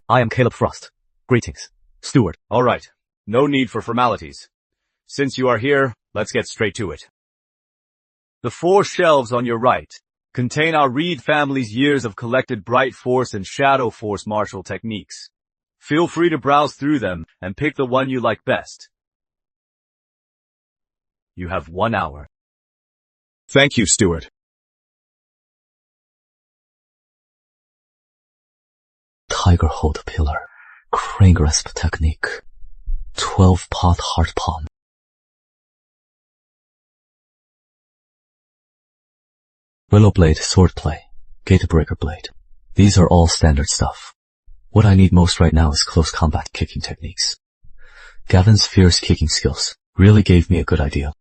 I am Caleb Frost. Greetings, Steward. All right. No need for formalities. Since you are here, let's get straight to it. The 4 shelves on your right contain our Reed family's years of collected Bright Force and Shadow Force martial techniques. Feel free to browse through them and pick the one you like best. You have 1 hour. Thank you, Steward. Tiger hold pillar. Crane grasp technique. 12-pot heart palm. Willow blade sword play. Gate breaker blade. These are all standard stuff. What I need most right now is close combat kicking techniques. Gavin's fierce kicking skills really gave me a good idea.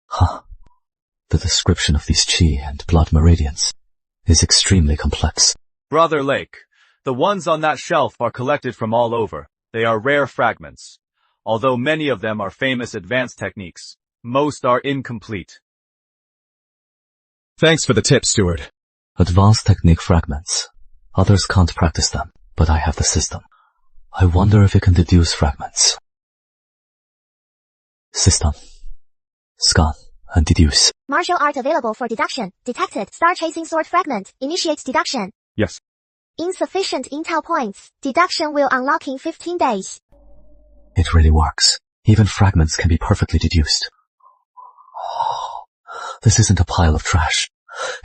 Huh. The description of these chi and blood meridians is extremely complex. Brother Lake, the ones on that shelf are collected from all over. They are rare fragments. Although many of them are famous advanced techniques, most are incomplete. Thanks for the tip, Steward. Advanced technique fragments. Others can't practice them, but I have the system. I wonder if it can deduce fragments. System. Scan and deduce. Martial art available for deduction. Detected. Star chasing sword fragment. Initiates deduction. Yes. Insufficient intel points. Deduction will unlock in 15 days. It really works. Even fragments can be perfectly deduced. This isn't a pile of trash.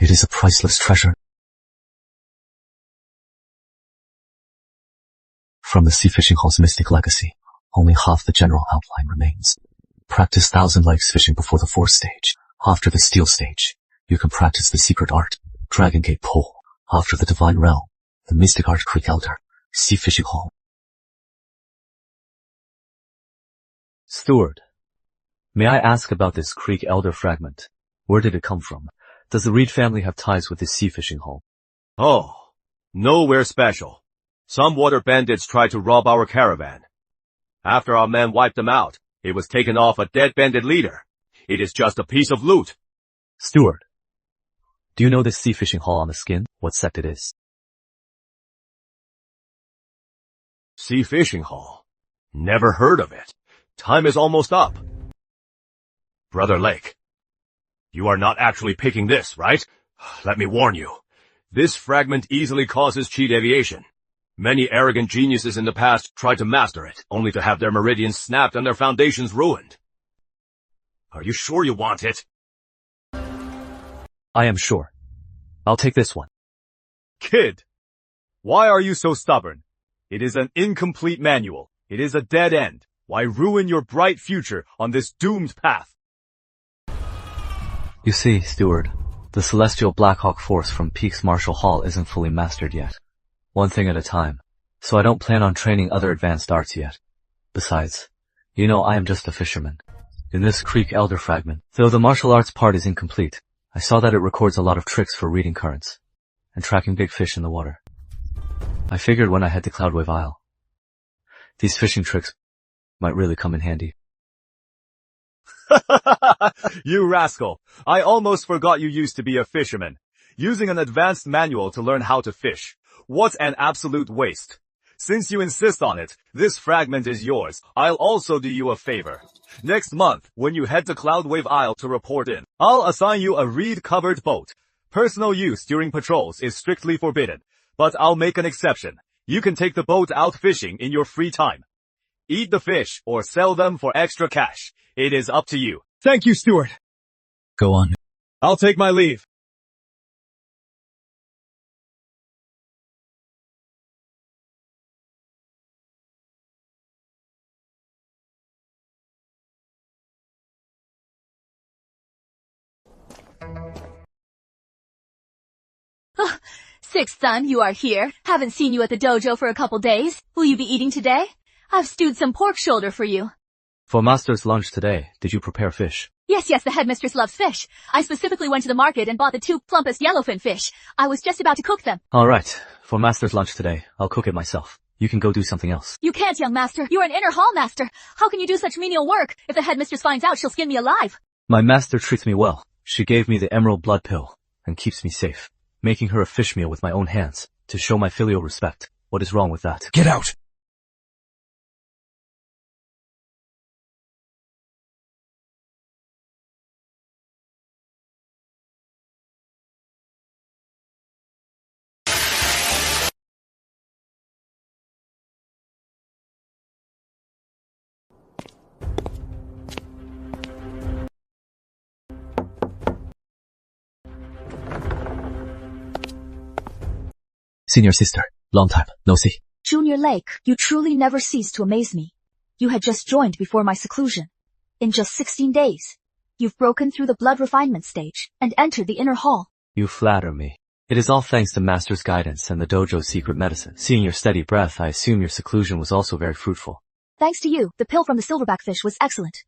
It is a priceless treasure. From the Sea Fishing Hall's mystic legacy, only half the general outline remains. Practice 1,000 Lakes fishing before the 4th stage. After the Steel stage, you can practice the secret art, Dragon Gate Pole. After the Divine Realm, the mystic art Creek Elder, Sea Fishing Hall. Steward, may I ask about this Creek Elder fragment? Where did it come from? Does the Reed family have ties with this Sea Fishing Hall? Oh, nowhere special. Some water bandits tried to rob our caravan. After our men wiped them out, it was taken off a dead bandit leader. It is just a piece of loot. Steward, do you know this Sea Fishing Hall on the skin? What sect it is? Sea Fishing Hall? Never heard of it. Time is almost up. Brother Lake, you are not actually picking this, right? Let me warn you. This fragment easily causes chi deviation. Many arrogant geniuses in the past tried to master it, only to have their meridians snapped and their foundations ruined. Are you sure you want it? I am sure. I'll take this one. Kid, why are you so stubborn? It is an incomplete manual. It is a dead end. Why ruin your bright future on this doomed path? You see, Steward, the celestial Blackhawk force from Peaks Martial Hall isn't fully mastered yet. One thing at a time. So I don't plan on training other advanced arts yet. Besides, you know I am just a fisherman. In this Creek Elder fragment, though the martial arts part is incomplete, I saw that it records a lot of tricks for reading currents and tracking big fish in the water. I figured when I head to Cloudwave Isle, these fishing tricks might really come in handy. You rascal! I almost forgot you used to be a fisherman. Using an advanced manual to learn how to fish. What an absolute waste. Since you insist on it, this fragment is yours. I'll also do you a favor. Next month, when you head to Cloudwave Isle to report in, I'll assign you a reed-covered boat. Personal use during patrols is strictly forbidden, but I'll make an exception. You can take the boat out fishing in your free time. Eat the fish or sell them for extra cash. It is up to you. Thank you, Steward. Go on. I'll take my leave. Sixth son, you are here. Haven't seen you at the dojo for a couple days. Will you be eating today? I've stewed some pork shoulder for you. For master's lunch today, did you prepare fish? Yes, the headmistress loves fish. I specifically went to the market and bought the 2 plumpest yellowfin fish. I was just about to cook them. Alright, for master's lunch today, I'll cook it myself. You can go do something else. You can't, young master. You're an inner hall master. How can you do such menial work? If the headmistress finds out, she'll skin me alive. My master treats me well. She gave me the emerald blood pill and keeps me safe, making her a fish meal with my own hands to show my filial respect. What is wrong with that? Get out! Senior sister, long time, no see. Junior Lake, you truly never cease to amaze me. You had just joined before my seclusion. In just 16 days, you've broken through the blood refinement stage and entered the inner hall. You flatter me. It is all thanks to master's guidance and the dojo's secret medicine. Seeing your steady breath, I assume your seclusion was also very fruitful. Thanks to you, the pill from the silverback fish was excellent.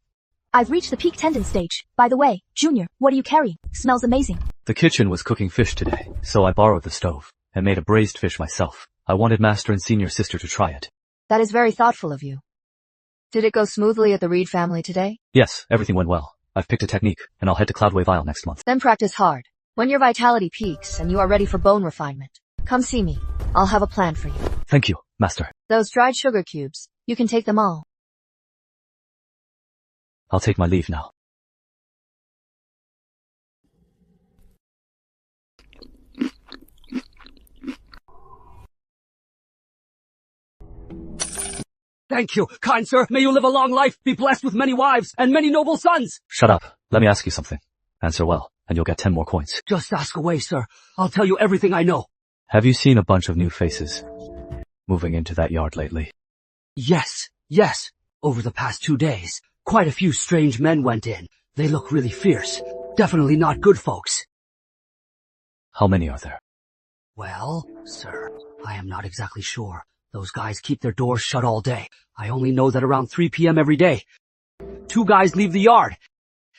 I've reached the peak tendon stage. By the way, Junior, what are you carrying? Smells amazing. The kitchen was cooking fish today, so I borrowed the stove and made a braised fish myself. I wanted master and senior sister to try it. That is very thoughtful of you. Did it go smoothly at the Reed family today? Yes, everything went well. I've picked a technique, and I'll head to Cloudwave Isle next month. Then practice hard. When your vitality peaks and you are ready for bone refinement, come see me. I'll have a plan for you. Thank you, master. Those dried sugar cubes, you can take them all. I'll take my leave now. Thank you, kind sir. May you live a long life, be blessed with many wives and many noble sons. Shut up. Let me ask you something. Answer well, and you'll get 10 more coins. Just ask away, sir. I'll tell you everything I know. Have you seen a bunch of new faces moving into that yard lately? Yes. Over the past 2 days, quite a few strange men went in. They look really fierce. Definitely not good folks. How many are there? Well, sir, I am not exactly sure. Those guys keep their doors shut all day. I only know that around 3 p.m. every day, 2 guys leave the yard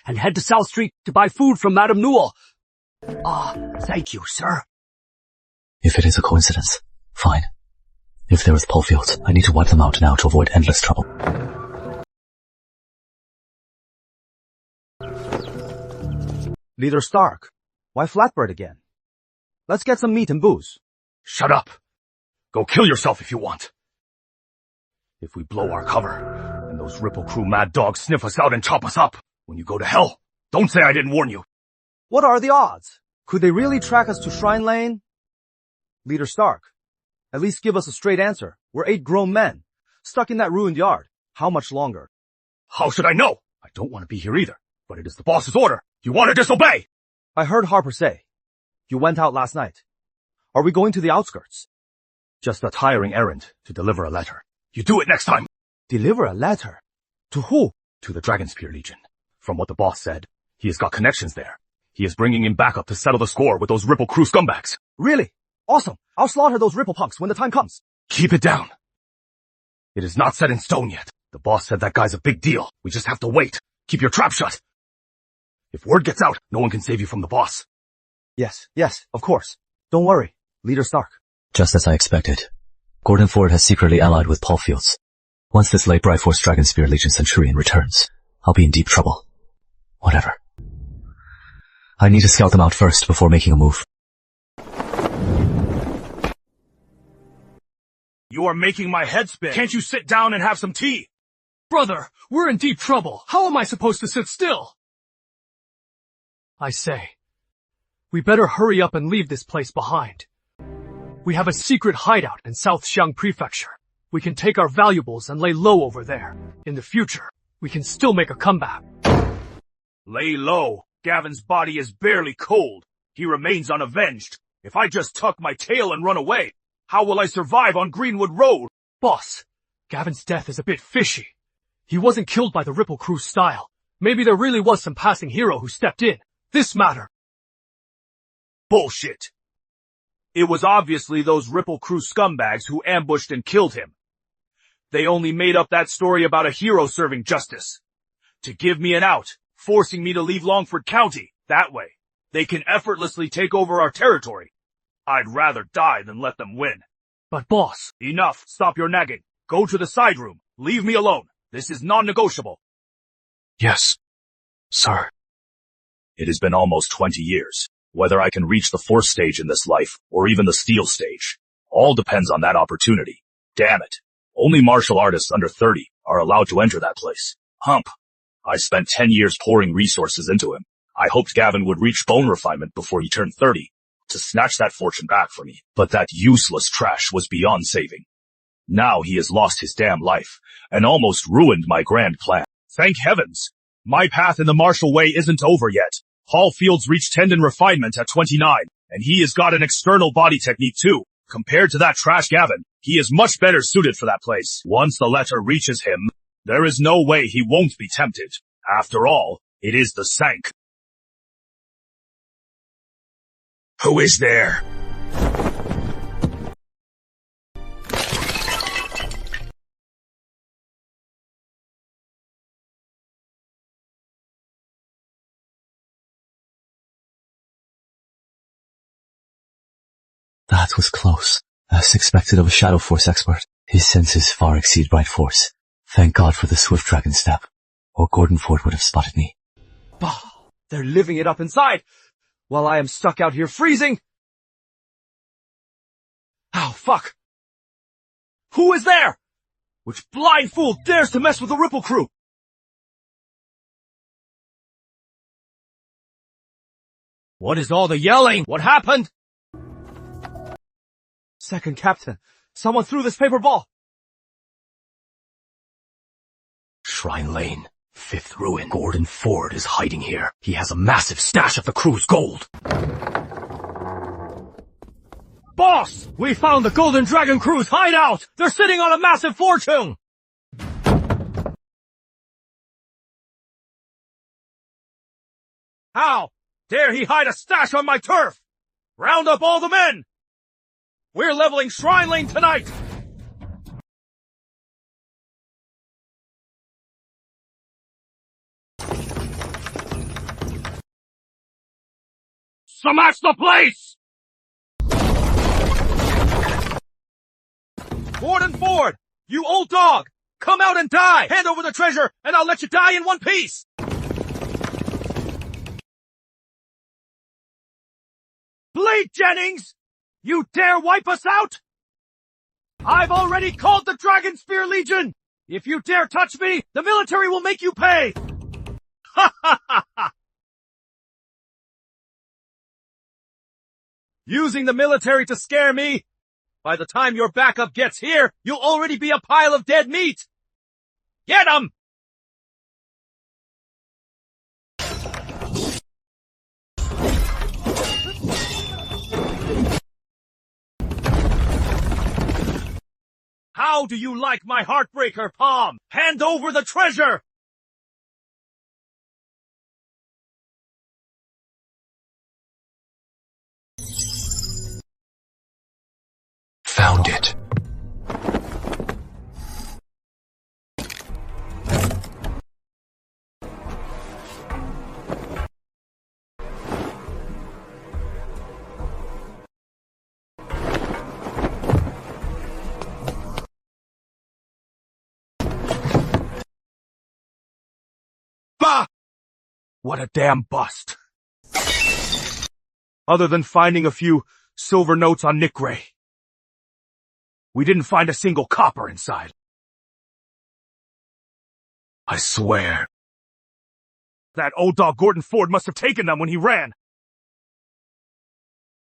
and head to South Street to buy food from Madame Newell. Thank you, sir. If it is a coincidence, fine. If they're with Paulfields, I need to wipe them out now to avoid endless trouble. Leader Stark, why Flatbird again? Let's get some meat and booze. Shut up! Go kill yourself if you want. If we blow our cover, and those Ripple Crew mad dogs sniff us out and chop us up, when you go to hell, don't say I didn't warn you. What are the odds? Could they really track us to Shrine Lane? Leader Stark, at least give us a straight answer. We're 8 grown men, stuck in that ruined yard. How much longer? How should I know? I don't want to be here either, but it is the boss's order. You want to disobey? I heard Harper say, you went out last night. Are we going to the outskirts? Just a tiring errand to deliver a letter. You do it next time. Deliver a letter? To who? To the Dragonspear Legion. From what the boss said, he has got connections there. He is bringing in backup to settle the score with those Ripple Crew scumbags. Really? Awesome. I'll slaughter those Ripple punks when the time comes. Keep it down. It is not set in stone yet. The boss said that guy's a big deal. We just have to wait. Keep your trap shut. If word gets out, no one can save you from the boss. Yes, of course. Don't worry, Leader Stark. Just as I expected. Gordon Ford has secretly allied with Paulfields. Once this late Bifrost Dragonspear Legion Centurion returns, I'll be in deep trouble. Whatever. I need to scout them out first before making a move. You are making my head spin. Can't you sit down and have some tea? Brother, we're in deep trouble. How am I supposed to sit still? I say, we better hurry up and leave this place behind. We have a secret hideout in South Xiang Prefecture. We can take our valuables and lay low over there. In the future, we can still make a comeback. Lay low. Gavin's body is barely cold. He remains unavenged. If I just tuck my tail and run away, how will I survive on Greenwood Road? Boss, Gavin's death is a bit fishy. He wasn't killed by the Ripple Crew style. Maybe there really was some passing hero who stepped in. This matter. Bullshit. It was obviously those Ripple Crew scumbags who ambushed and killed him. They only made up that story about a hero serving justice. To give me an out, forcing me to leave Longford County. That way, they can effortlessly take over our territory. I'd rather die than let them win. But boss... Enough, stop your nagging. Go to the side room. Leave me alone. This is non-negotiable. Yes, sir. It has been almost 20 years. Whether I can reach the Force stage in this life, or even the Steel stage, all depends on that opportunity. Damn it. Only martial artists under 30 are allowed to enter that place. Hump. I spent 10 years pouring resources into him. I hoped Gavin would reach bone refinement before he turned 30, to snatch that fortune back for me. But that useless trash was beyond saving. Now he has lost his damn life, and almost ruined my grand plan. Thank heavens. My path in the martial way isn't over yet. Hall Fields reached tendon refinement at 29, and he has got an external body technique too. Compared to that trash Gavin, he is much better suited for that place. Once the letter reaches him, there is no way he won't be tempted. After all, it is the Sank. Who is there? That was close. As expected of a Shadow Force expert, his senses far exceed Bright Force. Thank God for the Swift Dragon Step, or Gordon Ford would have spotted me. Bah! They're living it up inside, while I am stuck out here freezing! Oh, fuck! Who is there? Which blind fool dares to mess with the Ripple Crew? What is all the yelling? What happened? Second Captain, someone threw this paper ball! Shrine Lane, 5th Ruin. Gordon Ford is hiding here. He has a massive stash of the crew's gold. Boss! We found the Golden Dragon Crew's hideout! They're sitting on a massive fortune! How dare he hide a stash on my turf? Round up all the men! We're leveling Shrine Lane tonight! Smash the place! Gordon Ford, you old dog! Come out and die! Hand over the treasure, and I'll let you die in one piece! Blade Jennings! You dare wipe us out? I've already called the Dragon Spear Legion! If you dare touch me, the military will make you pay! Ha ha ha ha! Using the military to scare me? By the time your backup gets here, you'll already be a pile of dead meat! Get 'em! How do you like my heartbreaker, Palm? Hand over the treasure! Found it. Bah! What a damn bust. Other than finding a few silver notes on Nick Gray, we didn't find a single copper inside. I swear. That old dog Gordon Ford must have taken them when he ran.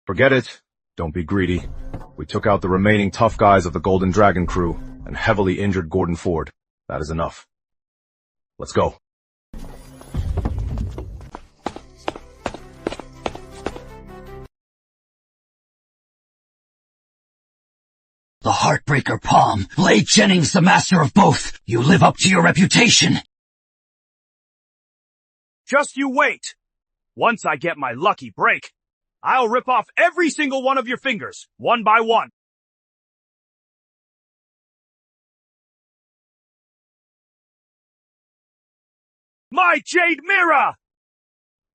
Forget it. Don't be greedy. We took out the remaining tough guys of the Golden Dragon crew and heavily injured Gordon Ford. That is enough. Let's go. The Heartbreaker Palm. Blade Jennings, the master of both. You live up to your reputation. Just you wait. Once I get my lucky break, I'll rip off every single one of your fingers, one by one. My Jade Mirror!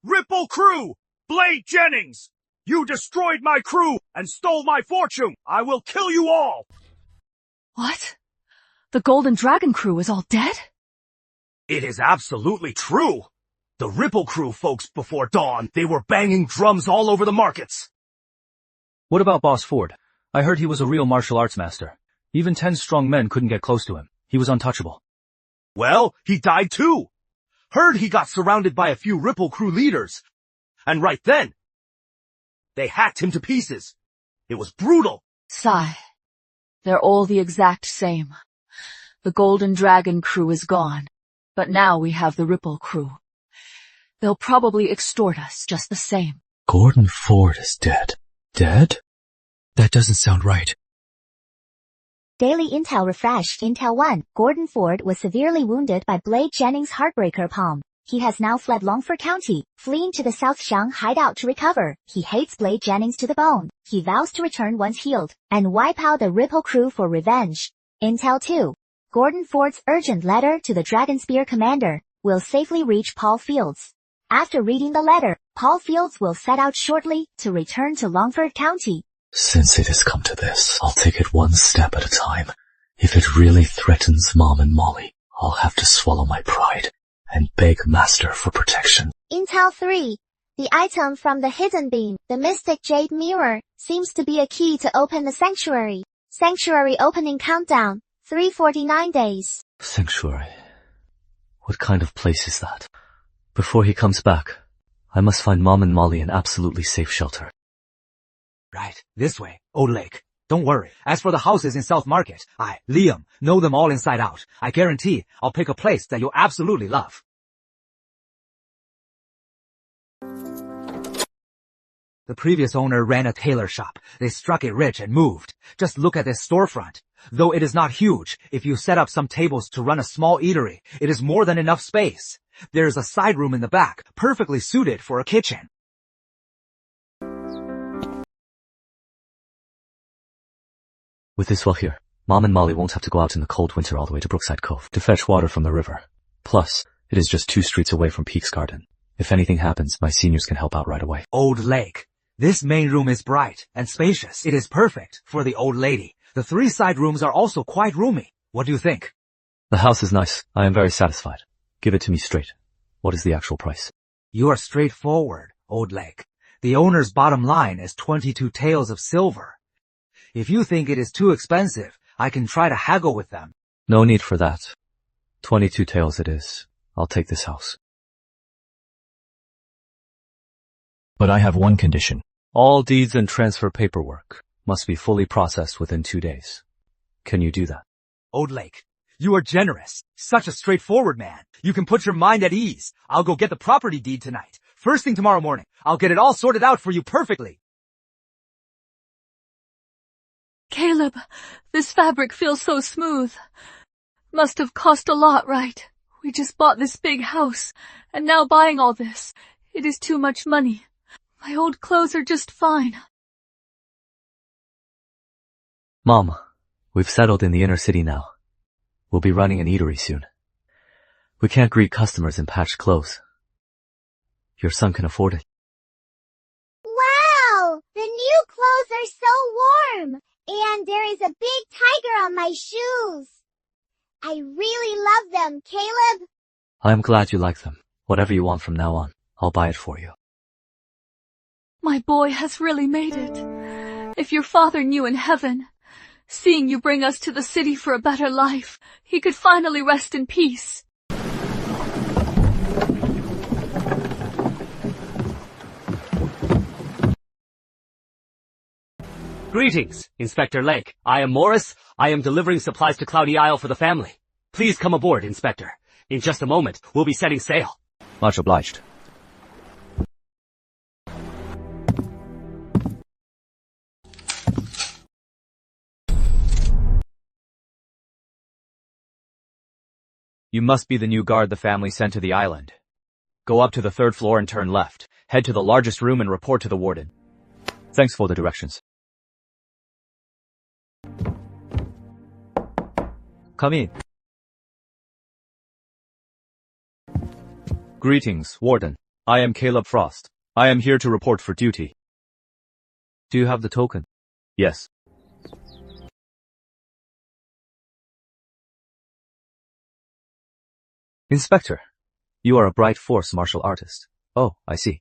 Ripple Crew! Blade Jennings! You destroyed my crew and stole my fortune! I will kill you all! What? The Golden Dragon crew is all dead? It is absolutely true! The Ripple Crew folks before dawn, they were banging drums all over the markets. What about Boss Ford? I heard he was a real martial arts master. Even 10 strong men couldn't get close to him. He was untouchable. Well, he died too. Heard he got surrounded by a few Ripple Crew leaders. And right then, they hacked him to pieces. It was brutal. Sigh. They're all the exact same. The Golden Dragon crew is gone, but now we have the Ripple Crew. They'll probably extort us just the same. Gordon Ford is dead. Dead? That doesn't sound right. Daily Intel refreshed. Intel 1. Gordon Ford was severely wounded by Blade Jennings' Heartbreaker palm. He has now fled Longford County, fleeing to the South Xiang hideout to recover. He hates Blade Jennings to the bone. He vows to return once healed, and wipe out the Ripple Crew for revenge. Intel 2. Gordon Ford's urgent letter to the Dragonspear commander will safely reach Paul Fields. After reading the letter, Paul Fields will set out shortly to return to Longford County. Since it has come to this, I'll take it one step at a time. If it really threatens Mom and Molly, I'll have to swallow my pride and beg Master for protection. Intel 3. The item from the hidden beam, the Mystic Jade Mirror, seems to be a key to open the sanctuary. Sanctuary opening countdown, 349 days. Sanctuary? What kind of place is that? Before he comes back, I must find Mom and Molly an absolutely safe shelter. Right, this way, Old Lake. Don't worry. As for the houses in South Market, I, Liam, know them all inside out. I guarantee I'll pick a place that you'll absolutely love. The previous owner ran a tailor shop. They struck it rich and moved. Just look at this storefront. Though it is not huge, if you set up some tables to run a small eatery, it is more than enough space. There is a side room in the back, perfectly suited for a kitchen. With this well here, Mom and Molly won't have to go out in the cold winter all the way to Brookside Cove to fetch water from the river. Plus, it is just 2 streets away from Peaks Garden. If anything happens, my seniors can help out right away. Old Lake. This main room is bright and spacious. It is perfect for the old lady. The 3 side rooms are also quite roomy. What do you think? The house is nice. I am very satisfied. Give it to me straight. What is the actual price? You are straightforward, Old Lake. The owner's bottom line is 22 taels of silver. If you think it is too expensive, I can try to haggle with them. No need for that. 22 taels it is. I'll take this house. But I have one condition. All deeds and transfer paperwork must be fully processed within 2 days. Can you do that? Old Lake, you are generous. Such a straightforward man. You can put your mind at ease. I'll go get the property deed tonight. First thing tomorrow morning. I'll get it all sorted out for you perfectly. Caleb, this fabric feels so smooth. Must have cost a lot, right? We just bought this big house, and now buying all this. It is too much money. My old clothes are just fine. Mom, we've settled in the inner city now. We'll be running an eatery soon. We can't greet customers in patched clothes. Your son can afford it. Wow! The new clothes are so warm! And there is a big tiger on my shoes. I really love them, Caleb. I'm glad you like them. Whatever you want from now on, I'll buy it for you. My boy has really made it. If your father knew in heaven, seeing you bring us to the city for a better life, he could finally rest in peace. Greetings, Inspector Lake. I am Morris. I am delivering supplies to Cloudy Isle for the family. Please come aboard, Inspector. In just a moment, we'll be setting sail. Much obliged. You must be the new guard the family sent to the island. Go up to the 3rd floor and turn left. Head to the largest room and report to the warden. Thanks for the directions. Come in. Greetings, Warden. I am Caleb Frost. I am here to report for duty. Do you have the token? Yes. Inspector, you are a bright force martial artist. Oh, I see.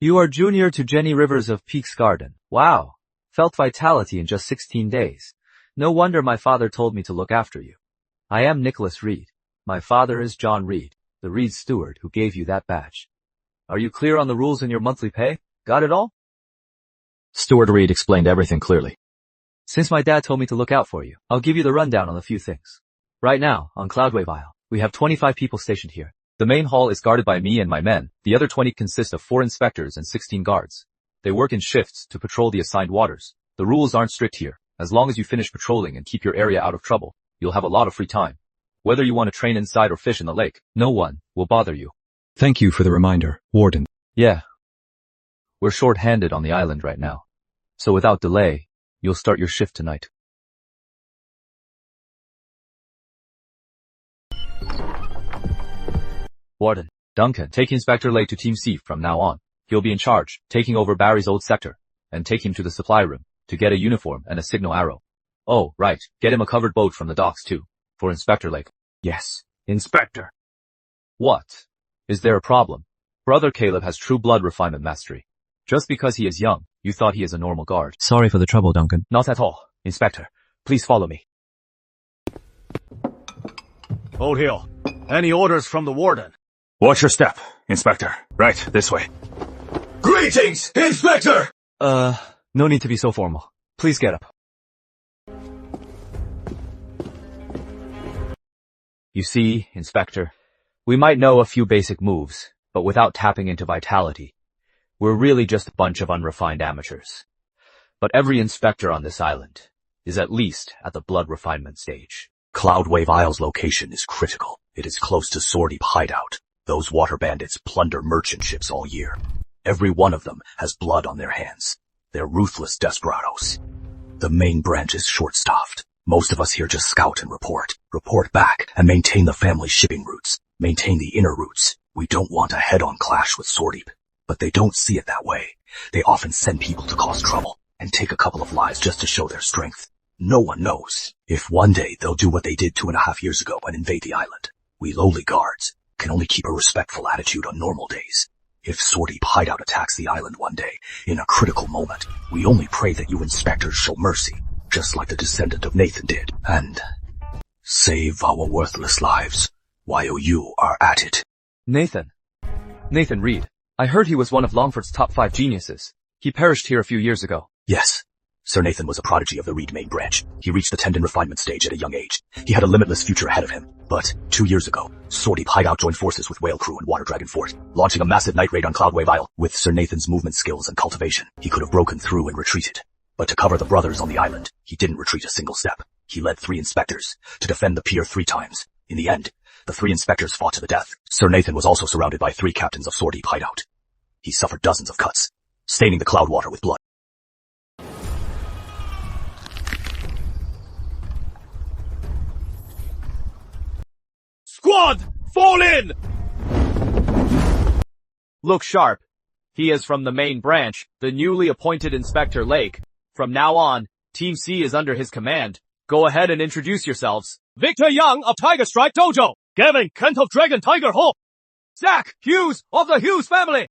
You are junior to Jenny Rivers of Peaks Garden. Wow. Felt vitality in just 16 days. No wonder my father told me to look after you. I am Nicholas Reed. My father is John Reed, the Reed steward who gave you that badge. Are you clear on the rules in your monthly pay? Got it all? Steward Reed explained everything clearly. Since my dad told me to look out for you, I'll give you the rundown on a few things. Right now, on Cloudwave Isle, we have 25 people stationed here. The main hall is guarded by me and my men. The other 20 consist of 4 inspectors and 16 guards. They work in shifts to patrol the assigned waters. The rules aren't strict here. As long as you finish patrolling and keep your area out of trouble, you'll have a lot of free time. Whether you want to train inside or fish in the lake, no one will bother you. Thank you for the reminder, Warden. Yeah. We're short-handed on the island right now. So without delay, you'll start your shift tonight. Warden, Duncan, take Inspector Lake to Team C from now on. He'll be in charge, taking over Barry's old sector, and take him to the supply room to get a uniform and a signal arrow. Oh, right, get him a covered boat from the docks too, for Inspector Lake. Yes, Inspector. What? Is there a problem? Brother Caleb has true blood refinement mastery. Just because he is young, you thought he is a normal guard. Sorry for the trouble, Duncan. Not at all. Inspector, please follow me. Old Hill, any orders from the Warden? Watch your step, Inspector. Right, this way. Greetings, Inspector! No need to be so formal. Please get up. You see, Inspector, we might know a few basic moves, but without tapping into vitality, we're really just a bunch of unrefined amateurs. But every inspector on this island is at least at the blood refinement stage. Cloudwave Isle's location is critical. It is close to Sworddeep hideout. Those water bandits plunder merchant ships all year. Every one of them has blood on their hands. They're ruthless desperados. The main branch is short-staffed. Most of us here just scout and report. Report back and maintain the family shipping routes. Maintain the inner routes. We don't want a head-on clash with Sworddeep. But they don't see it that way. They often send people to cause trouble and take a couple of lives just to show their strength. No one knows if one day they'll do what they did 2.5 years ago and invade the island. We lowly guards can only keep a respectful attitude on normal days. If Sworddeep hideout attacks the island one day, in a critical moment, we only pray that you inspectors show mercy, just like the descendant of Nathan did, and save our worthless lives while you are at it. Nathan Reed. I heard he was one of Longford's top 5 geniuses. He perished here a few years ago. Yes. Sir Nathan was a prodigy of the Reed main branch. He reached the tendon refinement stage at a young age. He had a limitless future ahead of him. But 2 years ago, Sworddeep hideout joined forces with Whale Crew and Water Dragon Fort, launching a massive night raid on Cloudwave Isle. With Sir Nathan's movement skills and cultivation, he could have broken through and retreated. But to cover the brothers on the island, he didn't retreat a single step. He led 3 inspectors to defend the pier 3 times. In the end, the 3 inspectors fought to the death. Sir Nathan was also surrounded by 3 captains of Sworddeep hideout. He suffered dozens of cuts, staining the cloud water with blood. Squad, fall in! Look sharp. He is from the main branch, the newly appointed Inspector Lake. From now on, Team C is under his command. Go ahead and introduce yourselves. Victor Young of Tiger Strike Dojo. Gavin Kent of Dragon Tiger Hawk. Zach Hughes of the Hughes family.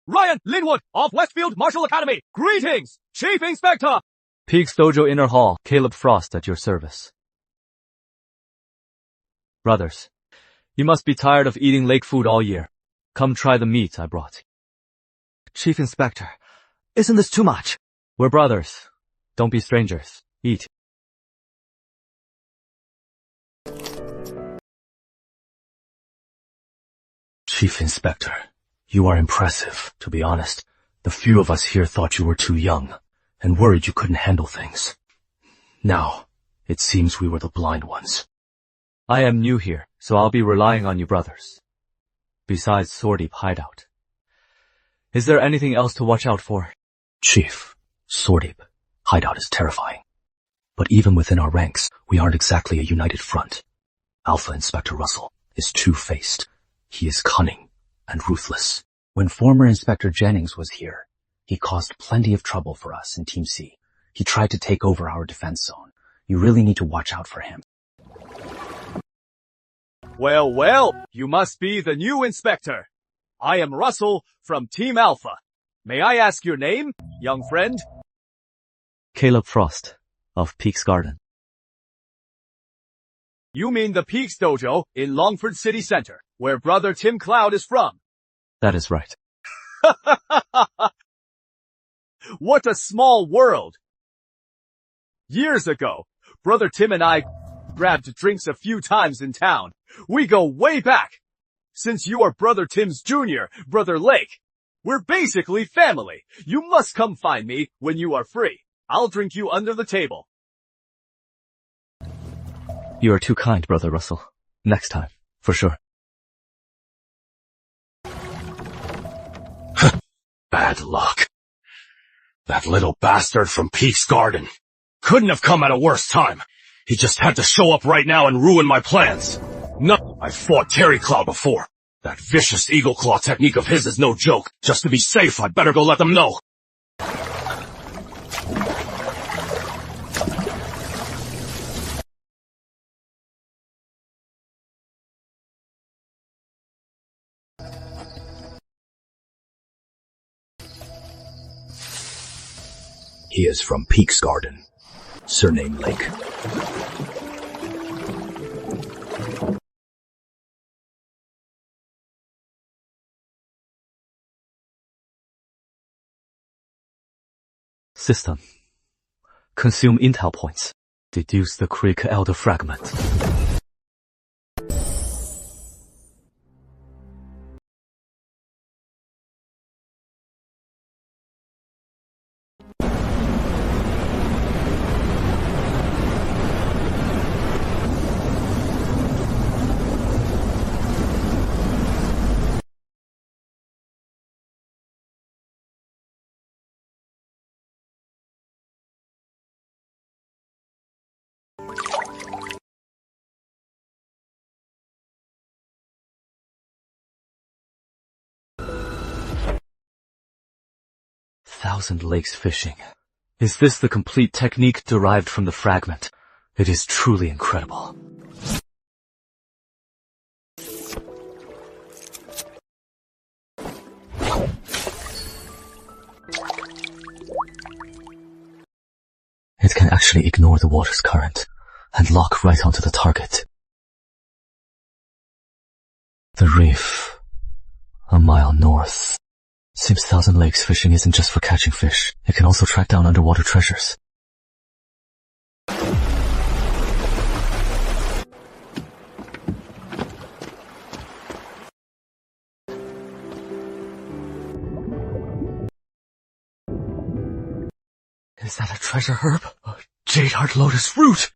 Ryan Linwood of Westfield Martial Academy. Greetings, Chief Inspector. Peaks Dojo Inner Hall, Caleb Frost at your service. Brothers, you must be tired of eating lake food all year. Come try the meat I brought. Chief Inspector, isn't this too much? We're brothers. Don't be strangers. Eat. Chief Inspector, you are impressive, to be honest. The few of us here thought you were too young, and worried you couldn't handle things. Now, it seems we were the blind ones. I am new here, so I'll be relying on you brothers. Besides Sworddeep hideout. Is there anything else to watch out for? Chief, Swordip, hideout is terrifying. But even within our ranks, we aren't exactly a united front. Alpha Inspector Russell is two-faced. He is cunning and ruthless. When former Inspector Jennings was here, he caused plenty of trouble for us in Team C. He tried to take over our defense zone. You really need to watch out for him. Well, well, you must be the new inspector. I am Russell from Team Alpha. May I ask your name, young friend? Caleb Frost, of Peaks Garden. You mean the Peaks Dojo in Longford City Center, where Brother Tim Cloud is from? That is right. What a small world! Years ago, Brother Tim and I grabbed drinks a few times in town. We go way back. Since you are Brother Tim's junior, Brother Lake, we're basically family. You must come find me when you are free. I'll drink you under the table. You are too kind, Brother Russell. Next time, for sure. Bad luck. That little bastard from Peaks Garden couldn't have come at a worse time. He just had to show up right now and ruin my plans. No, I've fought Terry Cloud before. That vicious eagle claw technique of his is no joke. Just to be safe, I'd better go let them know. He is from Peaks Garden, surname Lake. System. Consume intel points. Deduce the Creek Elder fragment. Thousand Lakes fishing. Is this the complete technique derived from the fragment? It is truly incredible. It can actually ignore the water's current and lock right onto the target. The reef, a mile north. Seems Thousand Lakes fishing isn't just for catching fish. It can also track down underwater treasures. Is that a treasure herb? A jade heart lotus root!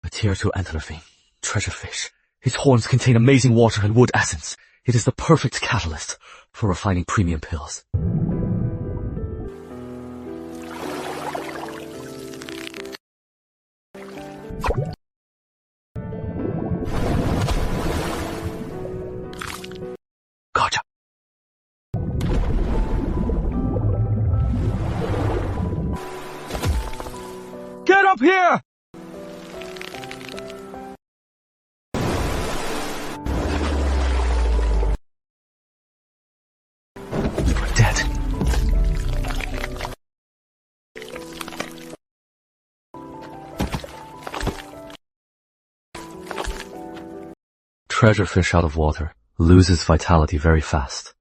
A tier 2 antlerfin, treasure fish. Its horns contain amazing water and wood essence. It is the perfect catalyst for refining premium pills. Gotcha. Get up here! Dead. Treasure fish out of water loses vitality very fast.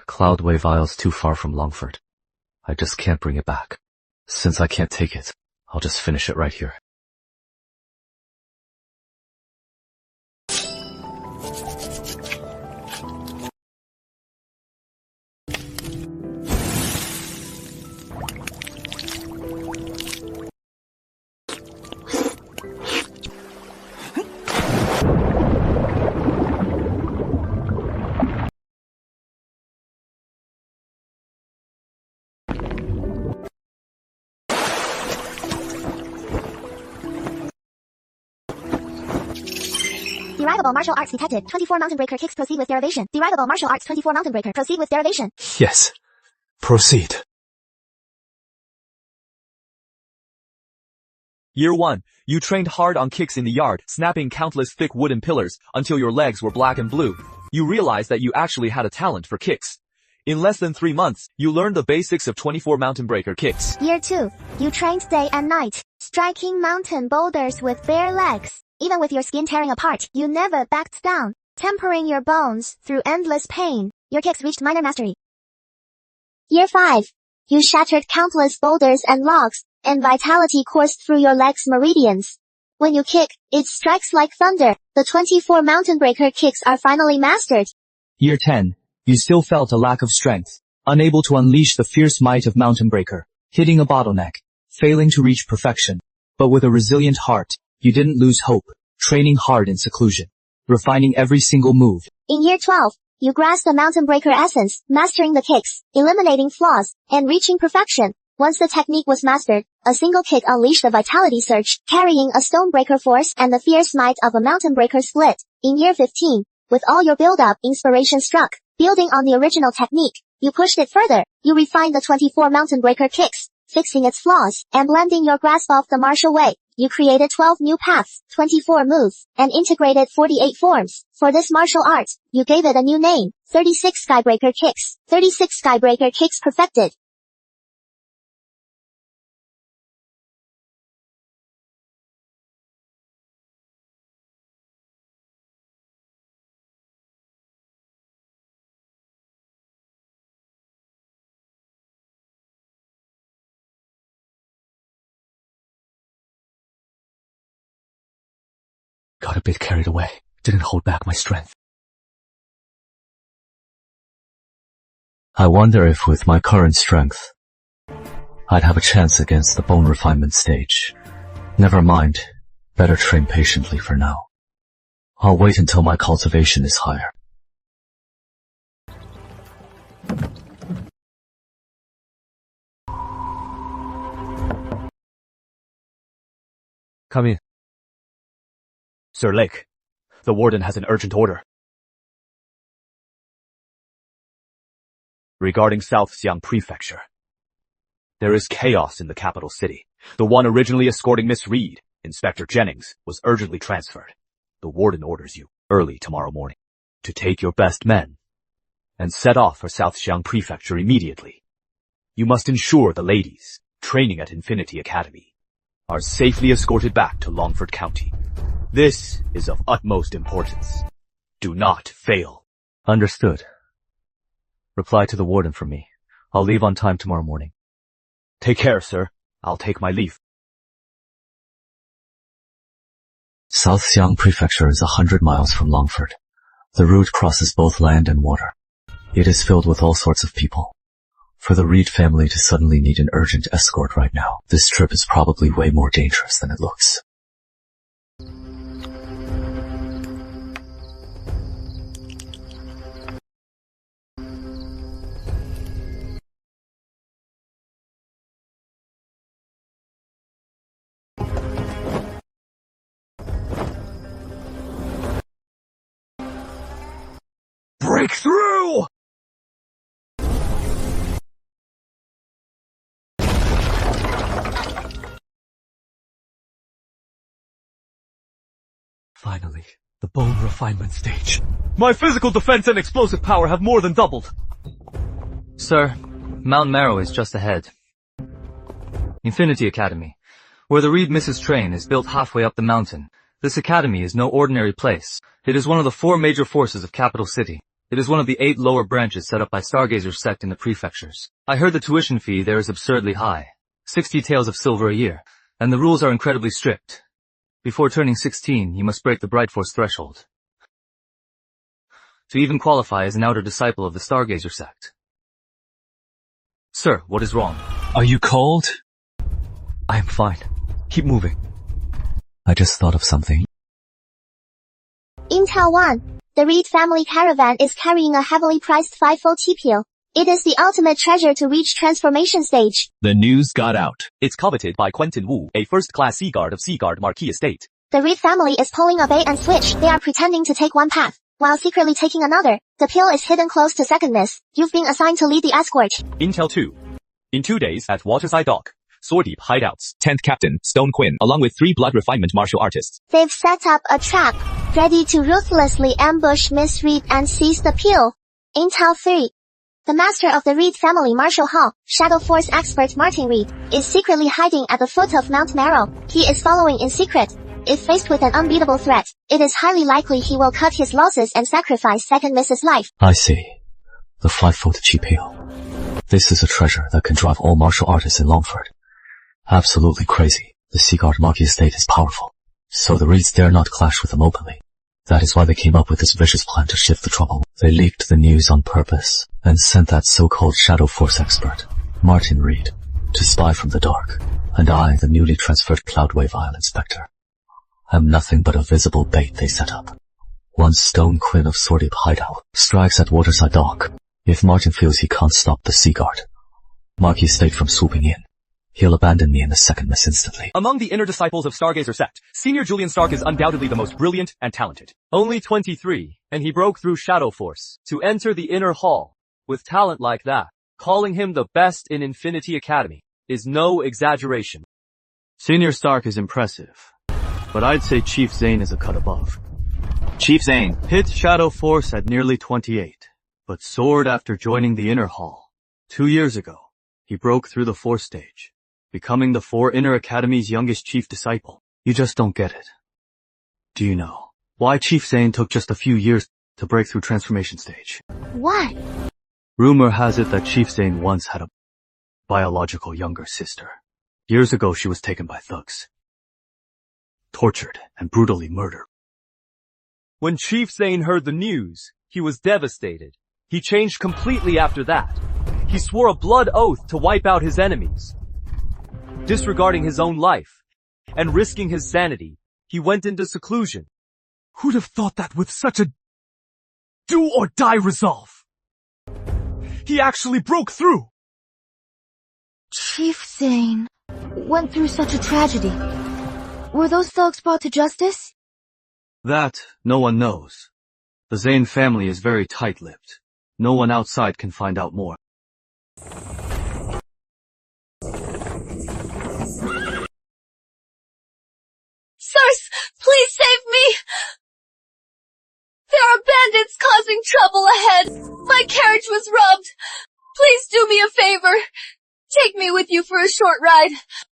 Cloudway vial's too far from Longford. I just can't bring it back. Since I can't take it, I'll just finish it right here. Derivable martial arts detected. 24 mountain breaker kicks proceed with derivation. Derivable martial arts 24 mountain breaker proceed with derivation. Yes. Proceed. Year 1. You trained hard on kicks in the yard, snapping countless thick wooden pillars until your legs were black and blue. You realized that you actually had a talent for kicks. In less than 3 months, you learned the basics of 24 mountain breaker kicks. Year 2. You trained day and night, striking mountain boulders with bare legs. Even with your skin tearing apart, you never backed down, tempering your bones through endless pain. Your kicks reached minor mastery. Year 5. You shattered countless boulders and logs, and vitality coursed through your legs' meridians. When you kick, it strikes like thunder. The 24 mountain breaker kicks are finally mastered. Year 10. You still felt a lack of strength, unable to unleash the fierce might of mountain breaker, hitting a bottleneck, failing to reach perfection. But with a resilient heart, you didn't lose hope, training hard in seclusion, refining every single move. In year 12, you grasped the mountain breaker essence, mastering the kicks, eliminating flaws, and reaching perfection. Once the technique was mastered, a single kick unleashed a vitality surge, carrying a stone breaker force and the fierce might of a mountain breaker split. In year 15, with all your build-up, inspiration struck. Building on the original technique, you pushed it further. You refined the 24 mountain breaker kicks, fixing its flaws, and blending your grasp of the martial way. You created 12 new paths, 24 moves, and integrated 48 forms. For this martial art, you gave it a new name, 36 Skybreaker Kicks. 36 Skybreaker Kicks perfected. Got a bit carried away. Didn't hold back my strength. I wonder if with my current strength, I'd have a chance against the bone refinement stage. Never mind. Better train patiently for now. I'll wait until my cultivation is higher. Come in. Sir Lake, the warden has an urgent order. Regarding South Xiang Prefecture. There is chaos in the capital city. The one originally escorting Miss Reed, Inspector Jennings, was urgently transferred. The warden orders you, early tomorrow morning, to take your best men and set off for South Xiang Prefecture immediately. You must ensure the ladies, training at Infinity Academy, are safely escorted back to Longford County. This is of utmost importance. Do not fail. Understood. Reply to the warden for me. I'll leave on time tomorrow morning. Take care, sir. I'll take my leave. South Xiang Prefecture is 100 miles from Longford. The route crosses both land and water. It is filled with all sorts of people. For the Reed family to suddenly need an urgent escort right now, this trip is probably way more dangerous than it looks. Break through! Finally, the bone refinement stage. My physical defense and explosive power have more than doubled. Sir, Mount Marrow is just ahead. Infinity Academy, where the Reed Misses train, is built halfway up the mountain. This academy is no ordinary place. It is one of the 4 major forces of Capital City. It is one of the 8 lower branches set up by Stargazer's sect in the prefectures. I heard the tuition fee there is absurdly high, 60 taels of silver a year, and the rules are incredibly strict. Before turning 16, you must break the Bright Force threshold to even qualify as an outer disciple of the Stargazer sect. Sir, what is wrong? Are you cold? I am fine. Keep moving. I just thought of something. Intel 1. The Reed family caravan is carrying a heavily priced 5-fold TPL. It is the ultimate treasure to reach transformation stage. The news got out. It's coveted by Quentin Wu, a first-class Seaguard of Seaguard Marquis Estate. The Reed family is pulling a bait and switch. They are pretending to take one path, while secretly taking another. The pill is hidden close to second miss. You've been assigned to lead the escort. Intel 2. In 2 days at Waterside Dock. Sword deep hideouts. 10th Captain, Stone Quinn, along with 3 blood refinement martial artists. They've set up a trap, ready to ruthlessly ambush Miss Reed and seize the pill. Intel 3. The master of the Reed family, Marshall Hall, Shadow Force expert Martin Reed, is secretly hiding at the foot of Mount Marrow. He is following in secret. If faced with an unbeatable threat, it is highly likely he will cut his losses and sacrifice second Miss's life. I see. The 5-foot cheap heel. This is a treasure that can drive all martial artists in Longford. Absolutely crazy. The Seaguard Marquis estate is powerful, so the Reeds dare not clash with them openly. That is why they came up with this vicious plan to shift the trouble. They leaked the news on purpose, and sent that so-called Shadow Force expert, Martin Reed, to spy from the dark. And I, the newly transferred Cloudwave Isle Inspector, am nothing but a visible bait they set up. Once Stone Quinn of Swordip Hideout strikes at Waterside Dock, if Martin feels he can't stop the Seaguard Marquis estate from swooping in, he'll abandon me in a second miss instantly. Among the inner disciples of Stargazer sect, Senior Julian Stark is undoubtedly the most brilliant and talented. Only 23, and he broke through Shadow Force to enter the inner hall. With talent like that, calling him the best in Infinity Academy is no exaggeration. Senior Stark is impressive, but I'd say Chief Zane is a cut above. Chief Zane Hit Shadow Force at nearly 28, but soared after joining the inner hall. 2 years ago, he broke through the 4th stage, becoming the 4 Inner Academy's youngest chief disciple. You just don't get it. Do you know why Chief Zane took just a few years to break through transformation stage? What? Rumor has it that Chief Zane once had a biological younger sister. Years ago she was taken by thugs, tortured and brutally murdered. When Chief Zane heard the news, he was devastated. He changed completely after that. He swore a blood oath to wipe out his enemies. Disregarding his own life and risking his sanity, he went into seclusion. Who'd have thought that with such a do-or-die resolve? He actually broke through. Chief Zane went through such a tragedy. Were those thugs brought to justice? That, no one knows. The Zane family is very tight-lipped. No one outside can find out more. Sirs, please save me! There are bandits causing trouble ahead. My carriage was robbed. Please do me a favor. Take me with you for a short ride.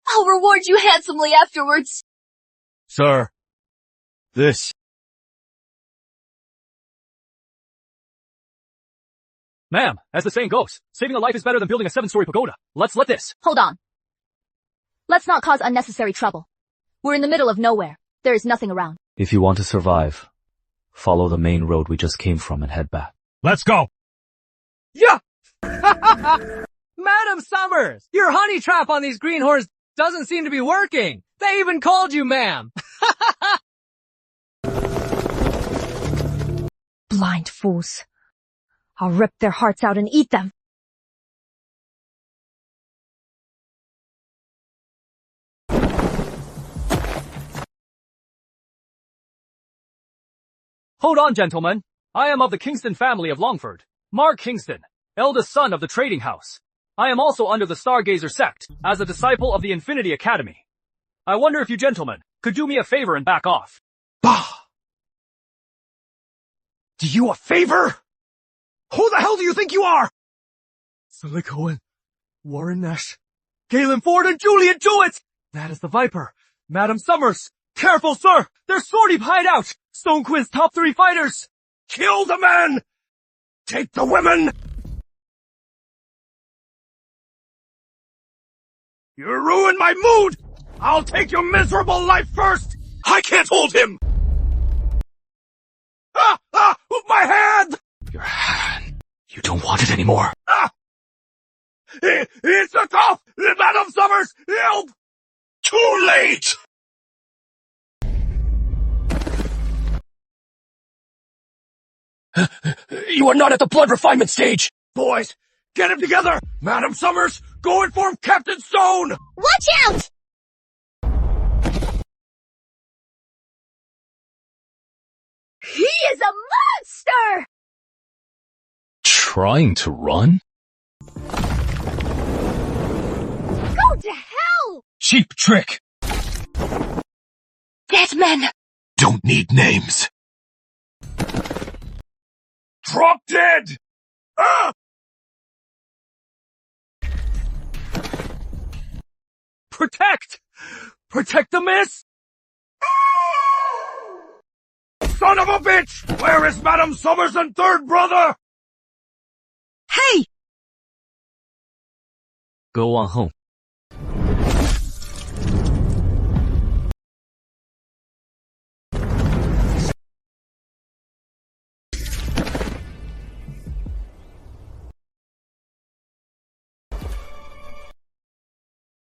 I'll reward you handsomely afterwards. Sir, this... Ma'am, as the saying goes, saving a life is better than building a 7-story pagoda. Let's let this. Hold on. Let's not cause unnecessary trouble. We're in the middle of nowhere. There is nothing around. If you want to survive, follow the main road we just came from and head back. Let's go! Yeah! Madam Summers, your honey trap on these greenhorns doesn't seem to be working. They even called you ma'am. Blind fools. I'll rip their hearts out and eat them. Hold on, gentlemen. I am of the Kingston family of Longford. Mark Kingston, eldest son of the trading house. I am also under the Stargazer sect, as a disciple of the Infinity Academy. I wonder if you gentlemen could do me a favor and back off. Bah! Do you a favor? Who the hell do you think you are? Sully Cohen, Warren Nash, Galen Ford, and Julian Jewett! That is the Viper. Madam Summers! Careful, sir! They're Sworddeep hideout! Stone Quinn's top 3 fighters! Kill the men! Take the women! You ruined my mood! I'll take your miserable life first! I can't hold him! My hand! Your hand. You don't want it anymore. It's a cough! Madam Summers, help! Too late! You are not at the blood refinement stage! Boys, get him together! Madam Summers, go inform Captain Stone! Watch out! He is a monster! Trying to run? Go to hell! Cheap trick! Dead men! Don't need names. Drop dead! Ah! Protect! Protect the miss! Son of a bitch! Where is Madam Summers and third brother? Hey! Go on home.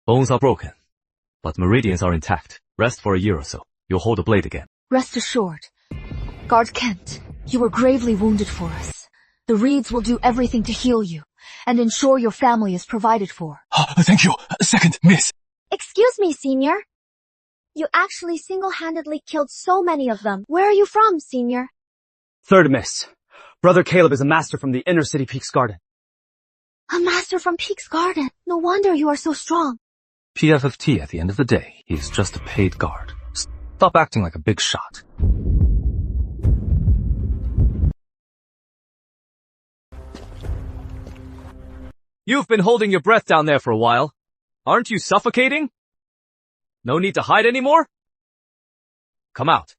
Bones are broken, but meridians are intact. Rest for a year or so. You'll hold the blade again. Rest assured. Guard Kent, you were gravely wounded for us. The Reeds will do everything to heal you, and ensure your family is provided for. Thank you. Second, miss. Excuse me, Senior. You actually single-handedly killed so many of them. Where are you from, Senior? Third miss. Brother Caleb is a master from the inner city Peaks Garden. A master from Peaks Garden. No wonder you are so strong. PFFT at the end of the day. He's just a paid guard. Stop acting like a big shot. You've been holding your breath down there for a while. Aren't you suffocating? No need to hide anymore? Come out.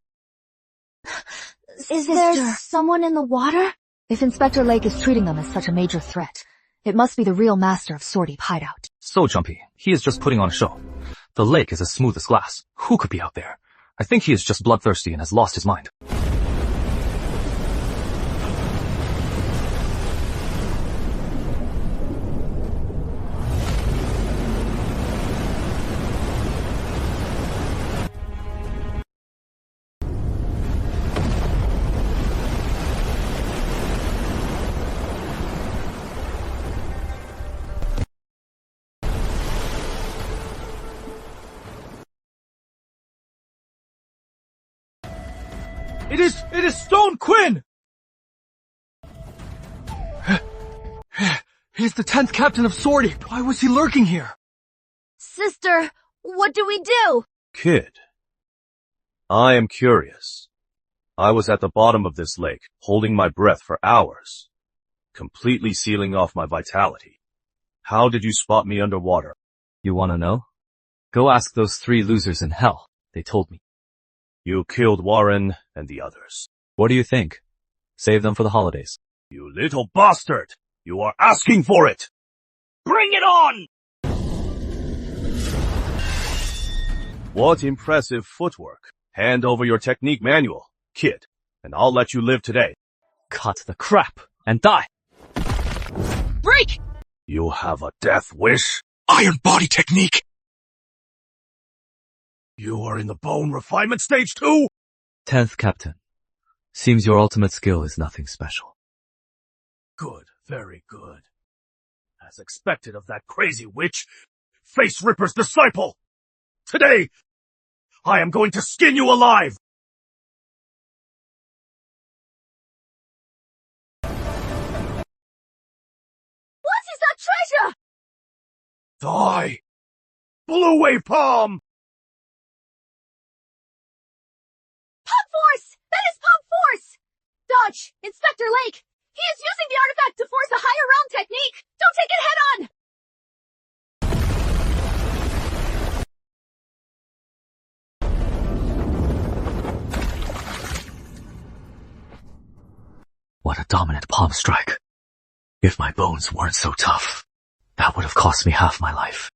Is there someone in the water? If Inspector Lake is treating them as such a major threat, it must be the real master of Sworddeep hideout. So jumpy. He is just putting on a show. The lake is as smooth as glass. Who could be out there? I think he is just bloodthirsty and has lost his mind. It is Stone Quinn! He's the 10th captain of Sworddeep. Why was he lurking here? Sister, what do we do? Kid, I am curious. I was at the bottom of this lake, holding my breath for hours, completely sealing off my vitality. How did you spot me underwater? You wanna know? Go ask those 3 losers in hell. They told me. You killed Warren and the others. What do you think? Save them for the holidays. You little bastard! You are asking for it! Bring it on! What impressive footwork. Hand over your technique manual, kid, and I'll let you live today. Cut the crap and die! Break! You have a death wish? Iron body technique! You are in the bone refinement stage too? 10th captain. Seems your ultimate skill is nothing special. Good, very good. As expected of that crazy witch, Face Ripper's disciple. Today, I am going to skin you alive. What is that treasure? Die. Blue wave palm. Pump force! That is pump force! Dodge! Inspector Lake! He is using the artifact to force a higher round technique! Don't take it head on! What a dominant palm strike. If my bones weren't so tough, that would have cost me half my life.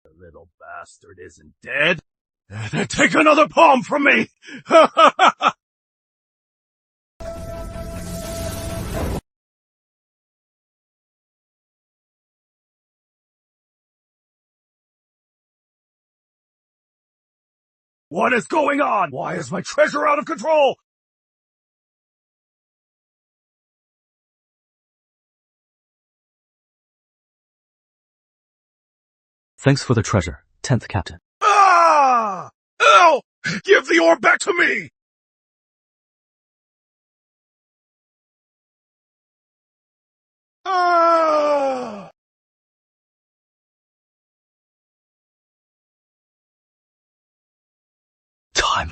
The little bastard isn't dead. Then take another palm from me! What is going on? Why is my treasure out of control? Thanks for the treasure, 10th captain. Ah! Ow! Give the orb back to me! Time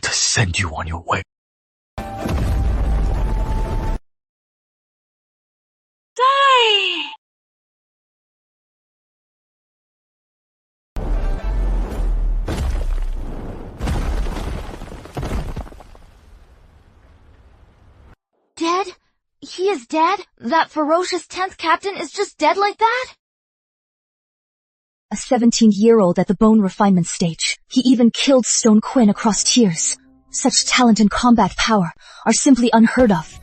to send you on your way. Die! Dead? He is dead? That ferocious 10th captain is just dead like that? A 17-year-old at the bone refinement stage. He even killed Stone Quinn across tiers. Such talent and combat power are simply unheard of.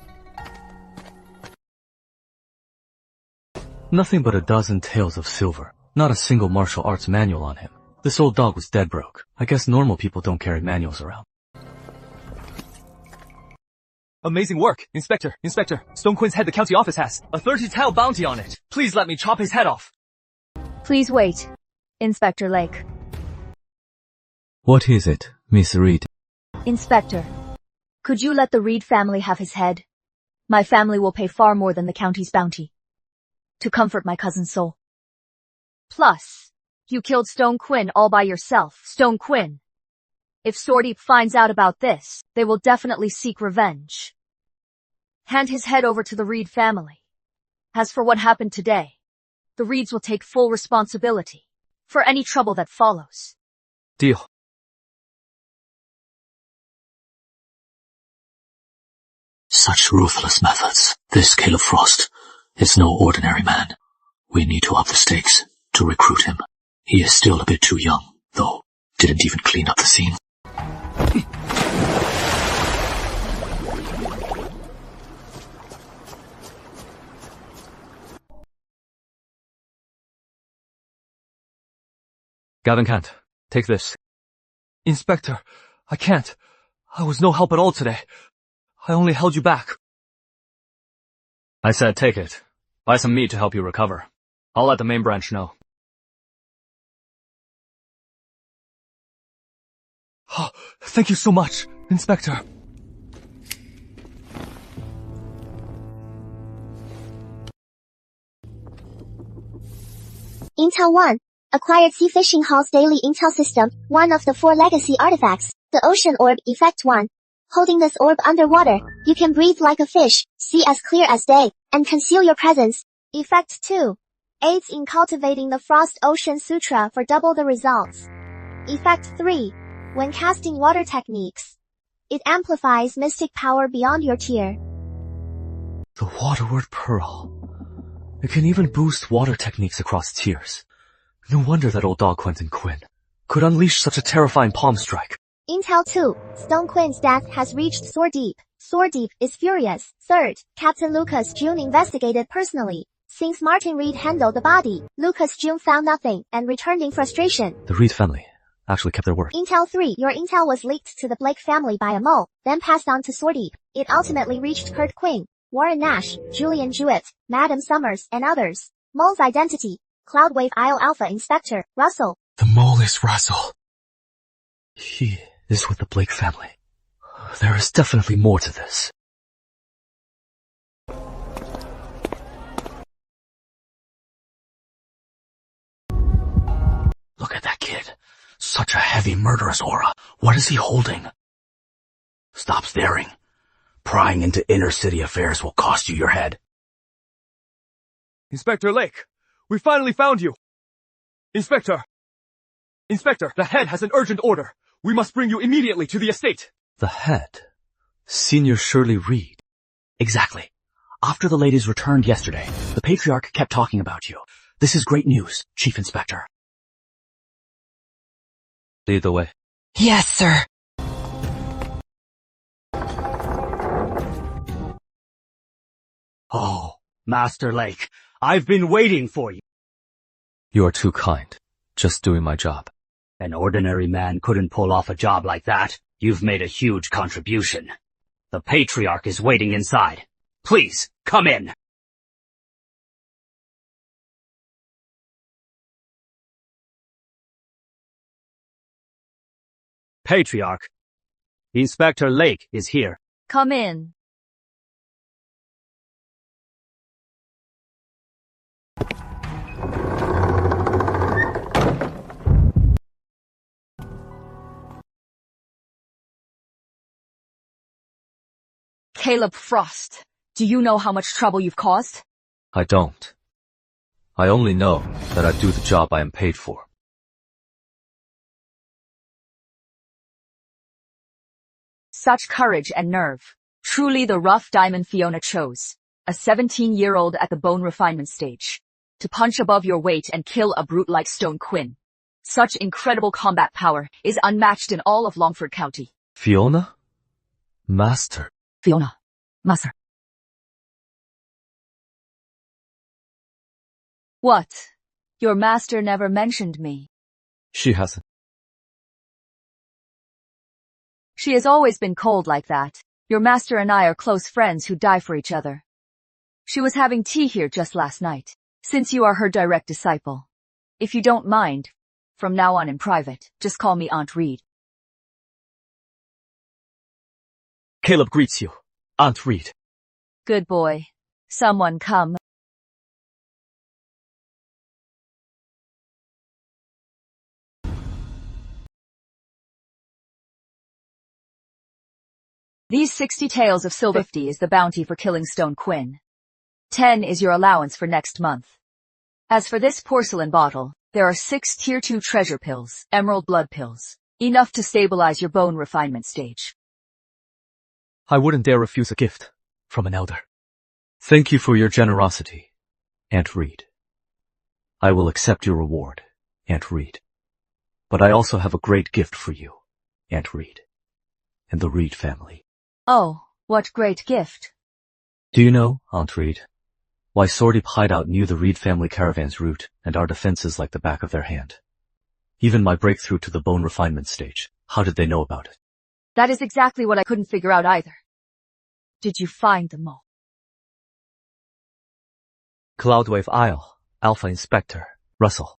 Nothing but a dozen tales of silver. Not a single martial arts manual on him. This old dog was dead broke. I guess normal people don't carry manuals around. Amazing work, Inspector. Inspector, Stone Quinn's head the county office has. A 30-tael bounty on it. Please let me chop his head off. Please wait, Inspector Lake. What is it, Miss Reed? Inspector, could you let the Reed family have his head? My family will pay far more than the county's bounty to comfort my cousin's soul. Plus, you killed Stone Quinn all by yourself. Stone Quinn. If Sworddeep finds out about this, they will definitely seek revenge. Hand his head over to the Reed family. As for what happened today, the Reeds will take full responsibility for any trouble that follows. Deal. Such ruthless methods. This Caleb Frost is no ordinary man. We need to up the stakes to recruit him. He is still a bit too young, though. Didn't even clean up the scene. Gavin can't. Take this. Inspector, I can't. I was no help at all today. I only held you back. I said take it. Buy some meat to help you recover. I'll let the main branch know. Oh, thank you so much, Inspector. Intel 1. Acquired Sea Fishing Hall's daily intel system, one of the 4 legacy artifacts, the Ocean Orb Effect 1. Holding this orb underwater, you can breathe like a fish, see as clear as day, and conceal your presence. Effect 2. Aids in cultivating the Frost Ocean Sutra for double the results. Effect 3. When casting water techniques, it amplifies mystic power beyond your tier. The Waterward Pearl. It can even boost water techniques across tiers. No wonder that old dog Quentin Quinn could unleash such a terrifying palm strike. Intel 2. Stone Quinn's death has reached Sworddeep. Sworddeep is furious. 3rd. Captain Lucas June investigated personally. Since Martin Reed handled the body, Lucas June found nothing and returned in frustration. The Reed family actually kept their word. Intel 3. Your intel was leaked to the Blake family by a mole, then passed on to Sworddeep. It ultimately reached Kurt Quinn, Warren Nash, Julian Jewett, Madam Summers, and others. Mole's identity: Cloudwave Isle Alpha Inspector, Russell. The mole is Russell. He is with the Blake family. There is definitely more to this. Look at that kid. Such a heavy murderous aura. What is he holding? Stop staring. Prying into inner city affairs will cost you your head. Inspector Lake, we finally found you. Inspector, the head has an urgent order. We must bring you immediately to the estate. The head? Senior Shirley Reed. Exactly. After the ladies returned yesterday, the Patriarch kept talking about you. This is great news, Chief Inspector. Lead the way. Yes, sir. Oh, Master Lake, I've been waiting for you. You are too kind. Just doing my job. An ordinary man couldn't pull off a job like that. You've made a huge contribution. The Patriarch is waiting inside. Please, come in. Patriarch, Inspector Lake is here. Come in. Caleb Frost, do you know how much trouble you've caused? I don't. I only know that I do the job I am paid for. Such courage and nerve. Truly the rough diamond Fiona chose. A 17-year-old at the bone refinement stage. To punch above your weight and kill a brute like Stone Quinn. Such incredible combat power is unmatched in all of Longford County. Fiona? Master. Fiona. Master. What? Your master never mentioned me. She hasn't. She has always been cold like that. Your master and I are close friends who die for each other. She was having tea here just last night, since you are her direct disciple. If you don't mind, from now on in private, just call me Aunt Reed. Caleb greets you, Aunt Reed. Good boy. Someone come. These 60 taels of silver 50 is the bounty for killing Stone Quinn. 10 is your allowance for next month. As for this porcelain bottle, there are 6 tier 2 treasure pills, emerald blood pills, enough to stabilize your bone refinement stage. I wouldn't dare refuse a gift from an elder. Thank you for your generosity, Aunt Reed. I will accept your reward, Aunt Reed. But I also have a great gift for you, Aunt Reed, and the Reed family. Oh, what great gift. Do you know, Aunt Reed, why Sworddeep Hideout knew the Reed family caravan's route and our defenses like the back of their hand? Even my breakthrough to the bone refinement stage, how did they know about it? That is exactly what I couldn't figure out either. Did you find the mole? Cloudwave Isle, Alpha Inspector, Russell.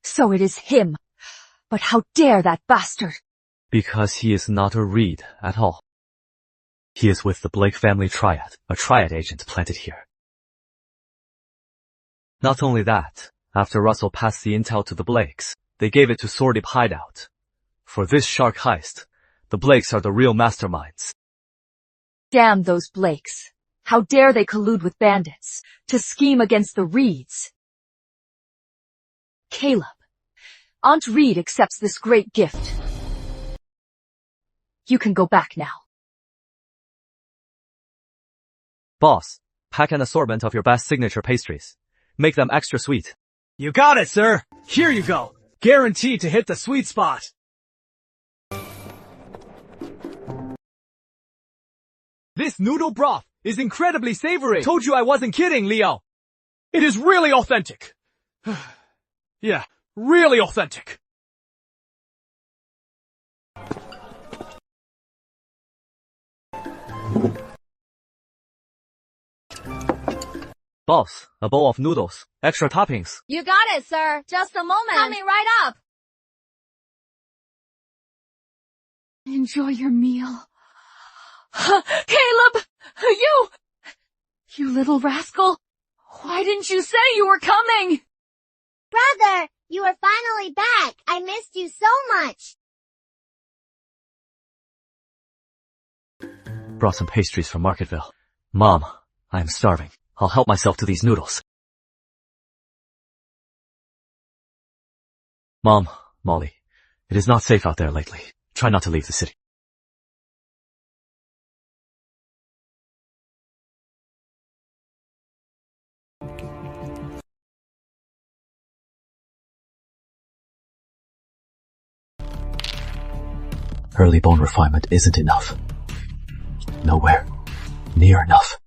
So it is him. But how dare that bastard? Because he is not a Reed at all. He is with the Blake family triad, a triad agent planted here. Not only that, after Russell passed the intel to the Blakes, they gave it to Sworddeep Hideout. For this shark heist, the Blakes are the real masterminds. Damn those Blakes. How dare they collude with bandits to scheme against the Reeds? Caleb, Aunt Reed accepts this great gift. You can go back now. Boss, pack an assortment of your best signature pastries. Make them extra sweet. You got it, sir. Here you go. Guaranteed to hit the sweet spot. This noodle broth is incredibly savory. Told you I wasn't kidding, Leo. It is really authentic. Yeah, really authentic. Boss, a bowl of noodles, extra toppings. You got it, sir. Just a moment. Coming right up. Enjoy your meal. Caleb! You little rascal! Why didn't you say you were coming? Brother, you are finally back. I missed you so much. Brought some pastries from Marketville. Mom, I am starving. I'll help myself to these noodles. Mom, Molly, it is not safe out there lately. Try not to leave the city. Early bone refinement isn't enough. Nowhere near enough.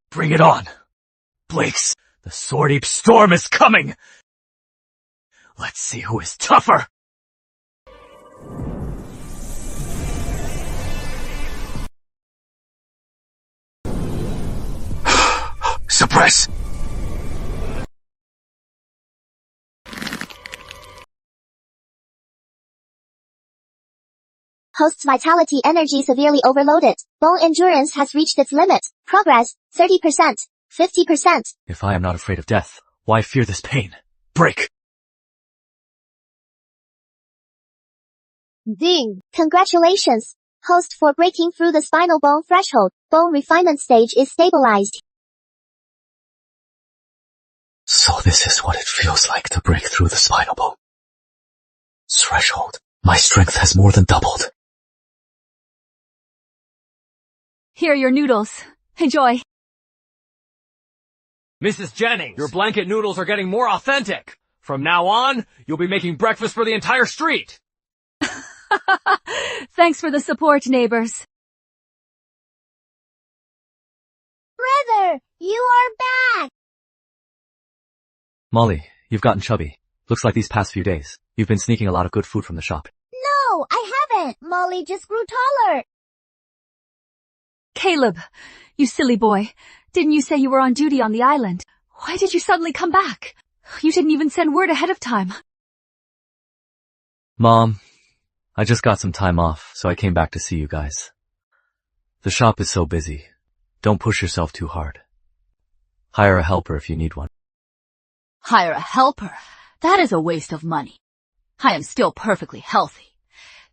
Bring it on. Blakes, the Sworddeep storm is coming. Let's see who is tougher. Suppress! Host's vitality energy severely overloaded. Bone endurance has reached its limit. Progress, 30%, 50%. If I am not afraid of death, why fear this pain? Break! Ding! Congratulations, host, for breaking through the spinal bone threshold. Bone refinement stage is stabilized. So this is what it feels like to break through the spinal bone threshold. My strength has more than doubled. Here are your noodles. Enjoy. Mrs. Jennings, your blanket noodles are getting more authentic. From now on, you'll be making breakfast for the entire street. Thanks for the support, neighbors. Brother, you are back! Molly, you've gotten chubby. Looks like these past few days, you've been sneaking a lot of good food from the shop. No, I haven't. Molly just grew taller. Caleb, you silly boy. Didn't you say you were on duty on the island? Why did you suddenly come back? You didn't even send word ahead of time. Mom, I just got some time off, so I came back to see you guys. The shop is so busy. Don't push yourself too hard. Hire a helper if you need one. Hire a helper? That is a waste of money. I am still perfectly healthy.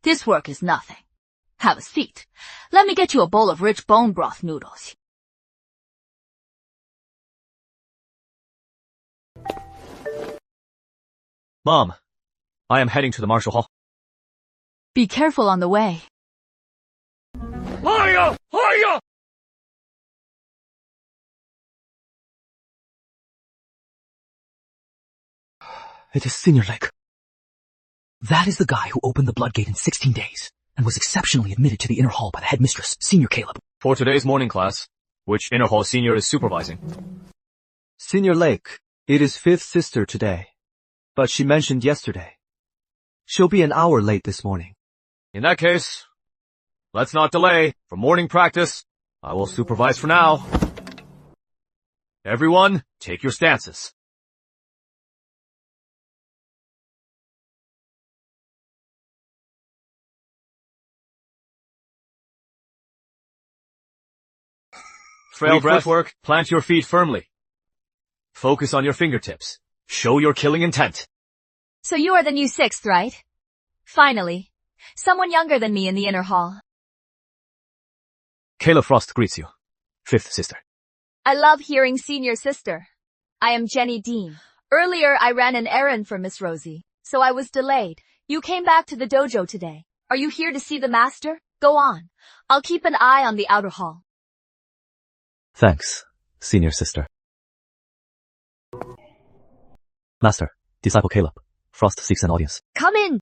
This work is nothing. Have a seat. Let me get you a bowl of rich bone broth noodles. Mom, I am heading to the Marshall Hall. Be careful on the way. Hiya! Hiya! It is Senior Lake. That is the guy who opened the blood gate in 16 days and was exceptionally admitted to the inner hall by the headmistress, Senior Caleb. For today's morning class, which inner hall senior is supervising? Senior Lake, it is fifth sister today, but she mentioned yesterday. She'll be an hour late this morning. In that case, let's not delay. For morning practice, I will supervise for now. Everyone, take your stances. Frail breathwork, plant your feet firmly. Focus on your fingertips. Show your killing intent. So you are the new sixth, right? Finally. Someone younger than me in the inner hall. Kayla Frost greets you. Fifth sister. I love hearing senior sister. I am Jenny Dean. Earlier I ran an errand for Miss Rosie, so I was delayed. You came back to the dojo today. Are you here to see the master? Go on. I'll keep an eye on the outer hall. Thanks, senior sister. Master, disciple Caleb. Frost seeks an audience. Come in.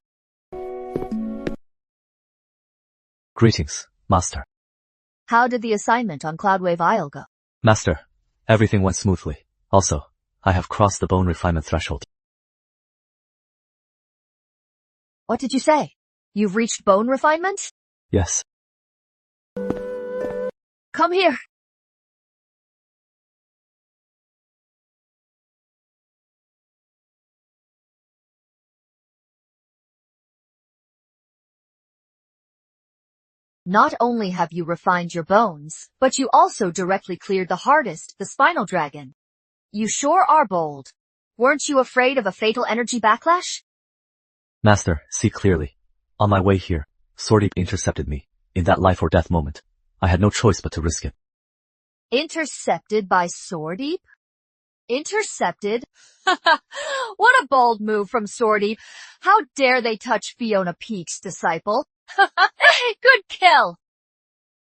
Greetings, Master. How did the assignment on Cloudwave Isle go? Master, everything went smoothly. Also, I have crossed the bone refinement threshold. What did you say? You've reached bone refinement? Yes. Come here. Not only have you refined your bones, but you also directly cleared the hardest, the spinal dragon. You sure are bold. Weren't you afraid of a fatal energy backlash? Master, see clearly. On my way here, Sworddeep intercepted me. In that life or death moment, I had no choice but to risk it. Intercepted by Sworddeep? Intercepted? What a bold move from Sworddeep. How dare they touch Fiona Peake's disciple? Good kill!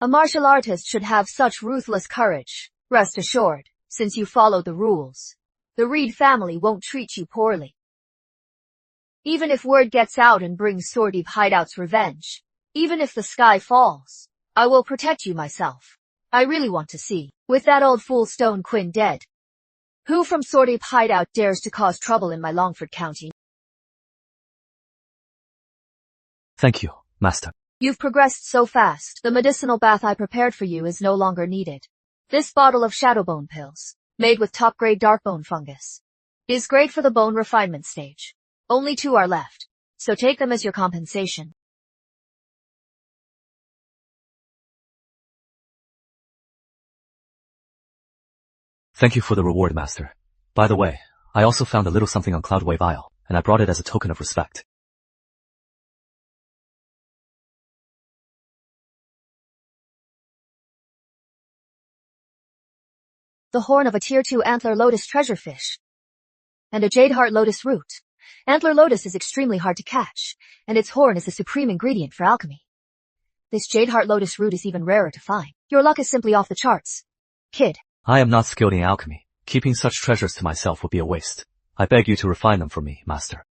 A martial artist should have such ruthless courage. Rest assured, since you follow the rules, the Reed family won't treat you poorly. Even if word gets out and brings Sworddeep Hideout's revenge, even if the sky falls, I will protect you myself. I really want to see, with that old fool Stone Quinn dead, who from Sworddeep Hideout dares to cause trouble in my Longford County. Thank you, Master. You've progressed so fast, the medicinal bath I prepared for you is no longer needed. This bottle of Shadowbone pills, made with top-grade darkbone fungus, is great for the bone refinement stage. Only 2 are left, so take them as your compensation. Thank you for the reward, Master. By the way, I also found a little something on Cloudwave Isle, and I brought it as a token of respect. The horn of a Tier 2 antler lotus treasurefish. And a jade heart lotus root. Antler lotus is extremely hard to catch, and its horn is the supreme ingredient for alchemy. This jade heart lotus root is even rarer to find. Your luck is simply off the charts. Kid. I am not skilled in alchemy. Keeping such treasures to myself would be a waste. I beg you to refine them for me, Master.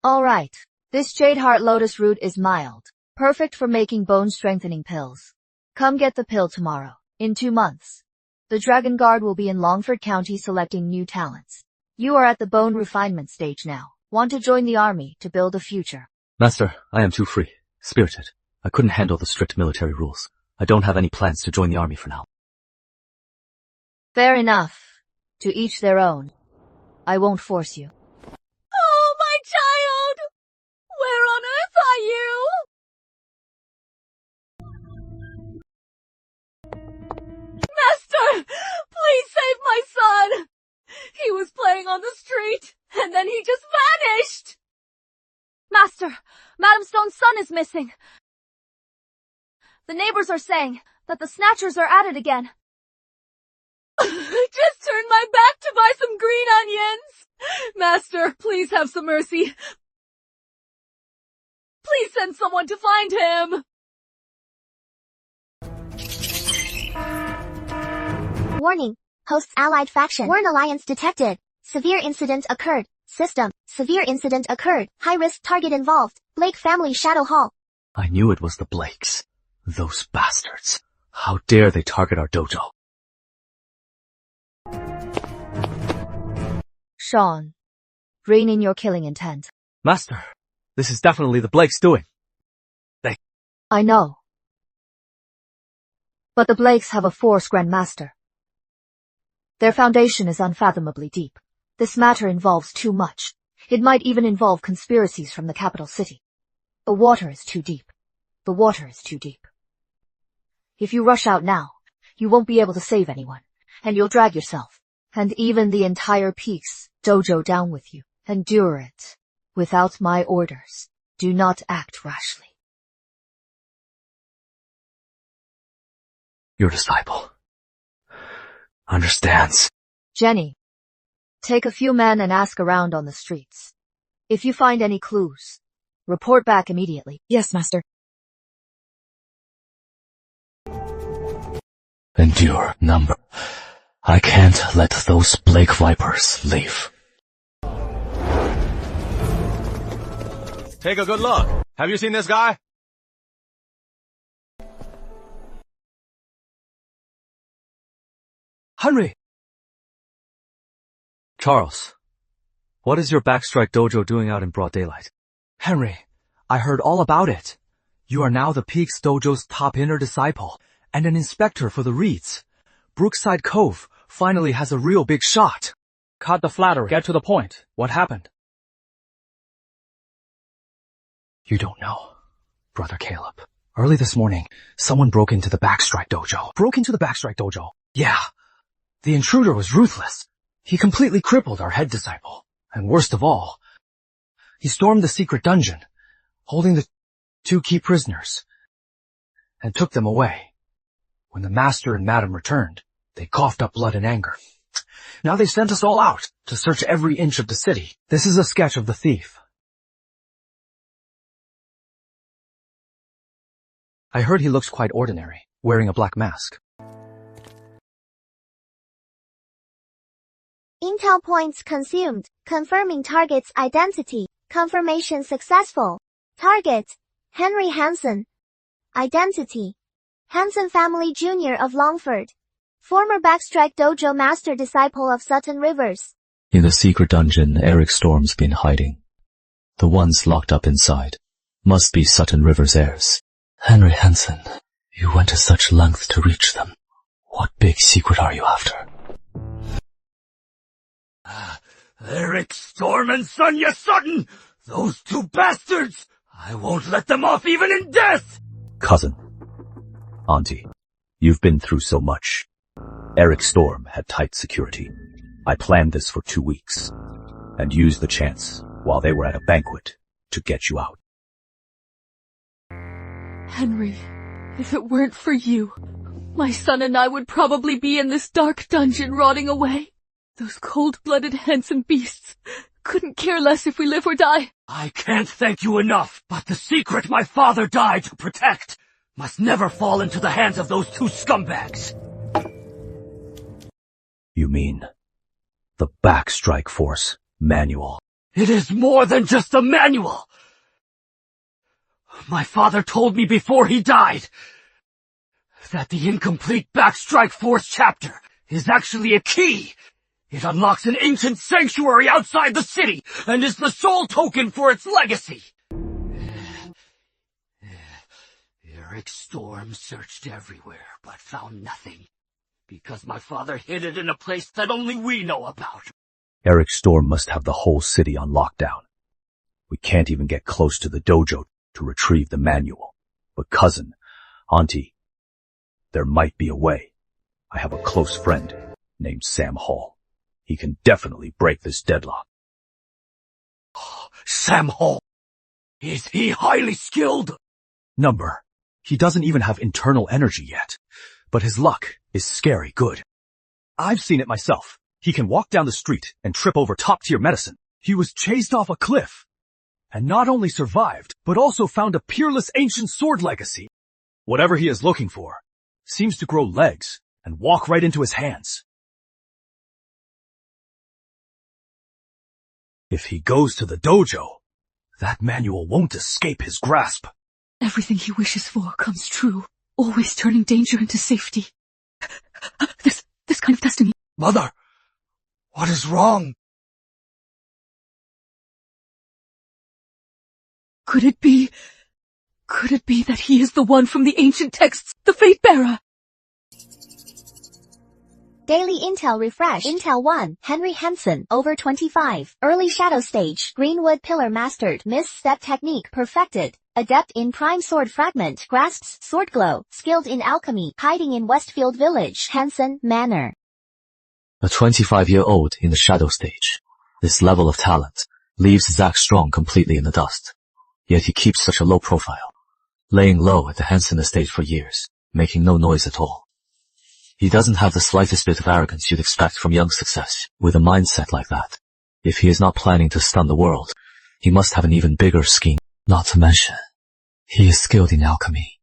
Alright. This jade heart lotus root is mild. Perfect for making bone-strengthening pills. Come get the pill tomorrow. In 2 months. The Dragon Guard will be in Longford County selecting new talents. You are at the bone refinement stage now. Want to join the army to build a future. Master, I am too free, spirited. I couldn't handle the strict military rules. I don't have any plans to join the army for now. Fair enough. To each their own. I won't force you. Oh, my child! Where on earth are you? Master! Please save my son! He was playing on the street, and then he just vanished! Master, Madam Stone's son is missing. The neighbors are saying that the snatchers are at it again. I just turned my back to buy some green onions. Master, please have some mercy. Please send someone to find him. Warning. Hosts allied faction. Warren alliance detected. Severe incident occurred. System. Severe incident occurred. High risk target involved. Blake family Shadow Hall. I knew it was the Blakes. Those bastards. How dare they target our dojo? Sean. Rein in your killing intent. Master, this is definitely the Blakes' doing. I know. But the Blakes have a Force Grandmaster. Their foundation is unfathomably deep. This matter involves too much. It might even involve conspiracies from the capital city. The water is too deep. The water is too deep. If you rush out now, you won't be able to save anyone, and you'll drag yourself, and even the entire Peaks dojo down with you. Endure it. Without my orders, do not act rashly. Your disciple understands. Jenny, take a few men and ask around on the streets. If you find any clues, report back immediately. Yes, Master. Endure, number. I can't let those Blake Vipers leave. Take a good look. Have you seen this guy? Henry! Charles, what is your Backstrike dojo doing out in broad daylight? Henry, I heard all about it. You are now the Peaks dojo's top inner disciple, and an inspector for the Reeds. Brookside Cove finally has a real big shot. Cut the flattery. Get to the point. What happened? You don't know, Brother Caleb. Early this morning, someone broke into the Backstrike dojo. Broke into the Backstrike dojo? Yeah. The intruder was ruthless. He completely crippled our head disciple. And worst of all, he stormed the secret dungeon, holding the 2 key prisoners, and took them away. When the master and madam returned, they coughed up blood and anger. Now they sent us all out to search every inch of the city. This is a sketch of the thief. I heard he looks quite ordinary, wearing a black mask. Intel points consumed. Confirming target's identity. Confirmation successful. Target. Henry Hansen. Identity. Hansen family Jr. of Longford. Former Backstrike dojo master disciple of Sutton Rivers. In the secret dungeon Eric Storm's been hiding. The ones locked up inside must be Sutton Rivers' heirs. Henry Hansen, you went to such lengths to reach them. What big secret are you after? Eric Storm and Sonia Sutton! Those 2 bastards! I won't let them off even in death! Cousin. Auntie. You've been through so much. Eric Storm had tight security. I planned this for 2 weeks, and used the chance, while they were at a banquet, to get you out. Henry, if it weren't for you, my son and I would probably be in this dark dungeon rotting away. Those cold-blooded handsome beasts couldn't care less if we live or die. I can't thank you enough, but the secret my father died to protect must never fall into the hands of those two scumbags. You mean the Backstrike Force manual? It is more than just a manual. My father told me before he died that the incomplete Backstrike Force chapter is actually a key. It unlocks an ancient sanctuary outside the city and is the sole token for its legacy. Eric Storm searched everywhere but found nothing, because my father hid it in a place that only we know about. Eric Storm must have the whole city on lockdown. We can't even get close to the dojo to retrieve the manual. But cousin, auntie, there might be a way. I have a close friend named Sam Hall. He can definitely break this deadlock. Sam Hall. Is he highly skilled? Number. He doesn't even have internal energy yet. But his luck is scary good. I've seen it myself. He can walk down the street and trip over top-tier medicine. He was chased off a cliff. And not only survived, but also found a peerless ancient sword legacy. Whatever he is looking for seems to grow legs and walk right into his hands. If he goes to the dojo, that manual won't escape his grasp. Everything he wishes for comes true, always turning danger into safety. This kind of destiny. Mother, what is wrong? Could it be that he is the one from the ancient texts, the Fate-Bearer? Daily Intel Refresh. Intel 1. Henry Henson. Over 25. Early Shadow Stage. Greenwood Pillar mastered. Misstep technique perfected. Adept in Prime Sword Fragment. Grasps Sword Glow. Skilled in Alchemy. Hiding in Westfield Village. Henson Manor. A 25-year-old in the shadow stage. This level of talent leaves Zach Strong completely in the dust. Yet he keeps such a low profile, laying low at the Henson estate for years, making no noise at all. He doesn't have the slightest bit of arrogance you'd expect from young success with a mindset like that. If he is not planning to stun the world, he must have an even bigger scheme. Not to mention, he is skilled in alchemy,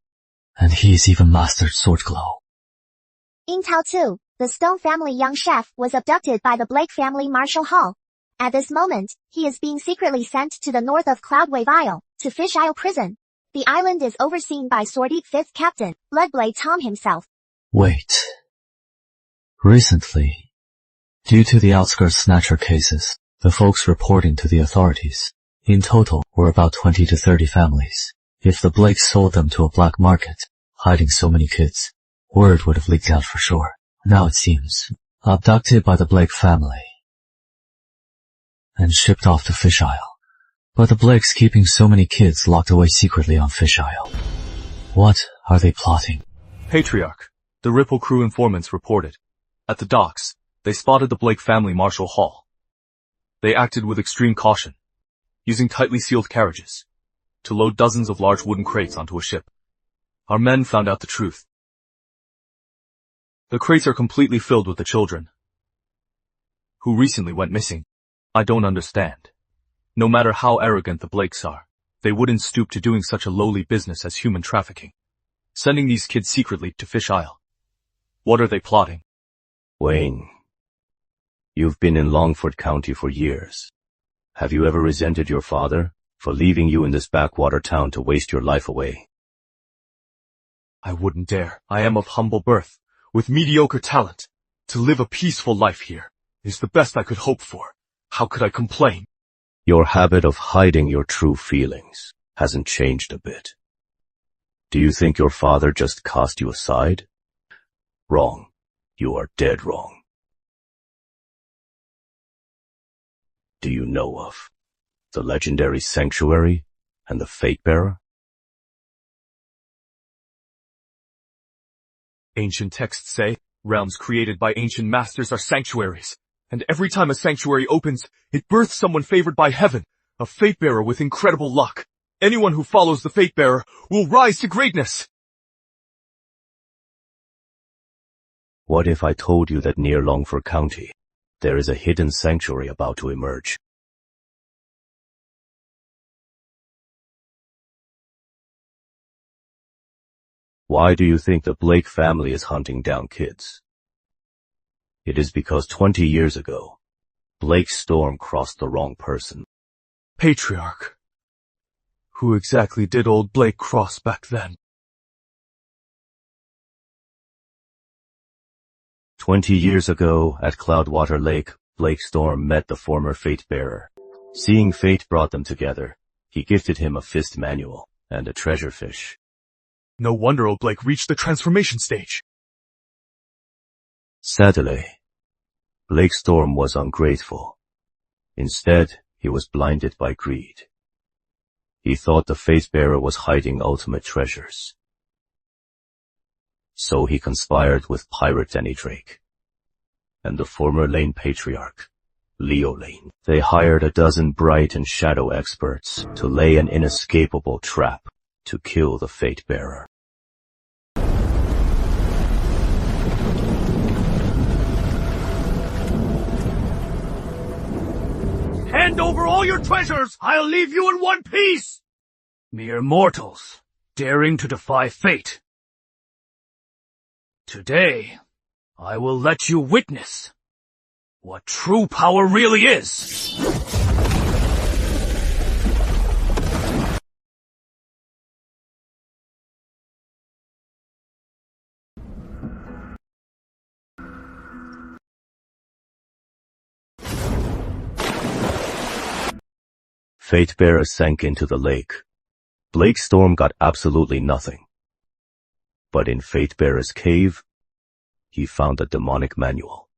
and he has even mastered Sword Glow. Intel 2. The Stone family young chef was abducted by the Blake family Marshall Hall. At this moment, he is being secretly sent to the north of Cloudwave Isle, to Fish Isle Prison. The island is overseen by Sworded 5th Captain, Bloodblade Tom himself. Wait. Recently, due to the outskirts snatcher cases, the folks reporting to the authorities, in total were about 20 to 30 families. If the Blakes sold them to a black market, hiding so many kids, word would have leaked out for sure. Now it seems, abducted by the Blake family, and shipped off to Fish Isle. But the Blakes keeping so many kids locked away secretly on Fish Isle. What are they plotting? Patriarch, the Ripple crew informants reported. At the docks, they spotted the Blake family Marshall Hall. They acted with extreme caution, using tightly sealed carriages, to load dozens of large wooden crates onto a ship. Our men found out the truth. The crates are completely filled with the children, who recently went missing. I don't understand. No matter how arrogant the Blakes are, they wouldn't stoop to doing such a lowly business as human trafficking. Sending these kids secretly to Fish Isle. What are they plotting? Wayne, you've been in Longford County for years. Have you ever resented your father for leaving you in this backwater town to waste your life away? I wouldn't dare. I am of humble birth, with mediocre talent. To live a peaceful life here is the best I could hope for. How could I complain? Your habit of hiding your true feelings hasn't changed a bit. Do you think your father just cast you aside? Wrong. You are dead wrong. Do you know of the legendary sanctuary and the Fate-Bearer? Ancient texts say Realms created by ancient masters are sanctuaries, and every time a sanctuary opens, it births someone favored by heaven, a fate-bearer with incredible luck. Anyone who follows the fate-bearer will rise to greatness. What if I told you that near Longford County, there is a hidden sanctuary about to emerge? Why do you think the Blake family is hunting down kids? It is because 20 years ago, Blake Storm crossed the wrong person. Patriarch. Who exactly did old Blake cross back then? 20 years ago, at Cloudwater Lake, Blake Storm met the former fate-bearer. Seeing fate brought them together, he gifted him a fist manual and a treasure fish. No wonder old Blake reached the transformation stage. Sadly, Blake Storm was ungrateful. Instead, he was blinded by greed. He thought the fate-bearer was hiding ultimate treasures. So he conspired with pirate Denny Drake and the former Lane Patriarch, Leo Lane. They hired a dozen bright and shadow experts to lay an inescapable trap to kill the fate-bearer. Hand over all your treasures! I'll leave you in one piece! Mere mortals, daring to defy fate. Today, I will let you witness what true power really is. Fate-bearer sank into the lake. Blake Storm got absolutely nothing. But in Fate-bearer's cave, he found a demonic manual.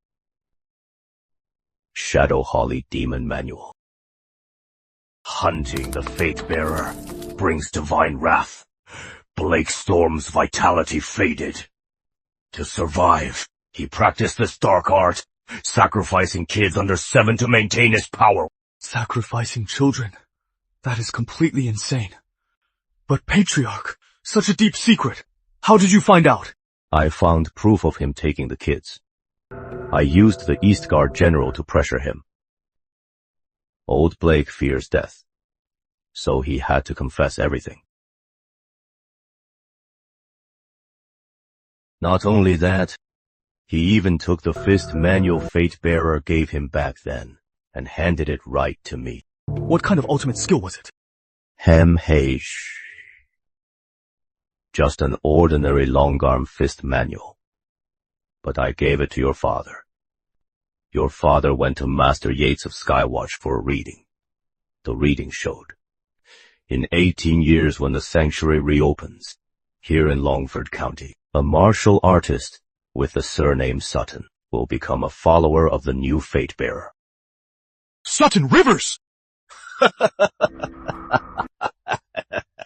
Shadow Holly Demon Manual. Hunting the fate-bearer brings divine wrath. Blake Storm's vitality faded. To survive, he practiced this dark art, sacrificing kids under 7 to maintain his power. Sacrificing children? That is completely insane. But Patriarch, such a deep secret. How did you find out? I found proof of him taking the kids. I used the East Guard general to pressure him. Old Blake fears death, so he had to confess everything. Not only that, he even took the fist manual fate-bearer gave him back then and handed it right to me. What kind of ultimate skill was it? Hej. Just an ordinary long-arm fist manual. But I gave it to your father. Your father went to Master Yates of Skywatch for a reading. The reading showed. In 18 years when the sanctuary reopens, here in Longford County, a martial artist with the surname Sutton will become a follower of the new fate-bearer. Sutton Rivers!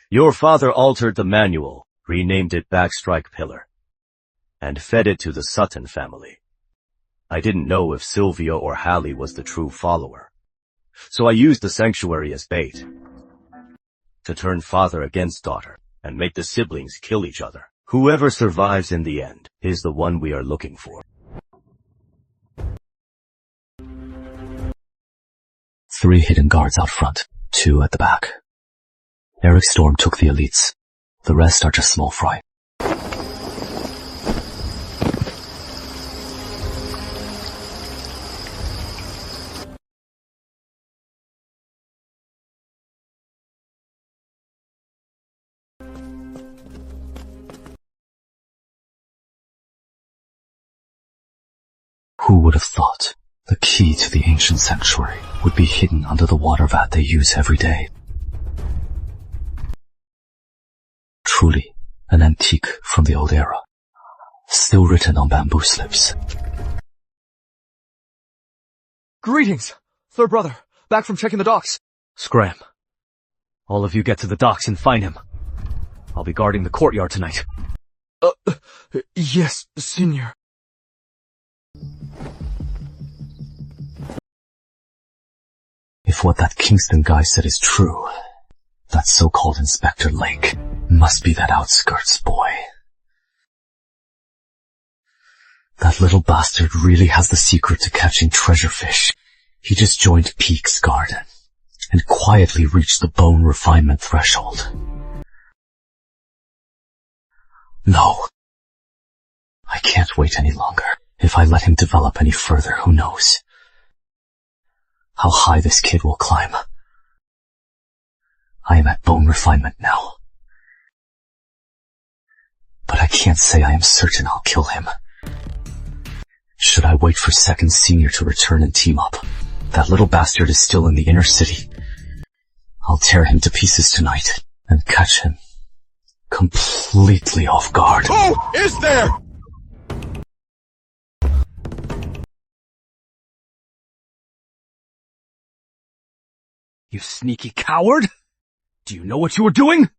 Your father altered the manual, renamed it Backstrike Pillar, and fed it to the Sutton family. I didn't know if Sylvia or Hallie was the true follower, so I used the sanctuary as bait to turn father against daughter and make the siblings kill each other. Whoever survives in the end is the one we are looking for. 3 hidden guards out front, 2 at the back. Eric Storm took the elites. The rest are just small fry. Who would have thought the key to the ancient sanctuary would be hidden under the water vat they use every day? Truly an antique from the old era, still written on bamboo slips. Greetings, third brother, back from checking the docks. Scram. All of you get to the docks and find him. I'll be guarding the courtyard tonight. Yes, Senior. If what that Kingston guy said is true, that so-called Inspector Lake must be that outskirts boy. That little bastard really has the secret to catching treasure fish. He just joined Peak's garden and quietly reached the bone refinement threshold. No. I can't wait any longer. If I let him develop any further, who knows how high this kid will climb. I am at bone refinement now. But I can't say I am certain I'll kill him. Should I wait for second senior to return and team up? That little bastard is still in the inner city. I'll tear him to pieces tonight and catch him completely off guard. Who is there? You sneaky coward! Do you know what you were doing?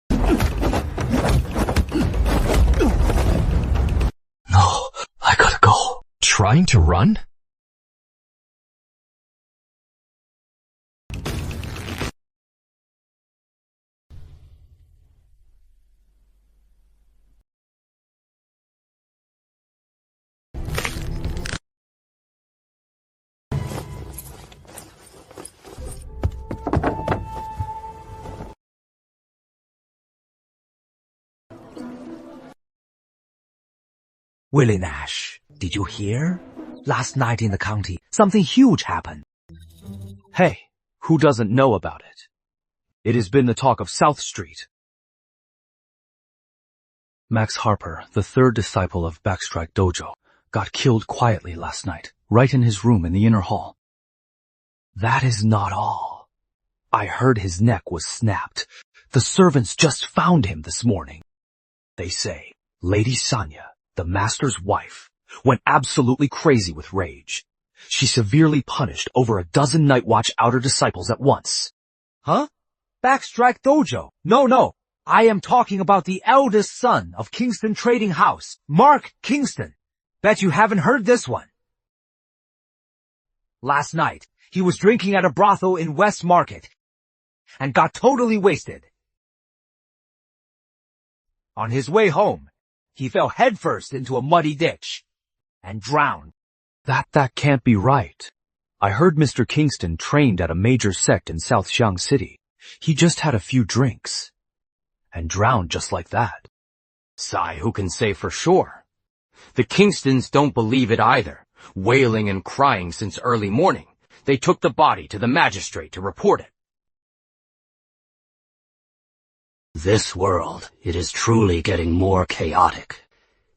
No, I gotta go. Trying to run? Willie Nash, did you hear? Last night in the county, something huge happened. Hey, who doesn't know about it? It has been the talk of South Street. Max Harper, the third disciple of Backstrike Dojo, got killed quietly last night, right in his room in the inner hall. That is not all. I heard his neck was snapped. The servants just found him this morning. They say Lady Sonia, the master's wife, went absolutely crazy with rage. She severely punished over a dozen Night Watch outer disciples at once. Huh? Backstrike Dojo? No. I am talking about the eldest son of Kingston Trading House, Mark Kingston. Bet you haven't heard this one. Last night, he was drinking at a brothel in West Market and got totally wasted. On his way home, he fell headfirst into a muddy ditch and drowned. That can't be right. I heard Mr. Kingston trained at a major sect in South Xiang City. He just had a few drinks and drowned just like that. Sigh, who can say for sure? The Kingstons don't believe it either. Wailing and crying since early morning. They took the body to the magistrate to report it. This world, it is truly getting more chaotic.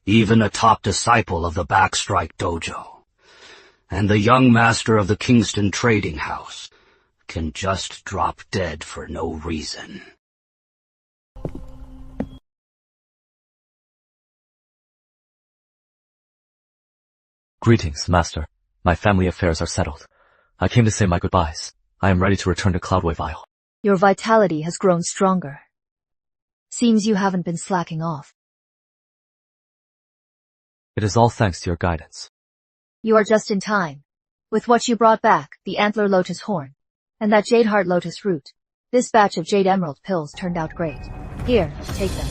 Even a top disciple of the Backstrike Dojo and the young master of the Kingston Trading House can just drop dead for no reason. Greetings, Master. My family affairs are settled. I came to say my goodbyes. I am ready to return to Cloudwave Isle. Your vitality has grown stronger. Seems you haven't been slacking off. It is all thanks to your guidance. You are just in time. With what you brought back, the Antler Lotus Horn, and that Jade Heart Lotus Root, this batch of Jade Emerald pills turned out great. Here, take them.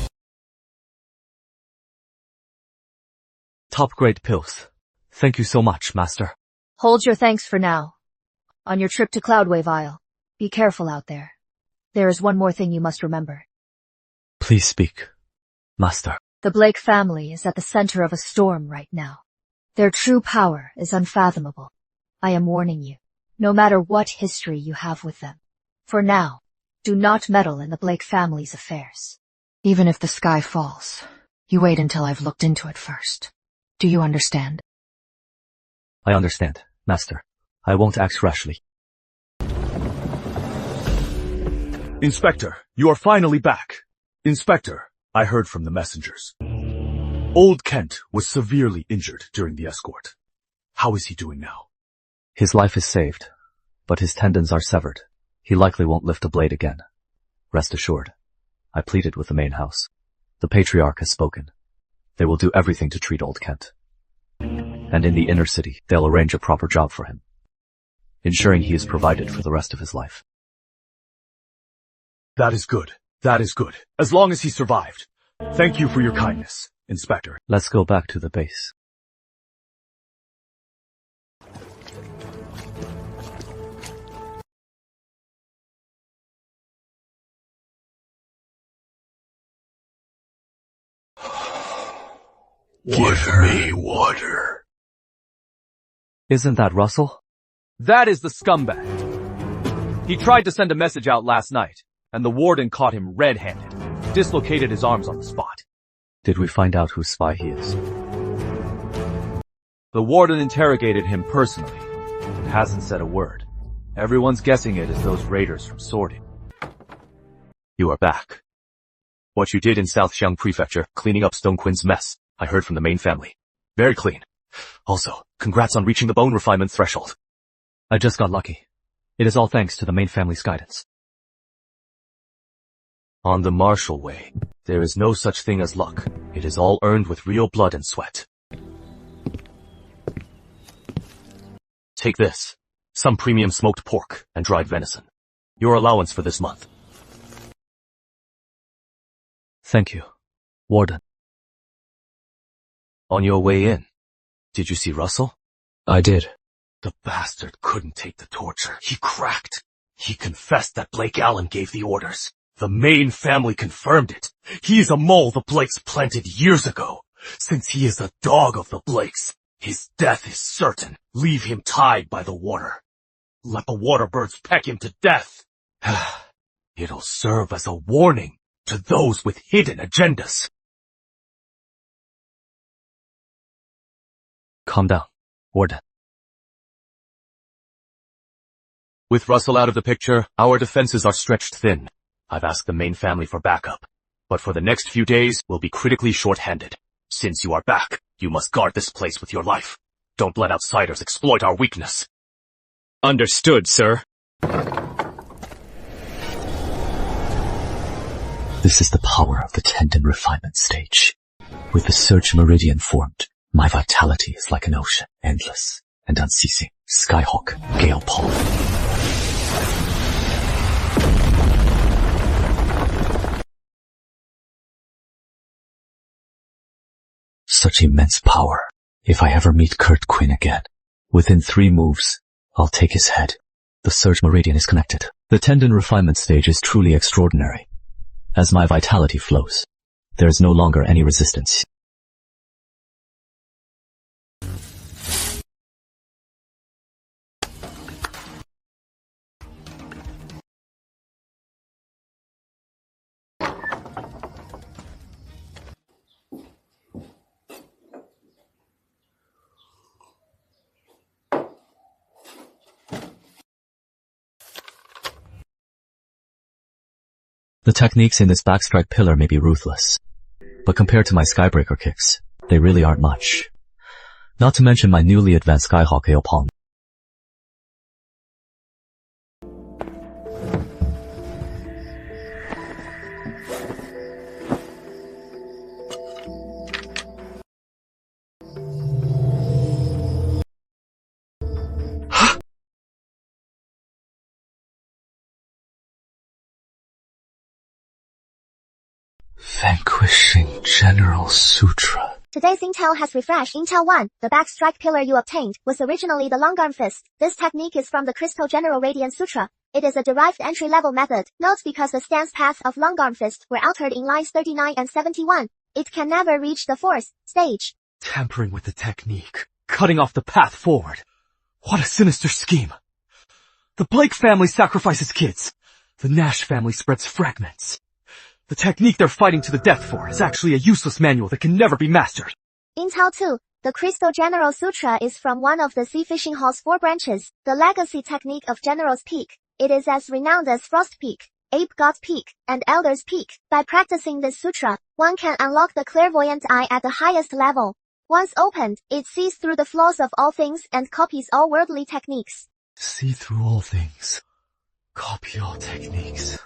Top-grade pills. Thank you so much, Master. Hold your thanks for now. On your trip to Cloudwave Isle, be careful out there. There is one more thing you must remember. Please speak, Master. The Blake family is at the center of a storm right now. Their true power is unfathomable. I am warning you, no matter what history you have with them. For now, do not meddle in the Blake family's affairs. Even if the sky falls, you wait until I've looked into it first. Do you understand? I understand, Master. I won't act rashly. Inspector, you are finally back. Inspector, I heard from the messengers. Old Kent was severely injured during the escort. How is he doing now? His life is saved, but his tendons are severed. He likely won't lift a blade again. Rest assured. I pleaded with the main house. The Patriarch has spoken. They will do everything to treat Old Kent. And in the inner city, they'll arrange a proper job for him. ensuring he is provided for the rest of his life. That is good. That is good. As long as he survived. Thank you for your kindness, Inspector. Let's go back to the base. Give me water. Isn't that Russell? That is the scumbag. He tried to send a message out last night, and the warden caught him red-handed, dislocated his arms on the spot. Did we find out whose spy he is? The warden interrogated him personally, and hasn't said a word. Everyone's guessing it is those raiders from Sorting. You are back. What you did in South Xiang Prefecture, cleaning up Stone Quinn's mess, I heard from the main family. Very clean. Also, congrats on reaching the bone refinement threshold. I just got lucky. It is all thanks to the main family's guidance. On the martial way, there is no such thing as luck. It is all earned with real blood and sweat. Take this. Some premium smoked pork and dried venison. Your allowance for this month. Thank you, Warden. On your way in, did you see Russell? I did. The bastard couldn't take the torture. He cracked. He confessed that Blake Allen gave the orders. The main family confirmed it. He is a mole the Blakes planted years ago. Since he is a dog of the Blakes, his death is certain. Leave him tied by the water. Let the water birds peck him to death. It'll serve as a warning to those with hidden agendas. Calm down, Warden. With Russell out of the picture, our defenses are stretched thin. I've asked the main family for backup. But for the next few days, we'll be critically short-handed. Since you are back, you must guard this place with your life. Don't let outsiders exploit our weakness. Understood, sir. This is the power of the tendon refinement stage. With the surge meridian formed, my vitality is like an ocean, endless and unceasing. Skyhawk, gale pollen. Such immense power. If I ever meet Kurt Quinn again, within 3 moves, I'll take his head. The surge meridian is connected. The tendon refinement stage is truly extraordinary. As my vitality flows, there is no longer any resistance. The techniques in this backstrike pillar may be ruthless, but compared to my skybreaker kicks, they really aren't much. Not to mention my newly advanced Skyhawk Ale Palm. Vanquishing General Sutra. Today's intel has refreshed. Intel 1, the backstrike pillar you obtained, was originally the longarm fist. This technique is from the Crystal General Radiant Sutra. It is a derived entry-level method. Note because the stance paths of longarm fist were altered in lines 39 and 71. It can never reach the fourth stage. Tampering with the technique. Cutting off the path forward. What a sinister scheme. The Blake family sacrifices kids. The Nash family spreads fragments. The technique they're fighting to the death for is actually a useless manual that can never be mastered. Intel 2, the Crystal General Sutra is from one of the Sea Fishing Hall's 4 branches, the legacy technique of General's Peak. It is as renowned as Frost Peak, Ape God's Peak, and Elder's Peak. By practicing this sutra, one can unlock the clairvoyant eye at the highest level. Once opened, it sees through the flaws of all things and copies all worldly techniques. See through all things. Copy all techniques.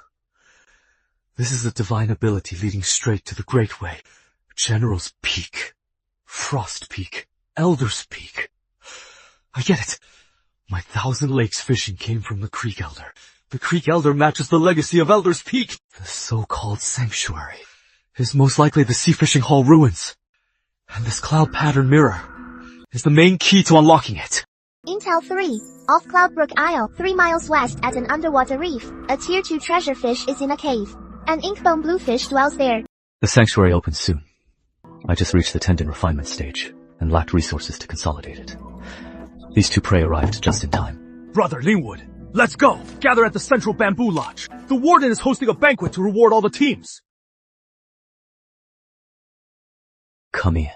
This is a divine ability leading straight to the Great Way. General's Peak. Frost Peak. Elder's Peak. I get it. My 1,000 lakes fishing came from the Creek Elder. The Creek Elder matches the legacy of Elder's Peak. The so-called sanctuary is most likely the sea fishing hall ruins. And this cloud pattern mirror is the main key to unlocking it. Intel 3. Off Cloudbrook Isle, 3 miles west at an underwater reef, a Tier 2 treasure fish is in a cave. An inkbone bluefish dwells there. The sanctuary opens soon. I just reached the tendon refinement stage and lacked resources to consolidate it. These two prey arrived just in time. Brother Lingwood, let's go! Gather at the Central Bamboo Lodge. The warden is hosting a banquet to reward all the teams. Come here.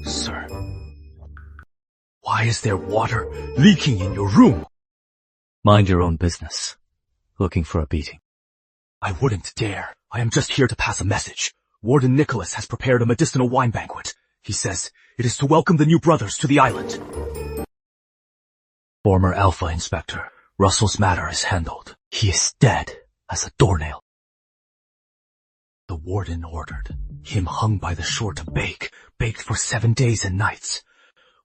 Sir, why is there water leaking in your room? Mind your own business. Looking for a beating. I wouldn't dare. I am just here to pass a message. Warden Nicholas has prepared a medicinal wine banquet. He says it is to welcome the new brothers to the island. Former Alpha Inspector Russell's matter is handled. He is dead as a doornail. The warden ordered him hung by the shore to bake, baked for 7 days and nights.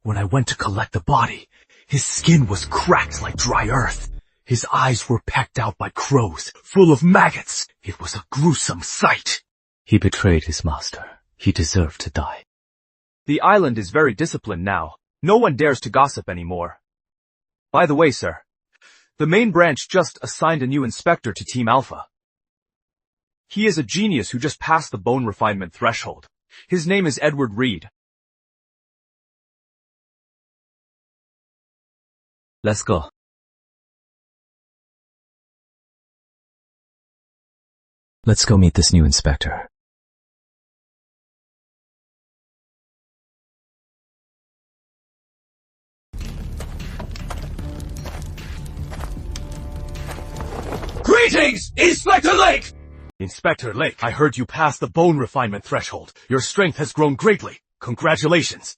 When I went to collect the body, his skin was cracked like dry earth. His eyes were pecked out by crows, full of maggots. It was a gruesome sight. He betrayed his master. He deserved to die. The island is very disciplined now. No one dares to gossip anymore. By the way, sir, the main branch just assigned a new inspector to Team Alpha. He is a genius who just passed the bone refinement threshold. His name is Edward Reed. Let's go. Let's go meet this new inspector. Greetings, Inspector Lake! Inspector Lake, I heard you passed the bone refinement threshold. Your strength has grown greatly. Congratulations.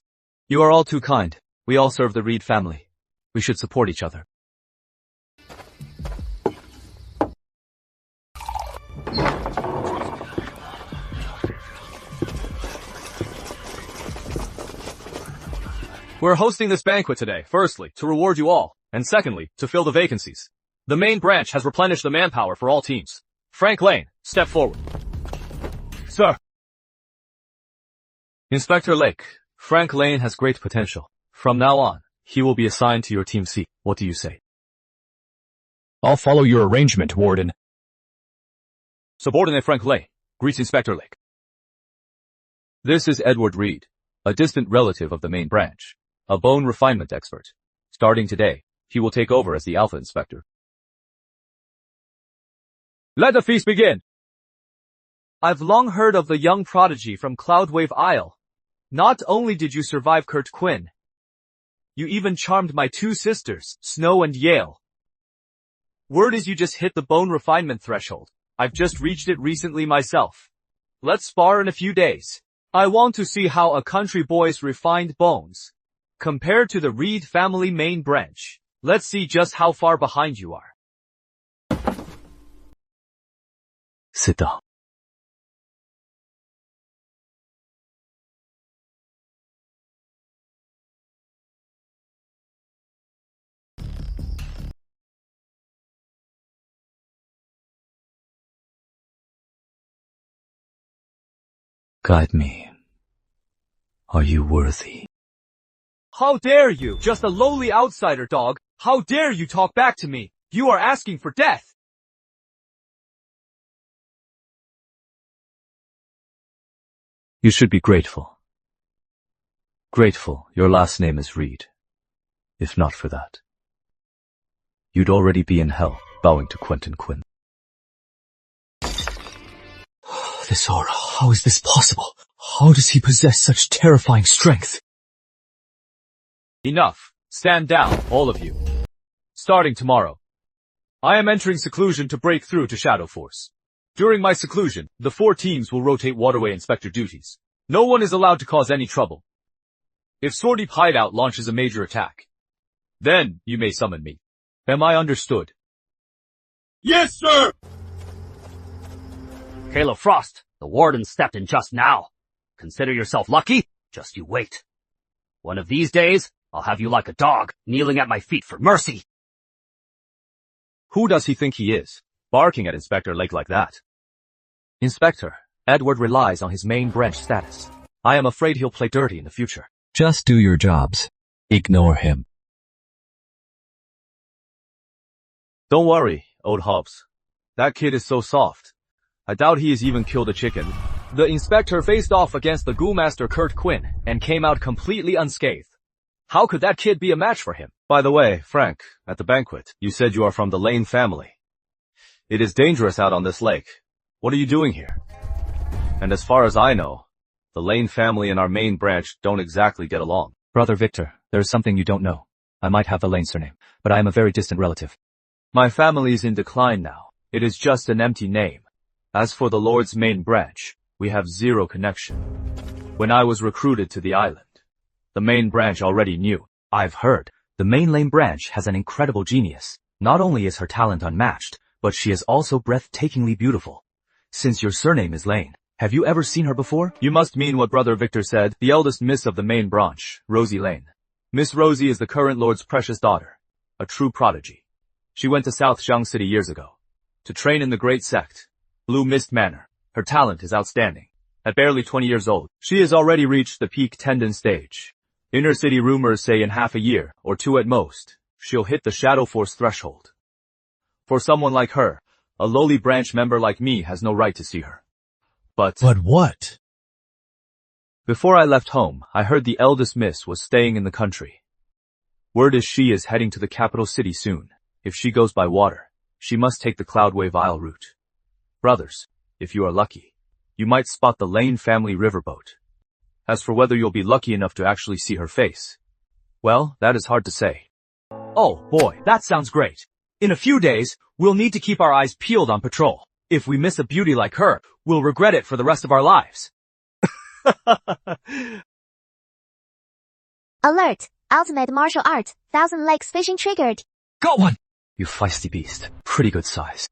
You are all too kind. We all serve the Reed family. We should support each other. We're hosting this banquet today, firstly, to reward you all, and secondly, to fill the vacancies. The main branch has replenished the manpower for all teams. Frank Lane, step forward. Sir. Inspector Lake, Frank Lane has great potential. From now on, he will be assigned to your Team C. What do you say? I'll follow your arrangement, Warden. Subordinate Frank Lane, greets Inspector Lake. This is Edward Reed, a distant relative of the main branch, a bone refinement expert. Starting today, he will take over as the Alpha Inspector. Let the feast begin! I've long heard of the young prodigy from Cloudwave Isle. Not only did you survive Kurt Quinn, you even charmed my 2 sisters, Snow and Yale. Word is you just hit the bone refinement threshold. I've just reached it recently myself. Let's spar in a few days. I want to see how a country boy's refined bones compare to the Reed family main branch. Let's see just how far behind you are. Sit down. Guide me. Are you worthy? How dare you? Just a lowly outsider, dog. How dare you talk back to me? You are asking for death. You should be grateful. Grateful your last name is Reed. If not for that, you'd already be in hell, bowing to Quentin Quinn. This aura, how is this possible? How does he possess such terrifying strength? Enough. Stand down, all of you. Starting tomorrow, I am entering seclusion to break through to Shadow Force. During my seclusion, the 4 teams will rotate waterway inspector duties. No one is allowed to cause any trouble. If Sworddeep Hideout launches a major attack, then you may summon me. Am I understood? Yes, sir! Caleb Frost, the warden stepped in just now. Consider yourself lucky? Just you wait. One of these days, I'll have you like a dog, kneeling at my feet for mercy. Who does he think he is, barking at Inspector Lake like that? Inspector, Edward relies on his main branch status. I am afraid he'll play dirty in the future. Just do your jobs. Ignore him. Don't worry, old Hobbs. That kid is so soft. I doubt he has even killed a chicken. The inspector faced off against the ghoulmaster Kurt Quinn and came out completely unscathed. How could that kid be a match for him? By the way, Frank, at the banquet, you said you are from the Lane family. It is dangerous out on this lake. What are you doing here? And as far as I know, the Lane family and our main branch don't exactly get along. Brother Victor, there is something you don't know. I might have the Lane surname, but I am a very distant relative. My family is in decline now. It is just an empty name. As for the Lord's main branch, we have zero connection. When I was recruited to the island, the main branch already knew. I've heard. The main Lane branch has an incredible genius. Not only is her talent unmatched, but she is also breathtakingly beautiful. Since your surname is Lane, have you ever seen her before? You must mean what Brother Victor said, the eldest miss of the main branch, Rosie Lane. Miss Rosie is the current Lord's precious daughter, a true prodigy. She went to South Xiang City years ago to train in the great sect, Blue Mist Manor. Her talent is outstanding. At barely 20 years old, she has already reached the peak tendon stage. Inner city rumors say in half a year, or 2 at most, she'll hit the Shadow Force threshold. For someone like her, a lowly branch member like me has no right to see her. But what? Before I left home, I heard the eldest miss was staying in the country. Word is she is heading to the capital city soon. If she goes by water, she must take the Cloudwave Isle route. Brothers, if you are lucky, you might spot the Lane family riverboat. As for whether you'll be lucky enough to actually see her face, well, that is hard to say. Oh boy, that sounds great. In a few days, we'll need to keep our eyes peeled on patrol. If we miss a beauty like her, we'll regret it for the rest of our lives. Alert! Ultimate martial art, Thousand Lakes fishing triggered. Got one! You feisty beast. Pretty good size.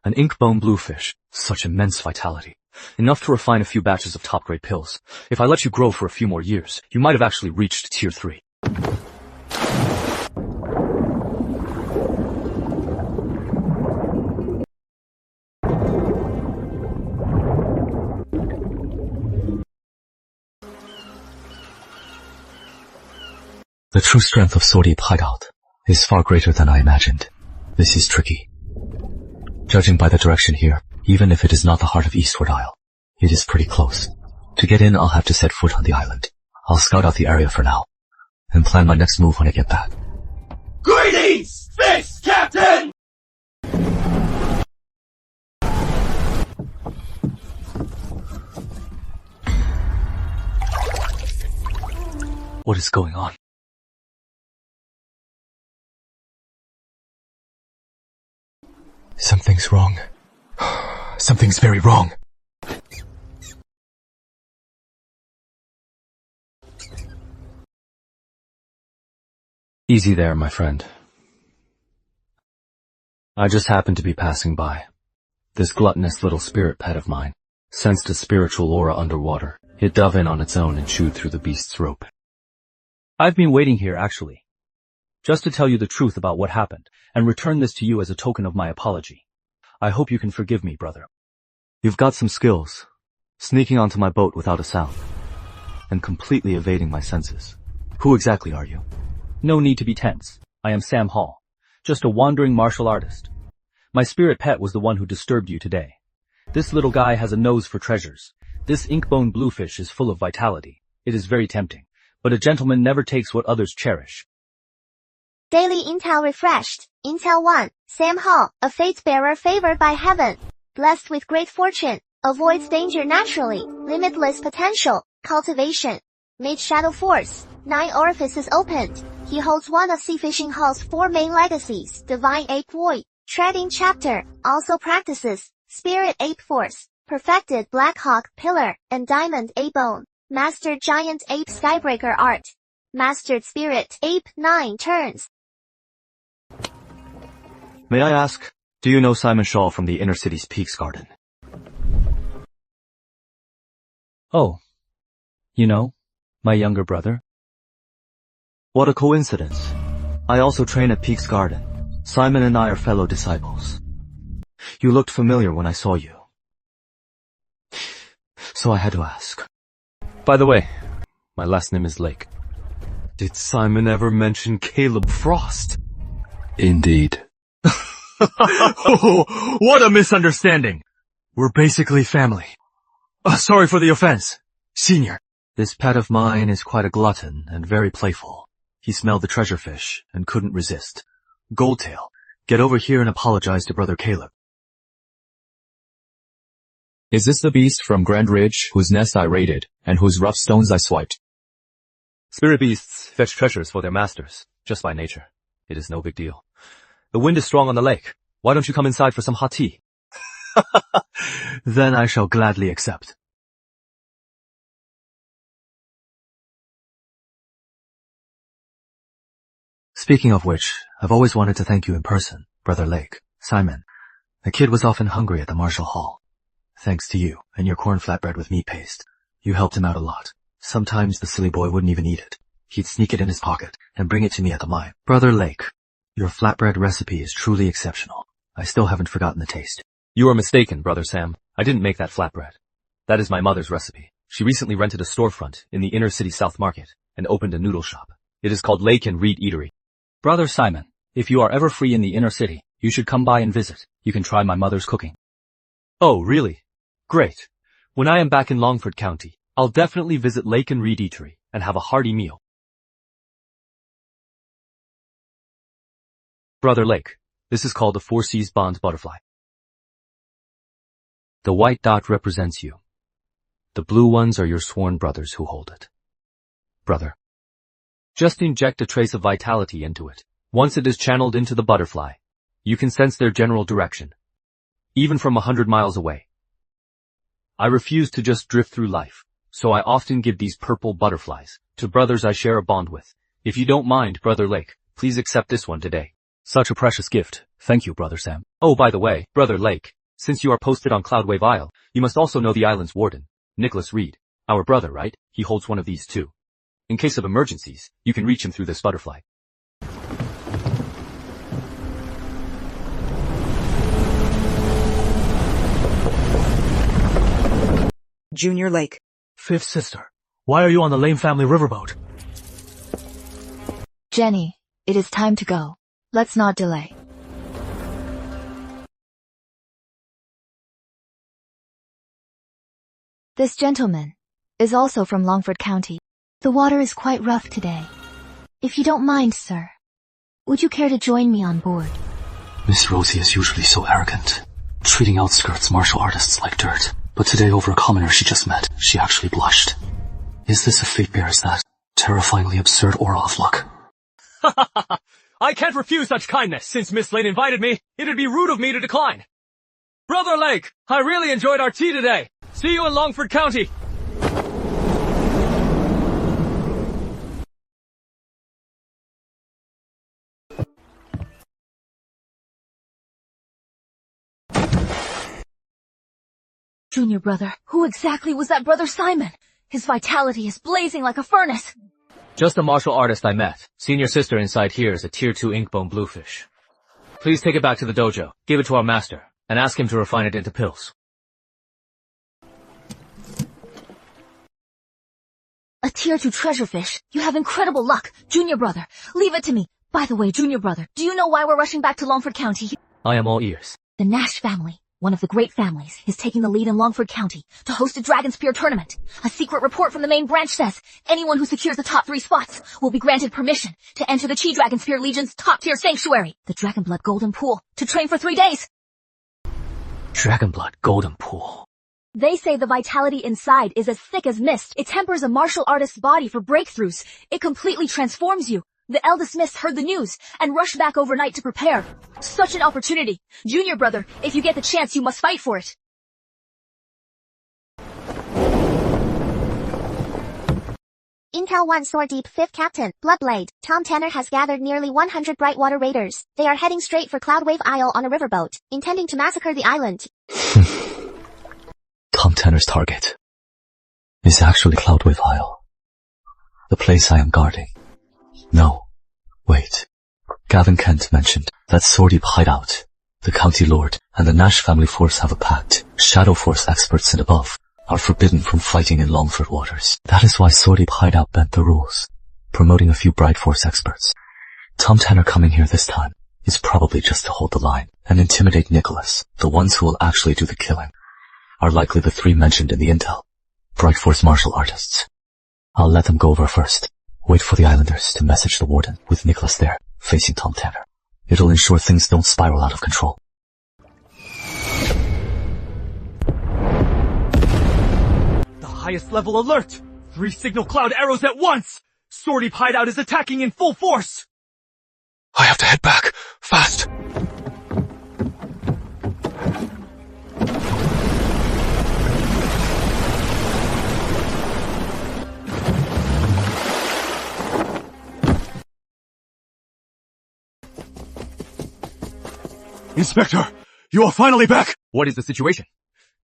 An ink-bone bluefish. Such immense vitality. Enough to refine a few batches of top-grade pills. If I let you grow for a few more years, you might have actually reached Tier 3. The true strength of Sword Ape Hideout is far greater than I imagined. This is tricky. Judging by the direction here, even if it is not the heart of Eastward Isle, it is pretty close. To get in, I'll have to set foot on the island. I'll scout out the area for now, and plan my next move when I get back. Greetings, Fish Captain! What is going on? Something's wrong. Something's very wrong. Easy there, my friend. I just happened to be passing by. This gluttonous little spirit pet of mine sensed a spiritual aura underwater. It dove in on its own and chewed through the beast's rope. I've been waiting here, actually, just to tell you the truth about what happened, and return this to you as a token of my apology. I hope you can forgive me, brother. You've got some skills, sneaking onto my boat without a sound, and completely evading my senses. Who exactly are you? No need to be tense. I am Sam Hall, just a wandering martial artist. My spirit pet was the one who disturbed you today. This little guy has a nose for treasures. This ink-bone bluefish is full of vitality. It is very tempting, but a gentleman never takes what others cherish. Daily Intel refreshed. Intel 1. Sam Hall, a fate-bearer favored by heaven. Blessed with great fortune. Avoids danger naturally. Limitless potential. Cultivation. Mage Shadow Force. 9 orifices opened. He holds one of Sea Fishing Hall's 4 main legacies. Divine Ape Void. Treading Chapter. Also practices Spirit Ape Force. Perfected Black Hawk Pillar and Diamond Ape Bone. Mastered Giant Ape Skybreaker Art. Mastered Spirit Ape 9 turns. May I ask, do you know Simon Shaw from the Inner City's Peaks Garden? Oh, You know, my younger brother. What a coincidence. I also train at Peak's Garden. Simon and I are fellow disciples. You looked familiar when I saw you. So I had to ask. By the way, my last name is Lake. Did Simon ever mention Caleb Frost? Indeed. Oh, what a misunderstanding. We're basically family. Sorry for the offense, Senior. This pet of mine is quite a glutton and very playful. He smelled the treasure fish and couldn't resist. Goldtail, get over here and apologize to Brother Caleb. Is this the beast from Grand Ridge whose nest I raided and whose rough stones I swiped? Spirit beasts fetch treasures for their masters, just by nature. It is no big deal. The wind is strong on the lake. Why don't you come inside for some hot tea? Then I shall gladly accept. Speaking of which, I've always wanted to thank you in person, Brother Lake, Simon. The kid was often hungry at the Marshall Hall. Thanks to you and your corn flatbread with meat paste. You helped him out a lot. Sometimes the silly boy wouldn't even eat it. He'd sneak it in his pocket and bring it to me at the mine. Brother Lake, your flatbread recipe is truly exceptional. I still haven't forgotten the taste. You are mistaken, Brother Sam. I didn't make that flatbread. That is my mother's recipe. She recently rented a storefront in the inner city South Market and opened a noodle shop. It is called Lake and Reed Eatery. Brother Simon, if you are ever free in the inner city, you should come by and visit. You can try my mother's cooking. Oh, really? Great. When I am back in Longford County, I'll definitely visit Lake and Reed Eatery and have a hearty meal. Brother Lake, this is called the Foresee's Bond Butterfly. The white dot represents you. The blue ones are your sworn brothers who hold it. Brother, just inject a trace of vitality into it. Once it is channeled into the butterfly, you can sense their general direction, even from 100 miles away. I refuse to just drift through life, so I often give these purple butterflies to brothers I share a bond with. If you don't mind, Brother Lake, please accept this one today. Such a precious gift. Thank you, Brother Sam. Oh, by the way, Brother Lake, since you are posted on Cloudwave Isle, you must also know the island's warden, Nicholas Reed. Our brother, right? He holds one of these too. In case of emergencies, you can reach him through this butterfly. Junior Lake. Fifth sister, why are you on the Lane family riverboat? Jenny, it is time to go. Let's not delay. This gentleman is also from Longford County. The water is quite rough today. If you don't mind, sir, would you care to join me on board? Miss Rosie is usually so arrogant, treating outskirts martial artists like dirt. But today over a commoner she just met, she actually blushed. Is this a fate bears that terrifyingly absurd aura of luck? I can't refuse such kindness. Since Miss Lane invited me, it'd be rude of me to decline. Brother Lake, I really enjoyed our tea today. See you in Longford County. Junior brother, who exactly was that Brother Simon? His vitality is blazing like a furnace. Just a martial artist I met. Senior sister inside here is a tier 2 inkbone bluefish. Please take it back to the dojo, give it to our master, and ask him to refine it into pills. A tier 2 treasure fish. You have incredible luck. Junior brother, leave it to me. By the way, Junior brother, do you know why we're rushing back to Longford County? I am all ears. The Nash family, one of the great families, is taking the lead in Longford County to host a Dragon Spear tournament. A secret report from the main branch says anyone who secures the top 3 spots will be granted permission to enter the Chi Dragon Spear Legion's top-tier sanctuary, the Dragonblood Golden Pool, to train for 3 days. Dragonblood Golden Pool. They say the vitality inside is as thick as mist. It tempers a martial artist's body for breakthroughs. It completely transforms you. The eldest Miss heard the news and rushed back overnight to prepare. Such an opportunity. Junior brother, if you get the chance, you must fight for it. Intel 1 Sword Deep 5th Captain, Bloodblade, Tom Tanner has gathered nearly 100 Brightwater Raiders. They are heading straight for Cloudwave Isle on a riverboat, intending to massacre the island. Tom Tanner's target. is actually Cloudwave Isle. The place I am guarding. No. Wait. Gavin Kent mentioned that Sworddeep Hideout, the County Lord, and the Nash family force have a pact. Shadow Force experts and above are forbidden from fighting in Longford waters. That is why Sworddeep Hideout bent the rules, promoting a few Bright Force experts. Tom Tanner coming here this time is probably just to hold the line and intimidate Nicholas. The ones who will actually do the killing are likely the 3 mentioned in the intel. Bright Force martial artists. I'll let them go over first. Wait for the Islanders to message the Warden with Nicholas there, facing Tom Tanner. It'll ensure things don't spiral out of control. The highest level alert! 3 signal cloud arrows at once! Sworddeep Hideout is attacking in full force! I have to head back. Fast. Inspector, you are finally back! What is the situation?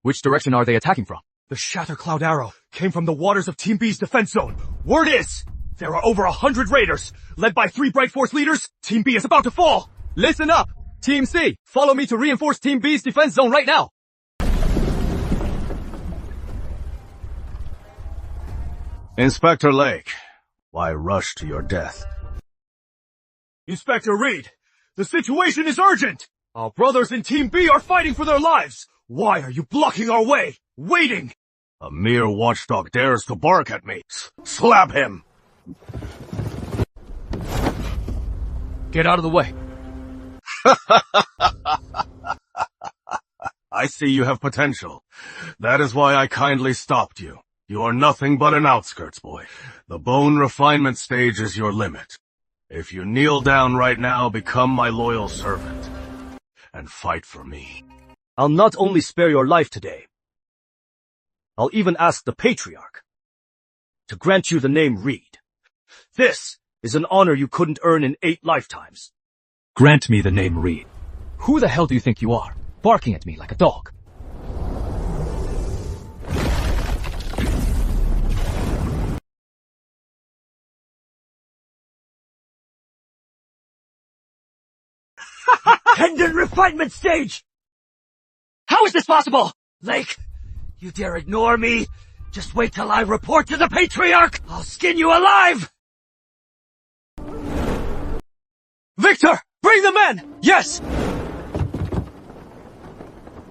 Which direction are they attacking from? The Shatter Cloud Arrow came from the waters of Team B's defense zone. Word is, there are over 100 raiders, led by 3 Bright Force leaders. Team B is about to fall! Listen up! Team C, follow me to reinforce Team B's defense zone right now! Inspector Lake, why rush to your death? Inspector Reed, the situation is urgent! Our brothers in Team B are fighting for their lives! Why are you blocking our way? Waiting! A mere watchdog dares to bark at me. Slap him! Get out of the way. I see you have potential. That is why I kindly stopped you. You are nothing but an outskirts boy. The bone refinement stage is your limit. If you kneel down right now, become my loyal servant. And fight for me. I'll not only spare your life today, I'll even ask the Patriarch to grant you the name Reed. This is an honor you couldn't earn in 8 lifetimes. Grant me the name Reed. Who the hell do you think you are, barking at me like a dog? Tendon refinement stage! How is this possible? Lake, you dare ignore me? Just wait till I report to the Patriarch! I'll skin you alive! Victor! Bring the men! Yes!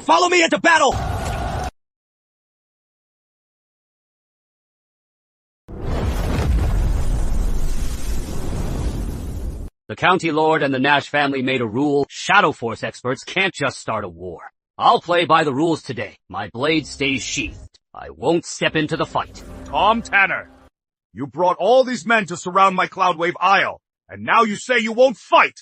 Follow me into battle! The County Lord and the Nash family made a rule. Shadow Force experts can't just start a war. I'll play by the rules today. My blade stays sheathed. I won't step into the fight. Tom Tanner, you brought all these men to surround my Cloudwave Isle, and now you say you won't fight!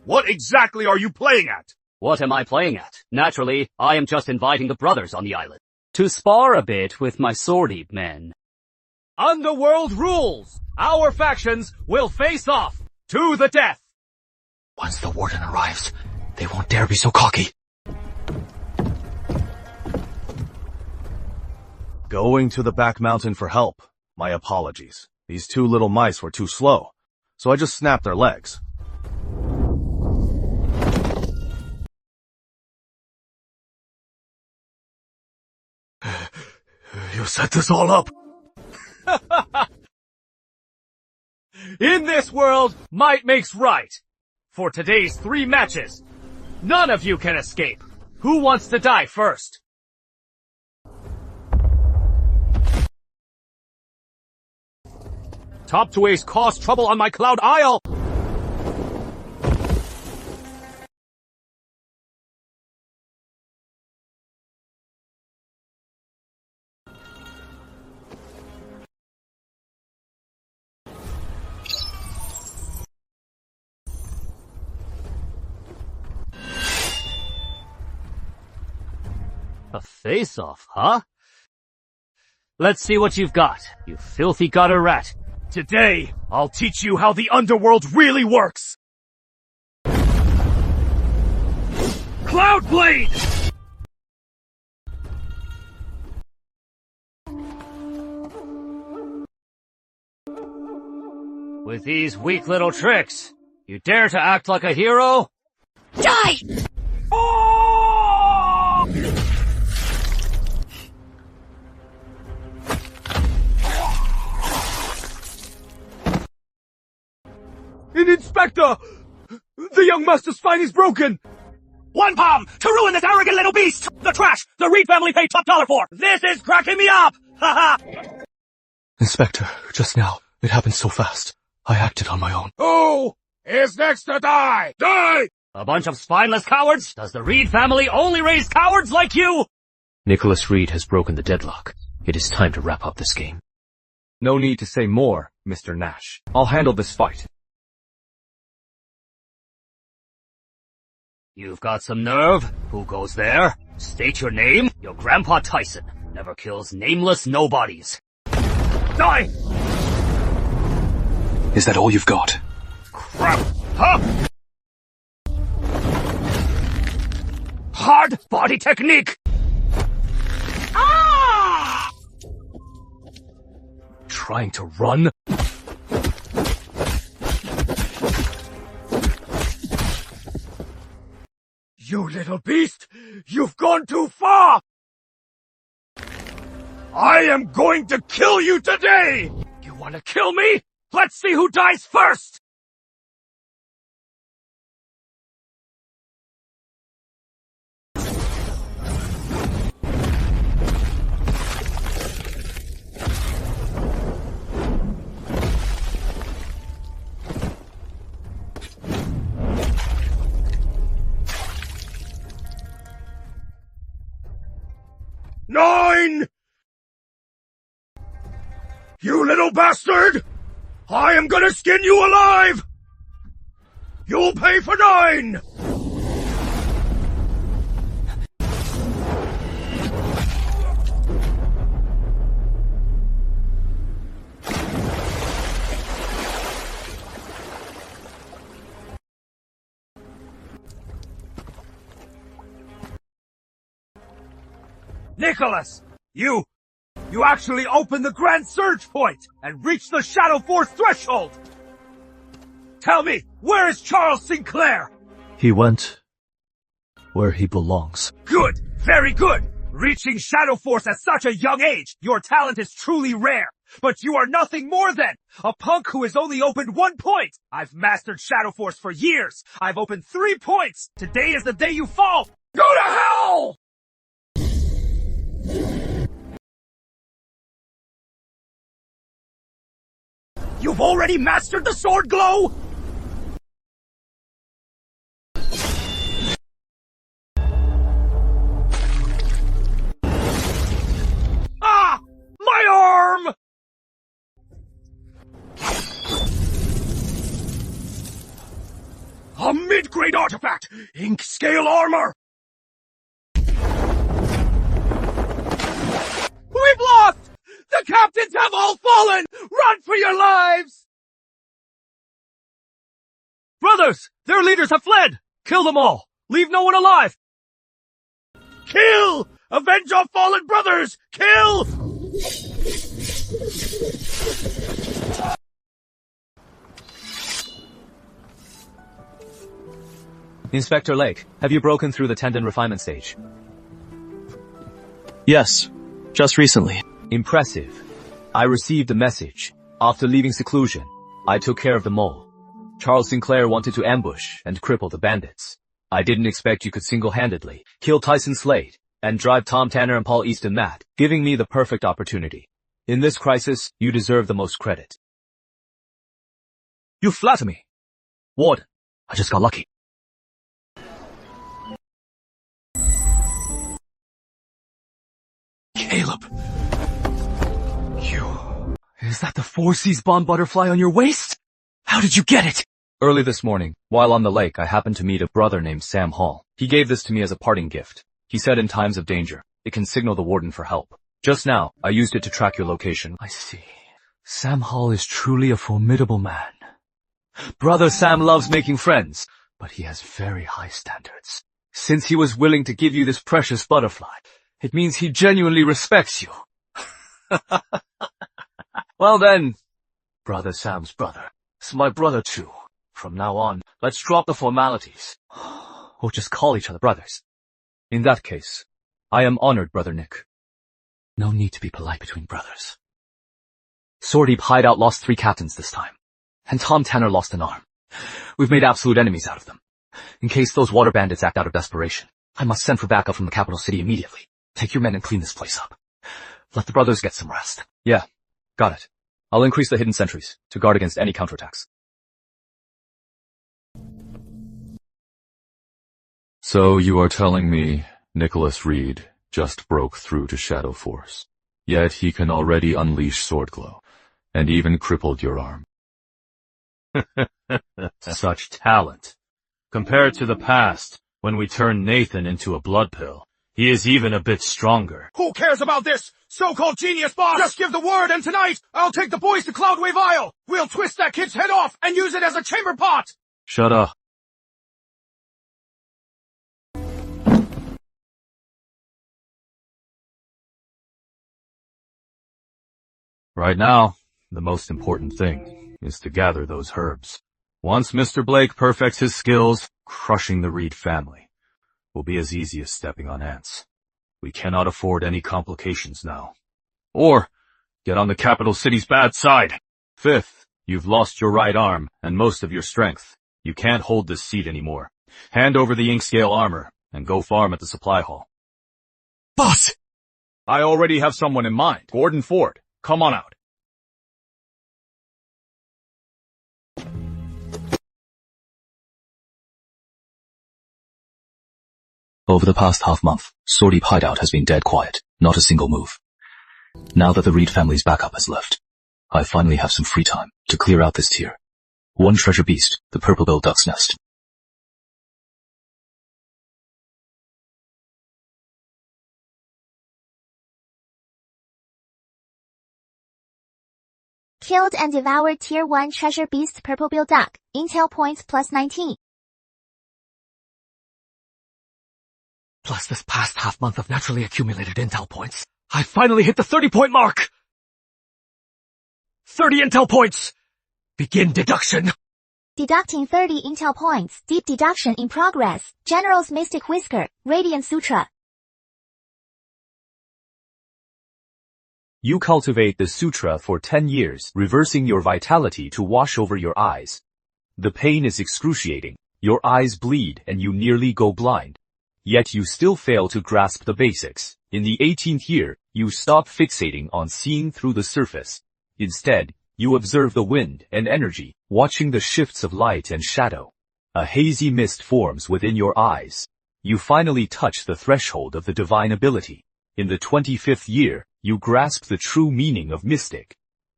What exactly are you playing at? What am I playing at? Naturally, I am just inviting the brothers on the island to spar a bit with my Sworddeep men. Underworld rules! Our factions will face off to the death! Once the Warden arrives, they won't dare be so cocky. Going to the back mountain for help. My apologies. These 2 little mice were too slow, so I just snapped their legs. You set this all up! In this world, might makes right. For today's 3 matches, none of you can escape. Who wants to die first? Top to ace cause trouble on my Cloud Isle! A face-off, huh? Let's see what you've got, you filthy gutter rat. Today, I'll teach you how the underworld really works! Cloud Blade! With these weak little tricks, you dare to act like a hero? Die! Inspector! The young master's spine is broken! One palm to ruin this arrogant little beast! The trash the Reed family paid top dollar for! This is cracking me up! Ha ha! Inspector, just now, it happened so fast. I acted on my own. Who is next to die? Die! A bunch of spineless cowards? Does the Reed family only raise cowards like you? Nicholas Reed has broken the deadlock. It is time to wrap up this game. No need to say more, Mr. Nash. I'll handle this fight. You've got some nerve. Who goes there? State your name. Your Grandpa Tyson never kills nameless nobodies. Die! Is that all you've got? Crap! Huh? Hard body technique! Ah! Trying to run? You little beast! You've gone too far! I am going to kill you today! You want to kill me? Let's see who dies first! Nine! You little bastard! I am gonna skin you alive! You'll pay for 9! Nicholas! You actually opened the Grand Surge Point and reached the Shadow Force threshold! Tell me, where is Charles Sinclair? He went where he belongs. Good! Very good! Reaching Shadow Force at such a young age, your talent is truly rare. But you are nothing more than a punk who has only opened 1 point. I've mastered Shadow Force for years. I've opened 3 points. Today is the day you fall. Go to hell! You've already mastered the sword glow? Ah! My arm! A mid-grade artifact! Ink scale armor! We've lost! The captains have all fallen! Run for your lives! Brothers! Their leaders have fled! Kill them all! Leave no one alive! Kill! Avenge our fallen brothers! Kill! Inspector Lake, have you broken through the tendon refinement stage? Yes, just recently. Impressive. I received a message. After leaving seclusion, I took care of the mole. Charles Sinclair wanted to ambush and cripple the bandits. I didn't expect you could single-handedly kill Tyson Slade and drive Tom Tanner and Paul Easton mad, giving me the perfect opportunity. In this crisis, you deserve the most credit. You flatter me. Warden, I just got lucky. Caleb. Is that the foresee's bomb butterfly on your waist? How did you get it? Early this morning, while on the lake, I happened to meet a brother named Sam Hall. He gave this to me as a parting gift. He said in times of danger, it can signal the warden for help. Just now, I used it to track your location. I see. Sam Hall is truly a formidable man. Brother Sam loves making friends, but he has very high standards. Since he was willing to give you this precious butterfly, it means he genuinely respects you. Well then, Brother Sam's brother, It's my brother too. From now on, let's drop the formalities. We'll just call each other brothers. In that case, I am honored, Brother Nick. No need to be polite between brothers. Sword Deep Hideout lost 3 captains this time, and Tom Tanner lost an arm. We've made absolute enemies out of them. In case those water bandits act out of desperation, I must send for backup from the capital city immediately. Take your men and clean this place up. Let the brothers get some rest. Yeah, got it. I'll increase the hidden sentries to guard against any counterattacks. So you are telling me Nicholas Reed just broke through to Shadow Force, yet he can already unleash Sword Glow, and even crippled your arm. Such talent. Compared to the past, when we turned Nathan into a blood pill, he is even a bit stronger. Who cares about this so-called genius, boss? Just give the word and tonight, I'll take the boys to Cloudwave Isle. We'll twist that kid's head off and use it as a chamber pot. Shut up. Right now, the most important thing is to gather those herbs. Once Mr. Blake perfects his skills, crushing the Reed family will be as easy as stepping on ants. We cannot afford any complications now. Or get on the capital city's bad side. Fifth, you've lost your right arm and most of your strength. You can't hold this seat anymore. Hand over the Inkscale armor and go farm at the supply hall. Boss! I already have someone in mind. Gordon Ford. Come on out. Over the past half-month, Sword Deep Hideout has been dead quiet, not a single move. Now that the Reed family's backup has left, I finally have some free time to clear out this tier. 1 treasure beast, the purple-billed duck's nest. Killed and devoured Tier 1 treasure beast purple-bill duck. Intel points plus 19. Plus this past half-month of naturally accumulated intel points, I finally hit the 30-point mark! 30 intel points! Begin deduction! Deducting 30 intel points. Deep deduction in progress. General's Mystic Whisker. Radiant Sutra. You cultivate the sutra for 10 years, reversing your vitality to wash over your eyes. The pain is excruciating. Your eyes bleed and you nearly go blind. Yet you still fail to grasp the basics. In the 18th year, you stop fixating on seeing through the surface. Instead, you observe the wind and energy, watching the shifts of light and shadow. A hazy mist forms within your eyes. You finally touch the threshold of the divine ability. In the 25th year, you grasp the true meaning of mystic,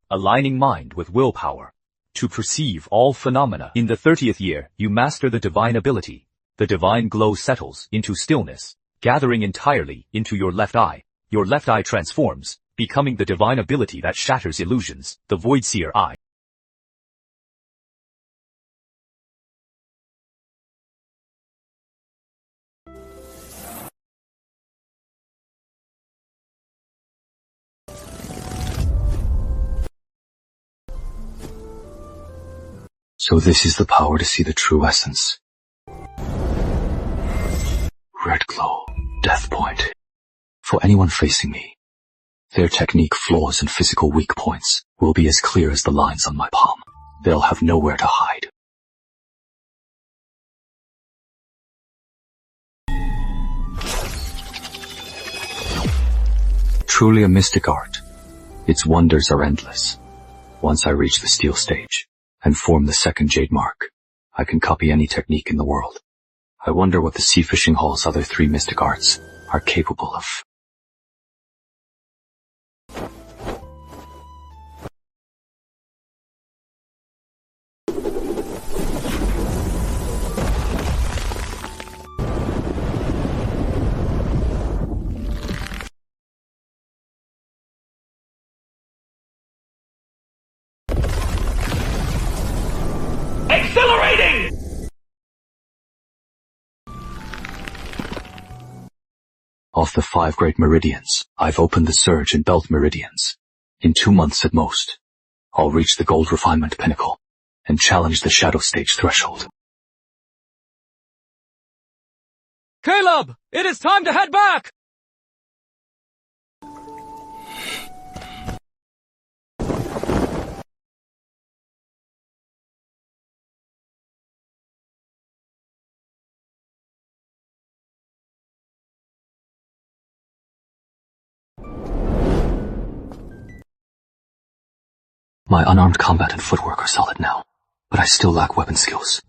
aligning mind with willpower to perceive all phenomena. In the 30th year, you master the divine ability. The divine glow settles into stillness, gathering entirely into your left eye. Your left eye transforms, becoming the divine ability that shatters illusions, the Voidseer eye. So this is the power to see the true essence. Red glow, death point. For anyone facing me, their technique flaws and physical weak points will be as clear as the lines on my palm. They'll have nowhere to hide. Truly a mystic art. Its wonders are endless. Once I reach the steel stage and form the second jade mark, I can copy any technique in the world. I wonder what the Sea Fishing Hall's other 3 mystic arts are capable of. Accelerating! Of the 5 great meridians, I've opened the surge and belt meridians. In 2 months at most, I'll reach the gold refinement pinnacle. and challenge the shadow stage threshold. Caleb! It is time to head back! My unarmed combat and footwork are solid now, but I still lack weapon skills.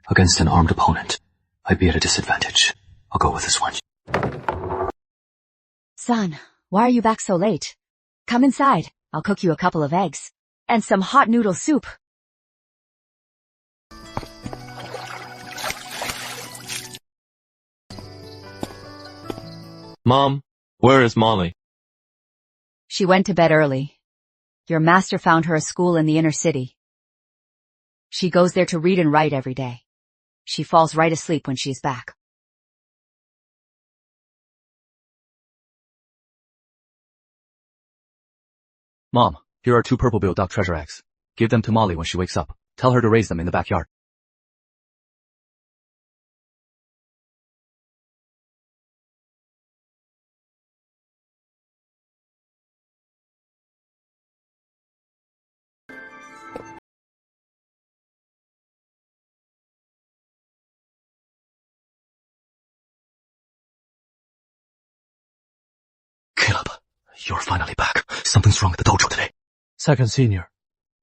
Against an armed opponent, I'd be at a disadvantage. I'll go with this one. Son, why are you back so late? Come inside. I'll cook you a couple of eggs. And some hot noodle soup. Mom, where is Molly? She went to bed early. Your master found her a school in the inner city. She goes there to read and write every day. She falls right asleep when she's back. Mom, here are 2 purple built-out treasure eggs. Give them to Molly when she wakes up. Tell her to raise them in the backyard. Caleb, you're finally back. Something's wrong at the dojo today. Second senior.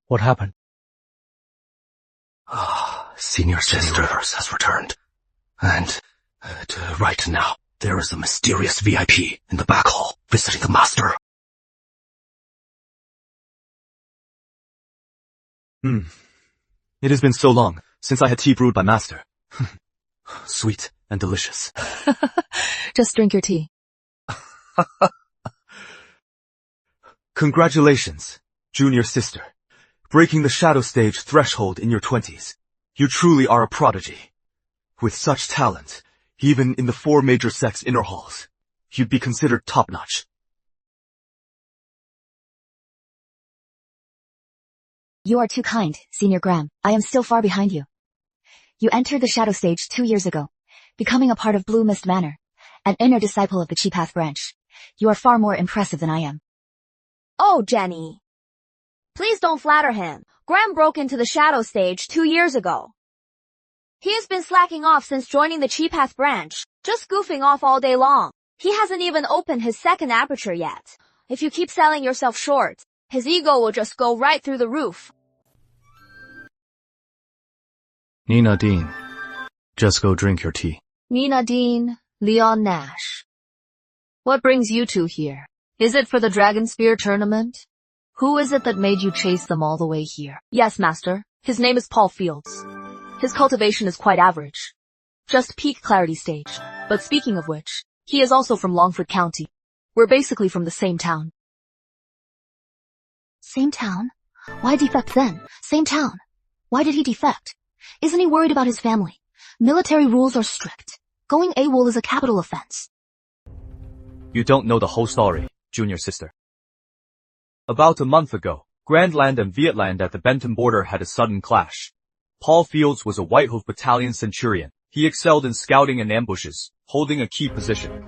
What happened? Senior sister has returned. And right now, there is a mysterious VIP in the back hall visiting the master. It has been so long since I had tea brewed by master. Sweet and delicious. Just drink your tea. Congratulations, junior sister. Breaking the shadow stage threshold in your 20s. You truly are a prodigy. With such talent, even in the 4 major sects inner halls, you'd be considered top-notch. You are too kind, Senior Graham. I am still far behind you. You entered the shadow stage 2 years ago, becoming a part of Blue Mist Manor, an inner disciple of the Chi Path branch. You are far more impressive than I am. Oh, Jenny. Please don't flatter him. Graham broke into the shadow stage 2 years ago. He has been slacking off since joining the Chi Path branch, just goofing off all day long. He hasn't even opened his second aperture yet. If you keep selling yourself short, his ego will just go right through the roof. Nina Dean, just go drink your tea. Nina Dean, Leon Nash. What brings you two here? Is it for the Dragon Spear tournament? Who is it that made you chase them all the way here? Yes, master. His name is Paul Fields. His cultivation is quite average. Just peak clarity stage. But speaking of which, he is also from Longford County. We're basically from the same town. Same town? Why defect then? Same town. Why did he defect? Isn't he worried about his family? Military rules are strict. Going AWOL is a capital offense. You don't know the whole story, junior sister. About a month ago, Grandland and Vietland at the Benton border had a sudden clash. Paul Fields was a White Hoof Battalion centurion. He excelled in scouting and ambushes, holding a key position.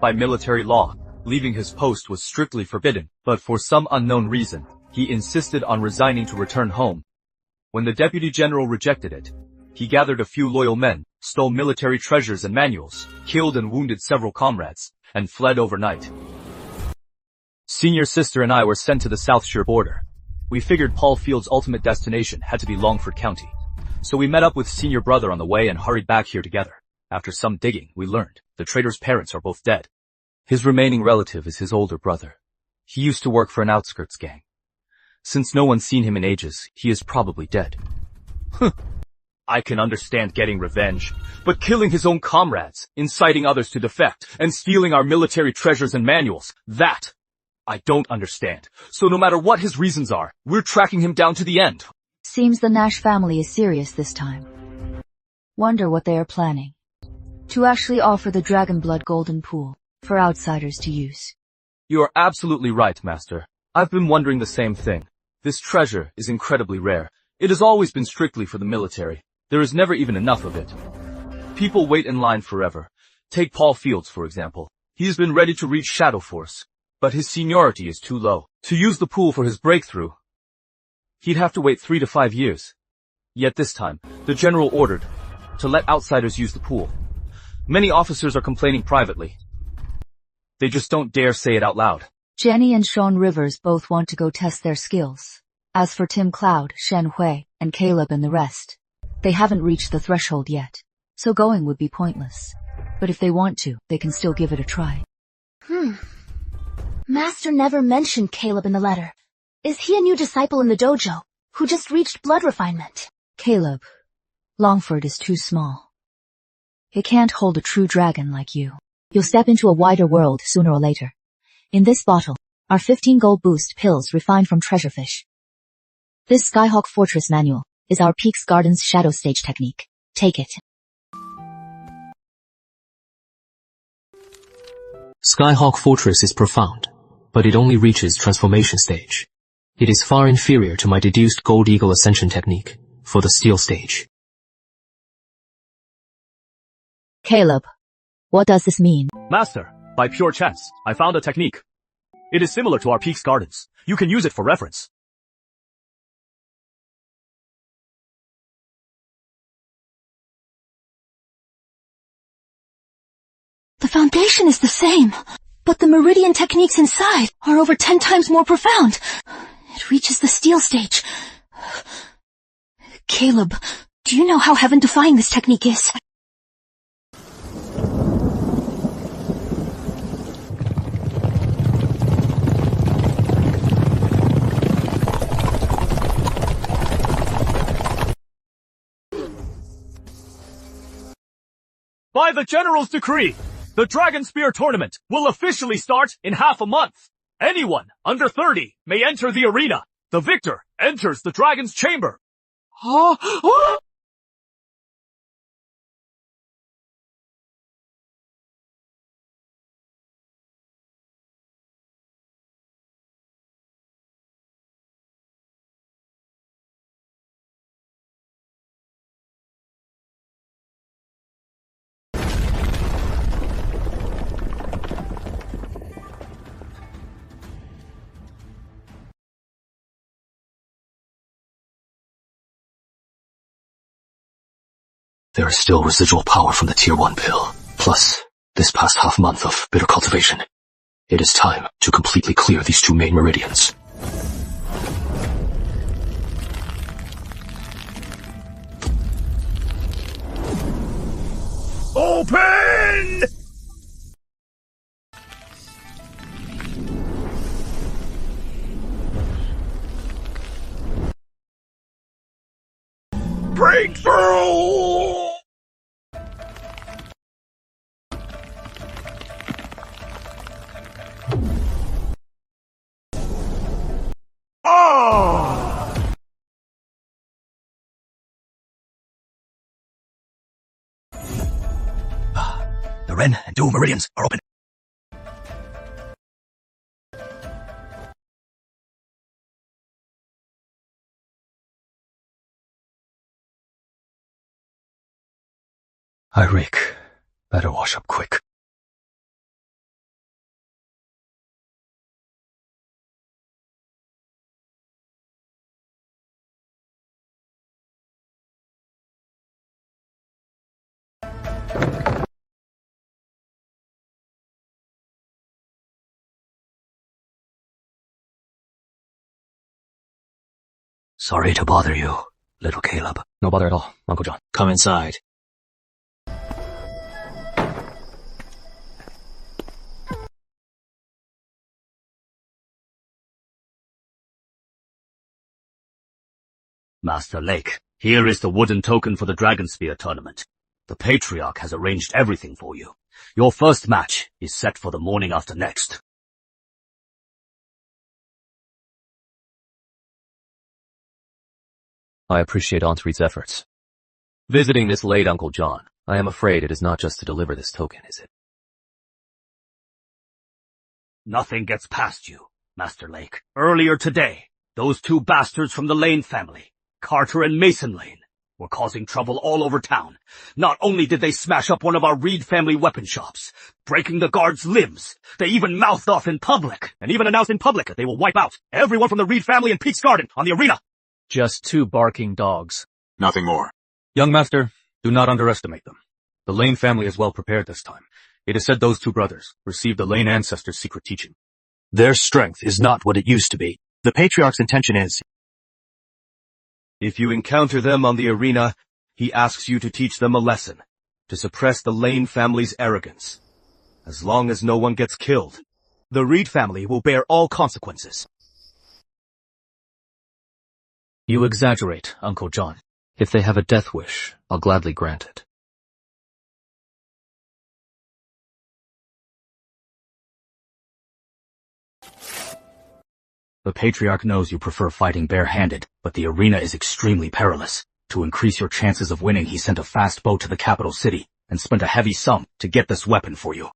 By military law, leaving his post was strictly forbidden, but for some unknown reason, he insisted on resigning to return home. When the deputy general rejected it, he gathered a few loyal men, stole military treasures and manuals, killed and wounded several comrades, and fled overnight. Senior sister and I were sent to the South Shore border. We figured Paul Field's ultimate destination had to be Longford County. So we met up with senior brother on the way and hurried back here together. After some digging, we learned the traitor's parents are both dead. His remaining relative is his older brother. He used to work for an outskirts gang. Since no one's seen him in ages, he is probably dead. I can understand getting revenge, but killing his own comrades, inciting others to defect, and stealing our military treasures and manuals, that I don't understand. So no matter what his reasons are, we're tracking him down to the end. Seems the Nash family is serious this time. Wonder what they are planning. To actually offer the Dragon Blood Golden Pool for outsiders to use. You are absolutely right, Master. I've been wondering the same thing. This treasure is incredibly rare, It has always been strictly for the military. There is never even enough of it. People wait in line forever. Take Paul Fields, for example. He has been ready to reach Shadow Force, but his seniority is too low. To use the pool for his breakthrough, he'd have to wait 3 to 5 years. Yet this time, the general ordered to let outsiders use the pool. Many officers are complaining privately. They just don't dare say it out loud. Jenny and Sean Rivers both want to go test their skills. As for Tim Cloud, Shen Hui, and Caleb and the rest, they haven't reached the threshold yet, so going would be pointless. But if they want to, they can still give it a try. Master never mentioned Caleb in the letter. Is he a new disciple in the dojo, who just reached blood refinement? Caleb, Longford is too small. It can't hold a true dragon like you. You'll step into a wider world sooner or later. In this bottle are 15 gold boost pills refined from treasurefish. This Skyhawk Fortress manual is our Peaks Gardens shadow stage technique. Take it. Skyhawk Fortress is profound, but it only reaches transformation stage. It is far inferior to my deduced Gold Eagle Ascension technique for the steel stage. Caleb, what does this mean? Master, by pure chance, I found a technique. It is similar to our Peaks Gardens. You can use it for reference. The foundation is the same, but the meridian techniques inside are over 10 times more profound. It reaches the steel stage. Caleb, do you know how heaven-defying this technique is? By the General's decree, the Dragon Spear Tournament will officially start in half a month. Anyone under 30 may enter the arena. The victor enters the Dragon's Chamber. There is still residual power from the Tier 1 pill, plus this past half month of bitter cultivation. It is time to completely clear these two main meridians. Open! Breakthrough! The Ren and Du meridians are open. I rake. Better wash up quick. Sorry to bother you, little Caleb. No bother at all, Uncle John. Come inside. Master Lake, here is the wooden token for the Dragon Spear tournament. The Patriarch has arranged everything for you. Your first match is set for the morning after next. I appreciate Aunt Reed's efforts. Visiting this late Uncle John, I am afraid it is not just to deliver this token, is it? Nothing gets past you, Master Lake. Earlier today, those two bastards from the Lane family Carter and Mason Lane were causing trouble all over town. Not only did they smash up one of our Reed family weapon shops, breaking the guards' limbs, they even mouthed off in public, and even announced in public that they will wipe out everyone from the Reed family in Pete's Garden on the arena. Just 2 barking dogs. Nothing more. Young master, do not underestimate them. The Lane family is well prepared this time. It is said those 2 brothers received the Lane ancestors' secret teaching. Their strength is not what it used to be. The Patriarch's intention is, if you encounter them on the arena, he asks you to teach them a lesson, to suppress the Lane family's arrogance. As long as no one gets killed, the Reed family will bear all consequences. You exaggerate, Uncle John. If they have a death wish, I'll gladly grant it. The Patriarch knows you prefer fighting bare-handed, but the arena is extremely perilous. To increase your chances of winning, he sent a fast boat to the capital city and spent a heavy sum to get this weapon for you.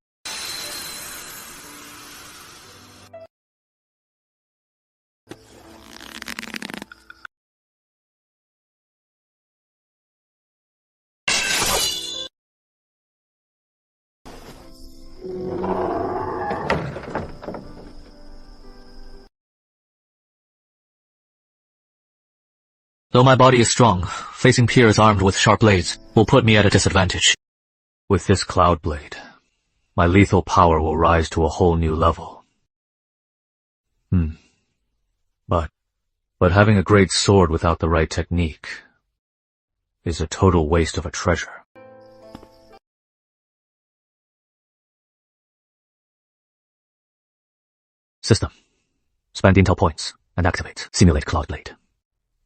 Though my body is strong, facing peers armed with sharp blades will put me at a disadvantage. With this cloud blade, my lethal power will rise to a whole new level. But having a great sword without the right technique is a total waste of a treasure. System. Spend intel points and activate Simulate Cloud Blade.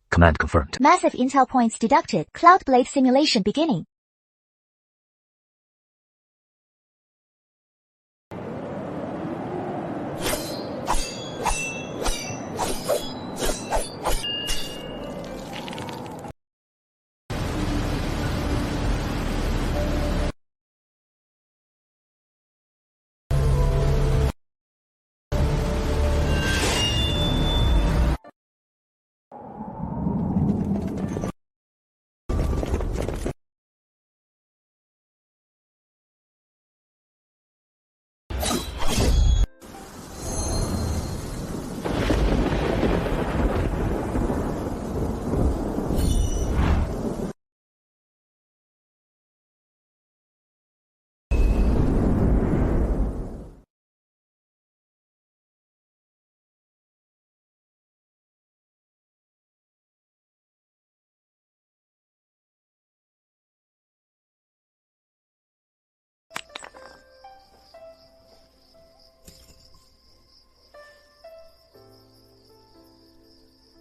Command confirmed. Massive intel points deducted. Cloud Blade simulation beginning.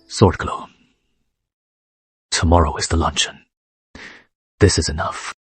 Sword glow. Tomorrow is the luncheon. This is enough.